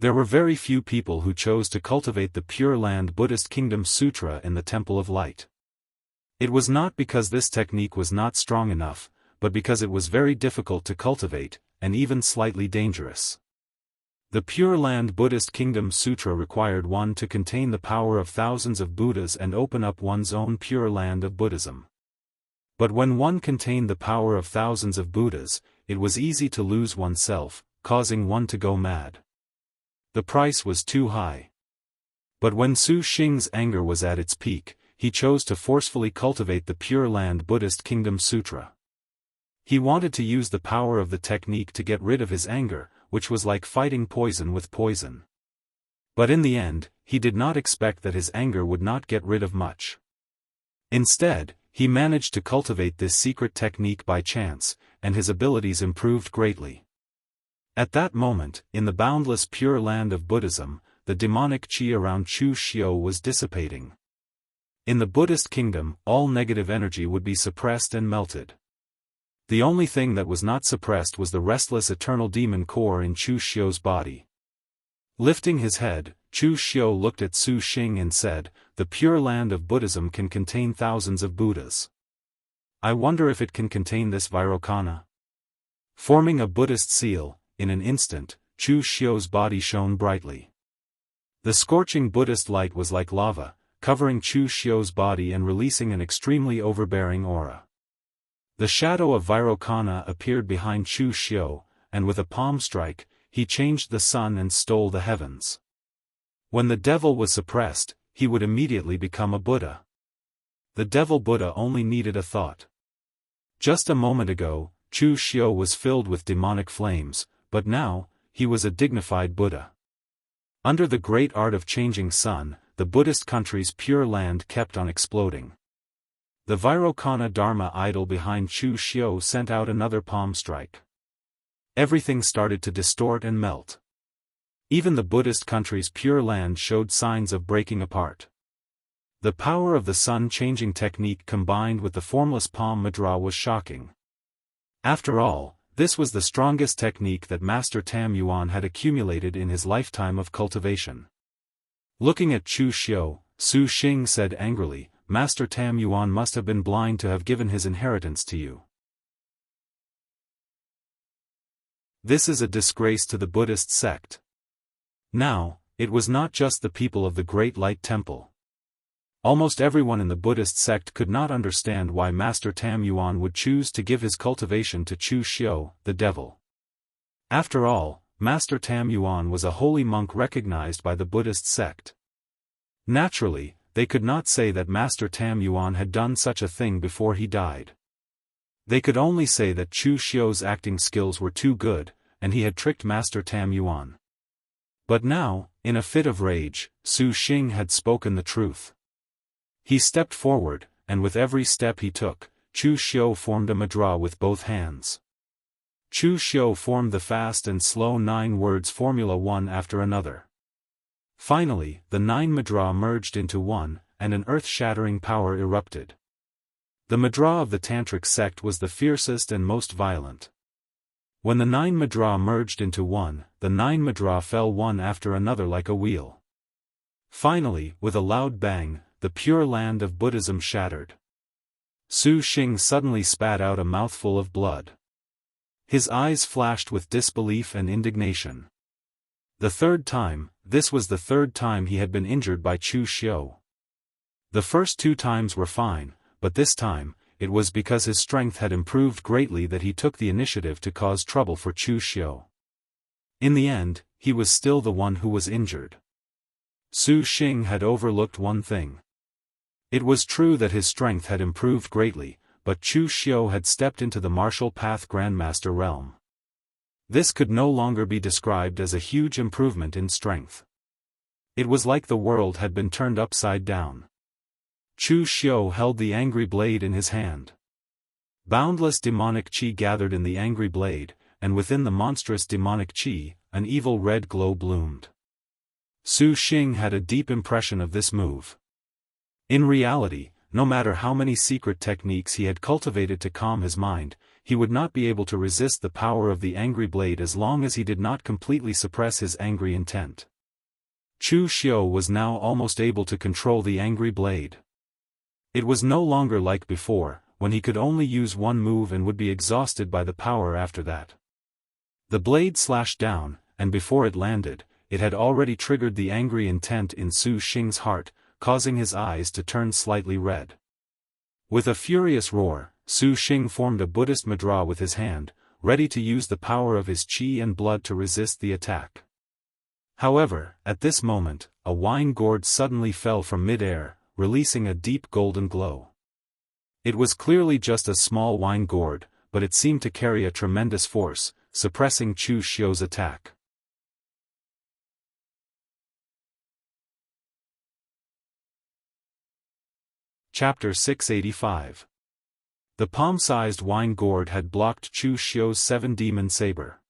There were very few people who chose to cultivate the Pure Land Buddhist Kingdom Sutra in the Temple of Light. It was not because this technique was not strong enough, but because it was very difficult to cultivate, and even slightly dangerous. The Pure Land Buddhist Kingdom Sutra required one to contain the power of thousands of Buddhas and open up one's own Pure Land of Buddhism. But when one contained the power of thousands of Buddhas, it was easy to lose oneself, causing one to go mad. The price was too high. But when Su Xing's anger was at its peak, he chose to forcefully cultivate the Pure Land Buddhist Kingdom Sutra. He wanted to use the power of the technique to get rid of his anger, which was like fighting poison with poison. But in the end, he did not expect that his anger would not get rid of much. Instead, he managed to cultivate this secret technique by chance, and his abilities improved greatly. At that moment, in the boundless Pure Land of Buddhism, the demonic qi around Chu Xiu was dissipating. In the Buddhist kingdom, all negative energy would be suppressed and melted. The only thing that was not suppressed was the restless eternal demon core in Chu Xiu's body. Lifting his head, Chu Xiu looked at Su Xing and said, "The Pure Land of Buddhism can contain thousands of Buddhas. I wonder if it can contain this Vairocana." Forming a Buddhist seal, in an instant, Chu Xiu's body shone brightly. The scorching Buddhist light was like lava, covering Chu Xiu's body and releasing an extremely overbearing aura. The shadow of Vairocana appeared behind Chu Xiu, and with a palm strike, he changed the sun and stole the heavens. When the devil was suppressed, he would immediately become a Buddha. The devil Buddha only needed a thought. Just a moment ago, Chu Xiu was filled with demonic flames, but now, he was a dignified Buddha. Under the great art of changing sun, the Buddhist country's pure land kept on exploding. The Vairocana Dharma idol behind Chu Xiu sent out another palm strike. Everything started to distort and melt. Even the Buddhist country's pure land showed signs of breaking apart. The power of the sun-changing technique combined with the formless palm mudra was shocking. After all, this was the strongest technique that Master Tam Yuan had accumulated in his lifetime of cultivation. Looking at Chu Xiu, Su Xing said angrily, "Master Tam Yuan must have been blind to have given his inheritance to you. This is a disgrace to the Buddhist sect." Now, it was not just the people of the Great Light Temple. Almost everyone in the Buddhist sect could not understand why Master Tam Yuan would choose to give his cultivation to Chu Xiu, the devil. After all, Master Tam Yuan was a holy monk recognized by the Buddhist sect. Naturally, they could not say that Master Tam Yuan had done such a thing before he died. They could only say that Chu Xiu's acting skills were too good, and he had tricked Master Tam Yuan. But now, in a fit of rage, Su Xing had spoken the truth. He stepped forward, and with every step he took, Chu Xiu formed a mudra with both hands. Chu Xiu formed the fast and slow 9 words formula one after another. Finally, the 9 mudra merged into one, and an earth-shattering power erupted. The Madra of the Tantric sect was the fiercest and most violent. When the 9 Madra merged into one, the 9 Madra fell one after another like a wheel. Finally, with a loud bang, the pure land of Buddhism shattered. Su Xing suddenly spat out a mouthful of blood. His eyes flashed with disbelief and indignation. The third time, this was the third time he had been injured by Chu Xiu. The first 2 times were fine, but this time, it was because his strength had improved greatly that he took the initiative to cause trouble for Chu Xiu. In the end, he was still the one who was injured. Su Xing had overlooked one thing. It was true that his strength had improved greatly, but Chu Xiu had stepped into the martial path Grandmaster realm. This could no longer be described as a huge improvement in strength. It was like the world had been turned upside down. Chu Xiu held the angry blade in his hand. Boundless demonic qi gathered in the angry blade, and within the monstrous demonic qi, an evil red glow bloomed. Su Xing had a deep impression of this move. In reality, no matter how many secret techniques he had cultivated to calm his mind, he would not be able to resist the power of the angry blade as long as he did not completely suppress his angry intent. Chu Xiu was now almost able to control the angry blade. It was no longer like before, when he could only use one move and would be exhausted by the power after that. The blade slashed down, and before it landed, it had already triggered the angry intent in Su Xing's heart, causing his eyes to turn slightly red. With a furious roar, Su Xing formed a Buddhist Madra with his hand, ready to use the power of his qi and blood to resist the attack. However, at this moment, a wine gourd suddenly fell from mid-air, releasing a deep golden glow. It was clearly just a small wine gourd, but it seemed to carry a tremendous force, suppressing Chu Xiu's attack. Chapter 685. The palm-sized wine gourd had blocked Chu Xiu's 7-demon saber.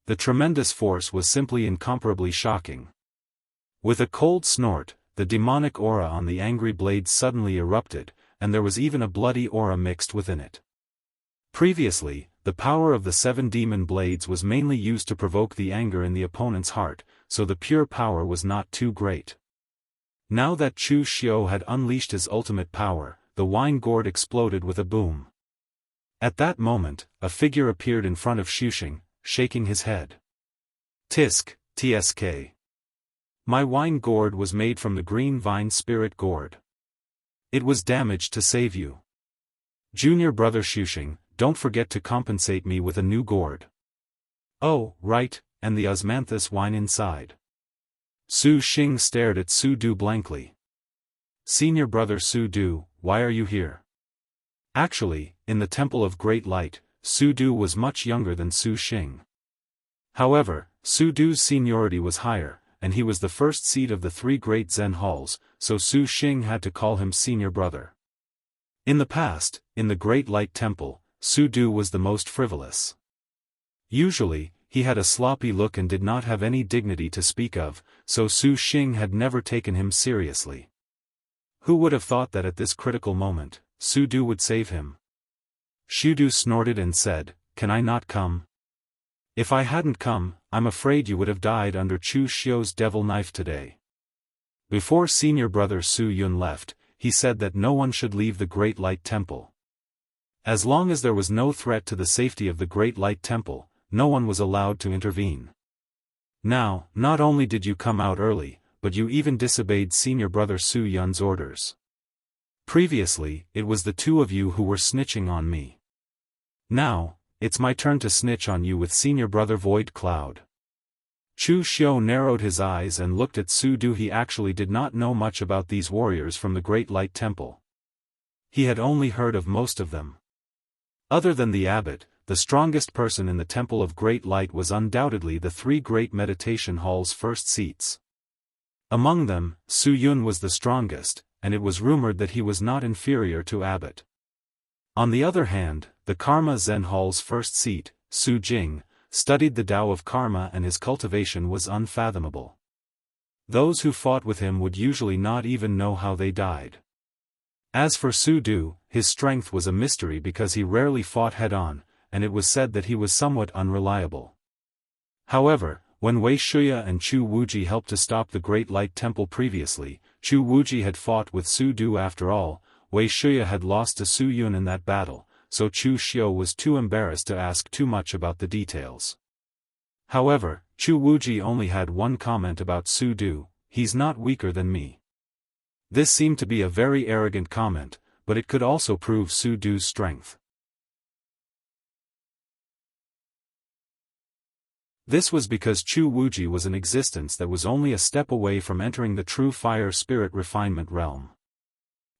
The tremendous force was simply incomparably shocking. With a cold snort, the demonic aura on the angry blade suddenly erupted, and there was even a bloody aura mixed within it. Previously, the power of the 7 demon blades was mainly used to provoke the anger in the opponent's heart, so the pure power was not too great. Now that Chu Xiu had unleashed his ultimate power, the wine gourd exploded with a boom. At that moment, a figure appeared in front of Xu Xing, shaking his head. Tisk, tsk. My wine gourd was made from the green vine spirit gourd. It was damaged to save you. Junior brother Xu Xing, don't forget to compensate me with a new gourd. Oh, right, and the osmanthus wine inside. Su Xing stared at Su Du blankly. Senior brother Su Du, why are you here? Actually, in the Temple of Great Light, Su Du was much younger than Su Xing. However, Su Du's seniority was higher, and he was the first seat of the 3 great Zen halls, so Su Xing had to call him senior brother. In the past, in the Great Light Temple, Su Du was the most frivolous. Usually, he had a sloppy look and did not have any dignity to speak of, so Su Xing had never taken him seriously. Who would have thought that at this critical moment, Su Du would save him? Xu Du snorted and said, "Can I not come?" If I hadn't come, I'm afraid you would have died under Chu Xiu's devil knife today. Before senior brother Su Yun left, he said that no one should leave the Great Light Temple. As long as there was no threat to the safety of the Great Light Temple, no one was allowed to intervene. Now, not only did you come out early, but you even disobeyed senior brother Su Yun's orders. Previously, it was the 2 of you who were snitching on me. Now, it's my turn to snitch on you with senior brother Void Cloud. Chu Xiu narrowed his eyes and looked at Su Du. He actually did not know much about these warriors from the Great Light Temple. He had only heard of most of them. Other than the abbot, the strongest person in the Temple of Great Light was undoubtedly the 3 great meditation halls' first seats. Among them, Su Yun was the strongest, and it was rumored that he was not inferior to abbot. On the other hand, the Karma Zen hall's first seat, Su Jing, studied the Tao of Karma and his cultivation was unfathomable. Those who fought with him would usually not even know how they died. As for Su Du, his strength was a mystery because he rarely fought head-on, and it was said that he was somewhat unreliable. However, when Wei Shuya and Chu Wuji helped to stop the Great Light Temple previously, Chu Wuji had fought with Su Du after all. Wei Shuya had lost to Su Yun in that battle, so Chu Xiu was too embarrassed to ask too much about the details. However, Chu Wuji only had one comment about Su Du: "He's not weaker than me." This seemed to be a very arrogant comment, but it could also prove Su Du's strength. This was because Chu Wuji was an existence that was only a step away from entering the true fire spirit refinement realm.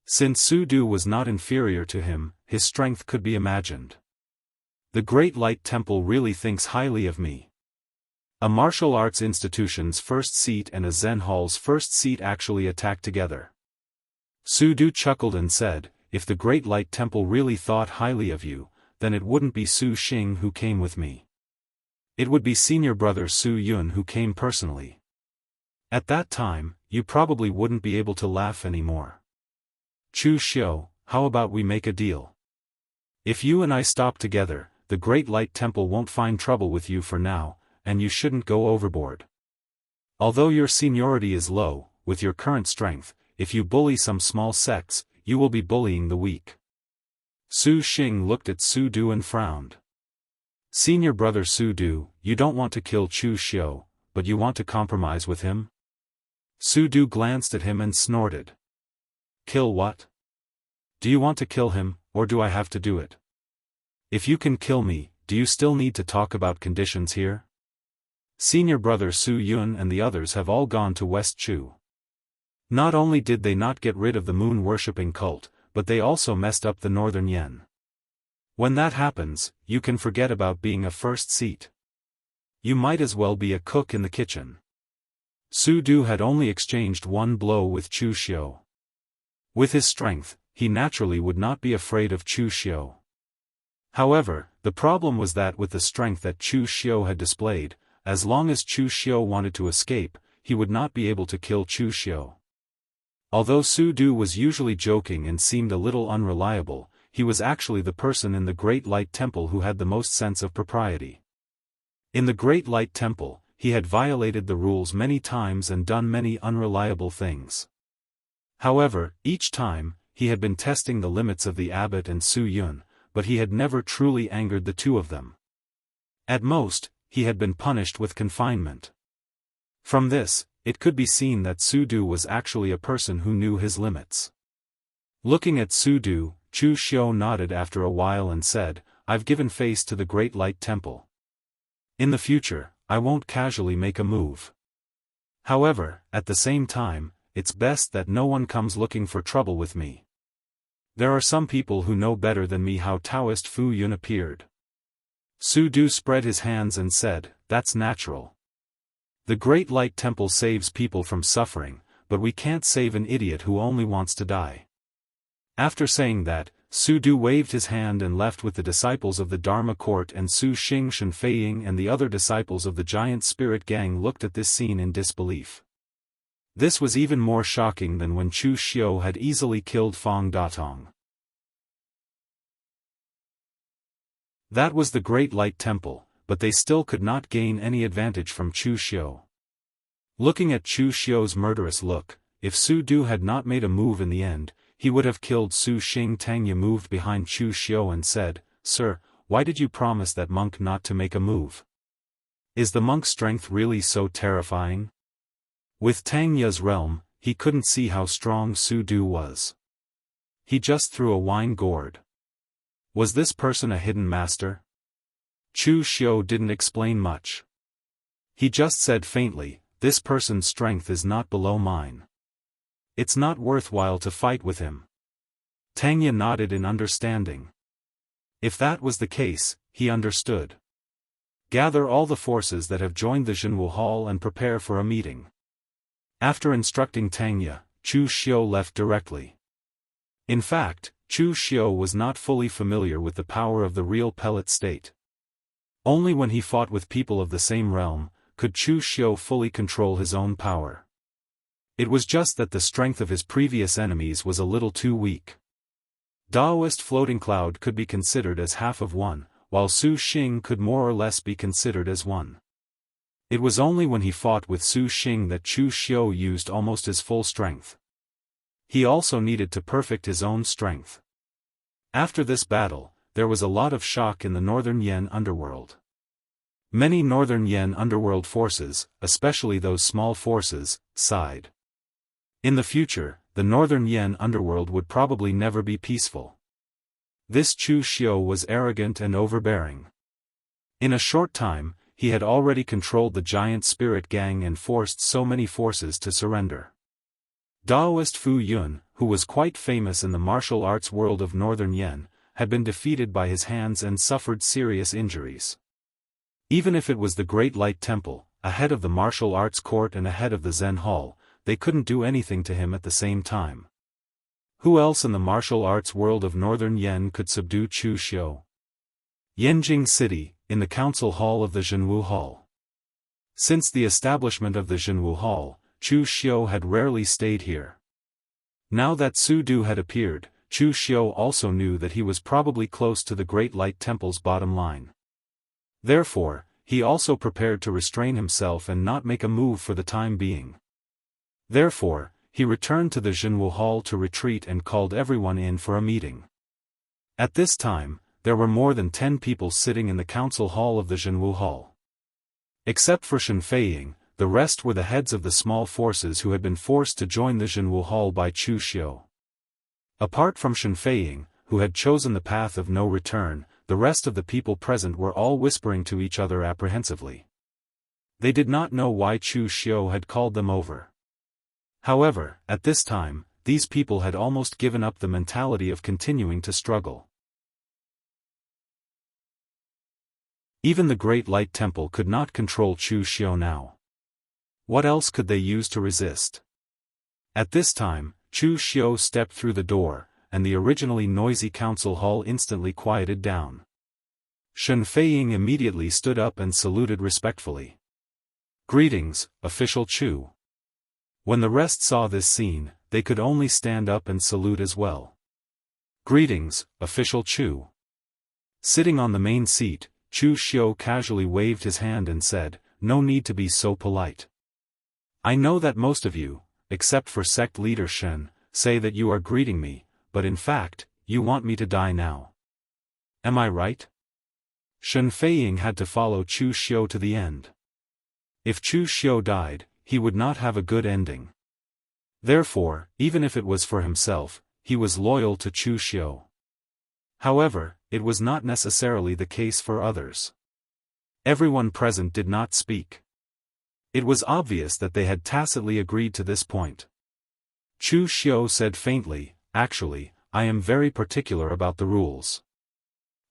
Since Su Du was not inferior to him, his strength could be imagined. The Great Light Temple really thinks highly of me. A martial arts institution's first seat and a Zen hall's first seat actually attacked together. Su Du chuckled and said, "If the Great Light Temple really thought highly of you, then it wouldn't be Su Xing who came with me. It would be senior brother Su Yun who came personally. At that time, you probably wouldn't be able to laugh anymore. Chu Xiu, how about we make a deal? If you and I stop together, the Great Light Temple won't find trouble with you for now, and you shouldn't go overboard. Although your seniority is low, with your current strength, if you bully some small sects, you will be bullying the weak." Su Xing looked at Su Du and frowned. "Senior brother Su Du, you don't want to kill Chu Xiu, but you want to compromise with him?" Su Du glanced at him and snorted. "Kill what? Do you want to kill him, or do I have to do it? If you can kill me, do you still need to talk about conditions here? Senior brother Su Yun and the others have all gone to West Chu. Not only did they not get rid of the moon-worshipping cult, but they also messed up the Northern Yen. When that happens, you can forget about being a first seat. You might as well be a cook in the kitchen." Su Du had only exchanged one blow with Chu Xiu. With his strength, he naturally would not be afraid of Chu Xiu. However, the problem was that with the strength that Chu Xiu had displayed, as long as Chu Xiu wanted to escape, he would not be able to kill Chu Xiu. Although Su Du was usually joking and seemed a little unreliable, he was actually the person in the Great Light Temple who had the most sense of propriety. In the Great Light Temple, he had violated the rules many times and done many unreliable things. However, each time, he had been testing the limits of the abbot and Su Yun, but he had never truly angered the two of them. At most, he had been punished with confinement. From this, it could be seen that Su Du was actually a person who knew his limits. Looking at Su Du, Chu Xiu nodded after a while and said, "I've given face to the Great Light Temple. In the future, I won't casually make a move. However, at the same time, it's best that no one comes looking for trouble with me. There are some people who know better than me how Daoist Fu Yun appeared." Su Du spread his hands and said, "That's natural. The Great Light Temple saves people from suffering, but we can't save an idiot who only wants to die." After saying that, Su Du waved his hand and left with the disciples of the Dharma court, and Su Xing, Shen Feiying and the other disciples of the giant spirit gang looked at this scene in disbelief. This was even more shocking than when Chu Xiu had easily killed Fang Datong. That was the Great Light Temple, but they still could not gain any advantage from Chu Xiu. Looking at Chu Xiu's murderous look, if Su Du had not made a move in the end, he would have killed Su Xing. Tangya moved behind Chu Xiu and said, "Sir, why did you promise that monk not to make a move? Is the monk's strength really so terrifying?" With Tangya's realm, he couldn't see how strong Su Du was. He just threw a wine gourd. Was this person a hidden master? Chu Xiu didn't explain much. He just said faintly, "This person's strength is not below mine. It's not worthwhile to fight with him." Tangya nodded in understanding. If that was the case, he understood. Gather all the forces that have joined the Jianghu Hall and prepare for a meeting. After instructing Tangya, Chu Xiu left directly. In fact, Chu Xiu was not fully familiar with the power of the real pellet state. Only when he fought with people of the same realm, could Chu Xiu fully control his own power. It was just that the strength of his previous enemies was a little too weak. Daoist floating cloud could be considered as half of one, while Su Xing could more or less be considered as one. It was only when he fought with Su Xing that Chu Xiu used almost his full strength. He also needed to perfect his own strength. After this battle, there was a lot of shock in the Northern Yan underworld. Many Northern Yan underworld forces, especially those small forces, sighed. In the future, the Northern Yan underworld would probably never be peaceful. This Chu Xiu was arrogant and overbearing. In a short time, he had already controlled the giant spirit gang and forced so many forces to surrender. Daoist Fu Yun, who was quite famous in the martial arts world of Northern Yan, had been defeated by his hands and suffered serious injuries. Even if it was the Great Light Temple, a head of the martial arts court and a head of the Zen Hall, they couldn't do anything to him at the same time. Who else in the martial arts world of Northern Yan could subdue Chu Xiu? Yanjing City, in the council hall of the Jianghu Hall. Since the establishment of the Jianghu Hall, Chu Xiu had rarely stayed here. Now that Su Du had appeared, Chu Xiu also knew that he was probably close to the Great Light Temple's bottom line. Therefore, he also prepared to restrain himself and not make a move for the time being. Therefore, he returned to the Jianghu Hall to retreat and called everyone in for a meeting. At this time, there were more than 10 people sitting in the council hall of the Jianghu Hall. Except for Shen Feiying, the rest were the heads of the small forces who had been forced to join the Jianghu Hall by Chu Xiu. Apart from Shen Feiying, who had chosen the path of no return, the rest of the people present were all whispering to each other apprehensively. They did not know why Chu Xiu had called them over. However, at this time, these people had almost given up the mentality of continuing to struggle. Even the Great Light Temple could not control Chu Xiu now. What else could they use to resist? At this time, Chu Xiu stepped through the door, and the originally noisy council hall instantly quieted down. Shen Feiying immediately stood up and saluted respectfully. "Greetings, official Chu." When the rest saw this scene, they could only stand up and salute as well. "Greetings, official Chu." Sitting on the main seat, Chu Xiu casually waved his hand and said, "No need to be so polite. I know that most of you, except for sect leader Shen, say that you are greeting me, but in fact, you want me to die now. Am I right?" Shen Feiying had to follow Chu Xiu to the end. If Chu Xiu died, he would not have a good ending. Therefore, even if it was for himself, he was loyal to Chu Xiu. However, it was not necessarily the case for others. Everyone present did not speak. It was obvious that they had tacitly agreed to this point. Chu Xiu said faintly, "Actually, I am very particular about the rules.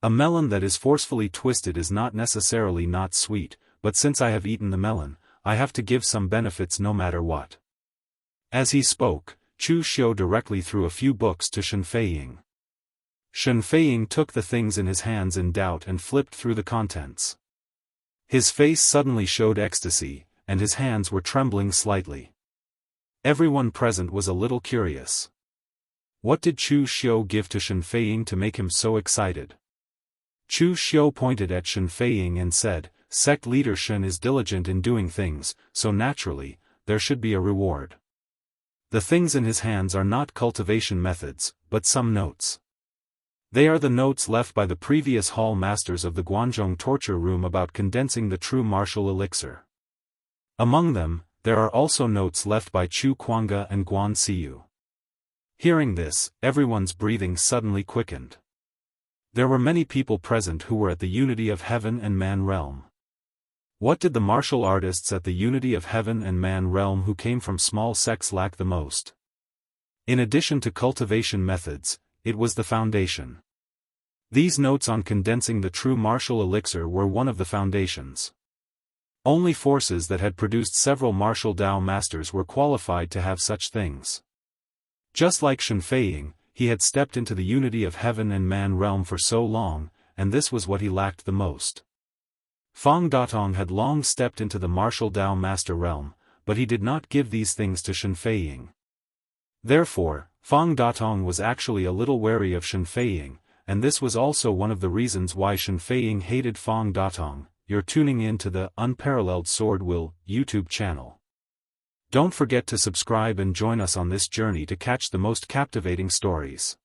A melon that is forcefully twisted is not necessarily not sweet, but since I have eaten the melon, I have to give some benefits no matter what." As he spoke, Chu Xiu directly threw a few books to Shen Feiying. Shen Feiying took the things in his hands in doubt and flipped through the contents. His face suddenly showed ecstasy, and his hands were trembling slightly. Everyone present was a little curious. What did Chu Xiu give to Shen Feiying to make him so excited? Chu Xiu pointed at Shen Feiying and said, "Sect leader Shen is diligent in doing things, so naturally, there should be a reward." The things in his hands are not cultivation methods, but some notes. They are the notes left by the previous hall masters of the Guanzhong torture room about condensing the true martial elixir. Among them, there are also notes left by Chu Kuanga and Guan Siyu. Hearing this, everyone's breathing suddenly quickened. There were many people present who were at the Unity of Heaven and Man realm. What did the martial artists at the Unity of Heaven and Man realm who came from small sects lack the most? In addition to cultivation methods, it was the foundation. These notes on condensing the true martial elixir were one of the foundations. Only forces that had produced several martial Dao masters were qualified to have such things. Just like Shen Feiying, he had stepped into the Unity of Heaven and Man realm for so long, and this was what he lacked the most. Fang Datong had long stepped into the martial Dao master realm, but he did not give these things to Shen Feiying. Therefore, Fang Datong was actually a little wary of Shen Feiying, and this was also one of the reasons why Shen Feiying hated Fang Datong. You're tuning in to the Unparalleled SwordWill YouTube channel. Don't forget to subscribe and join us on this journey to catch the most captivating stories.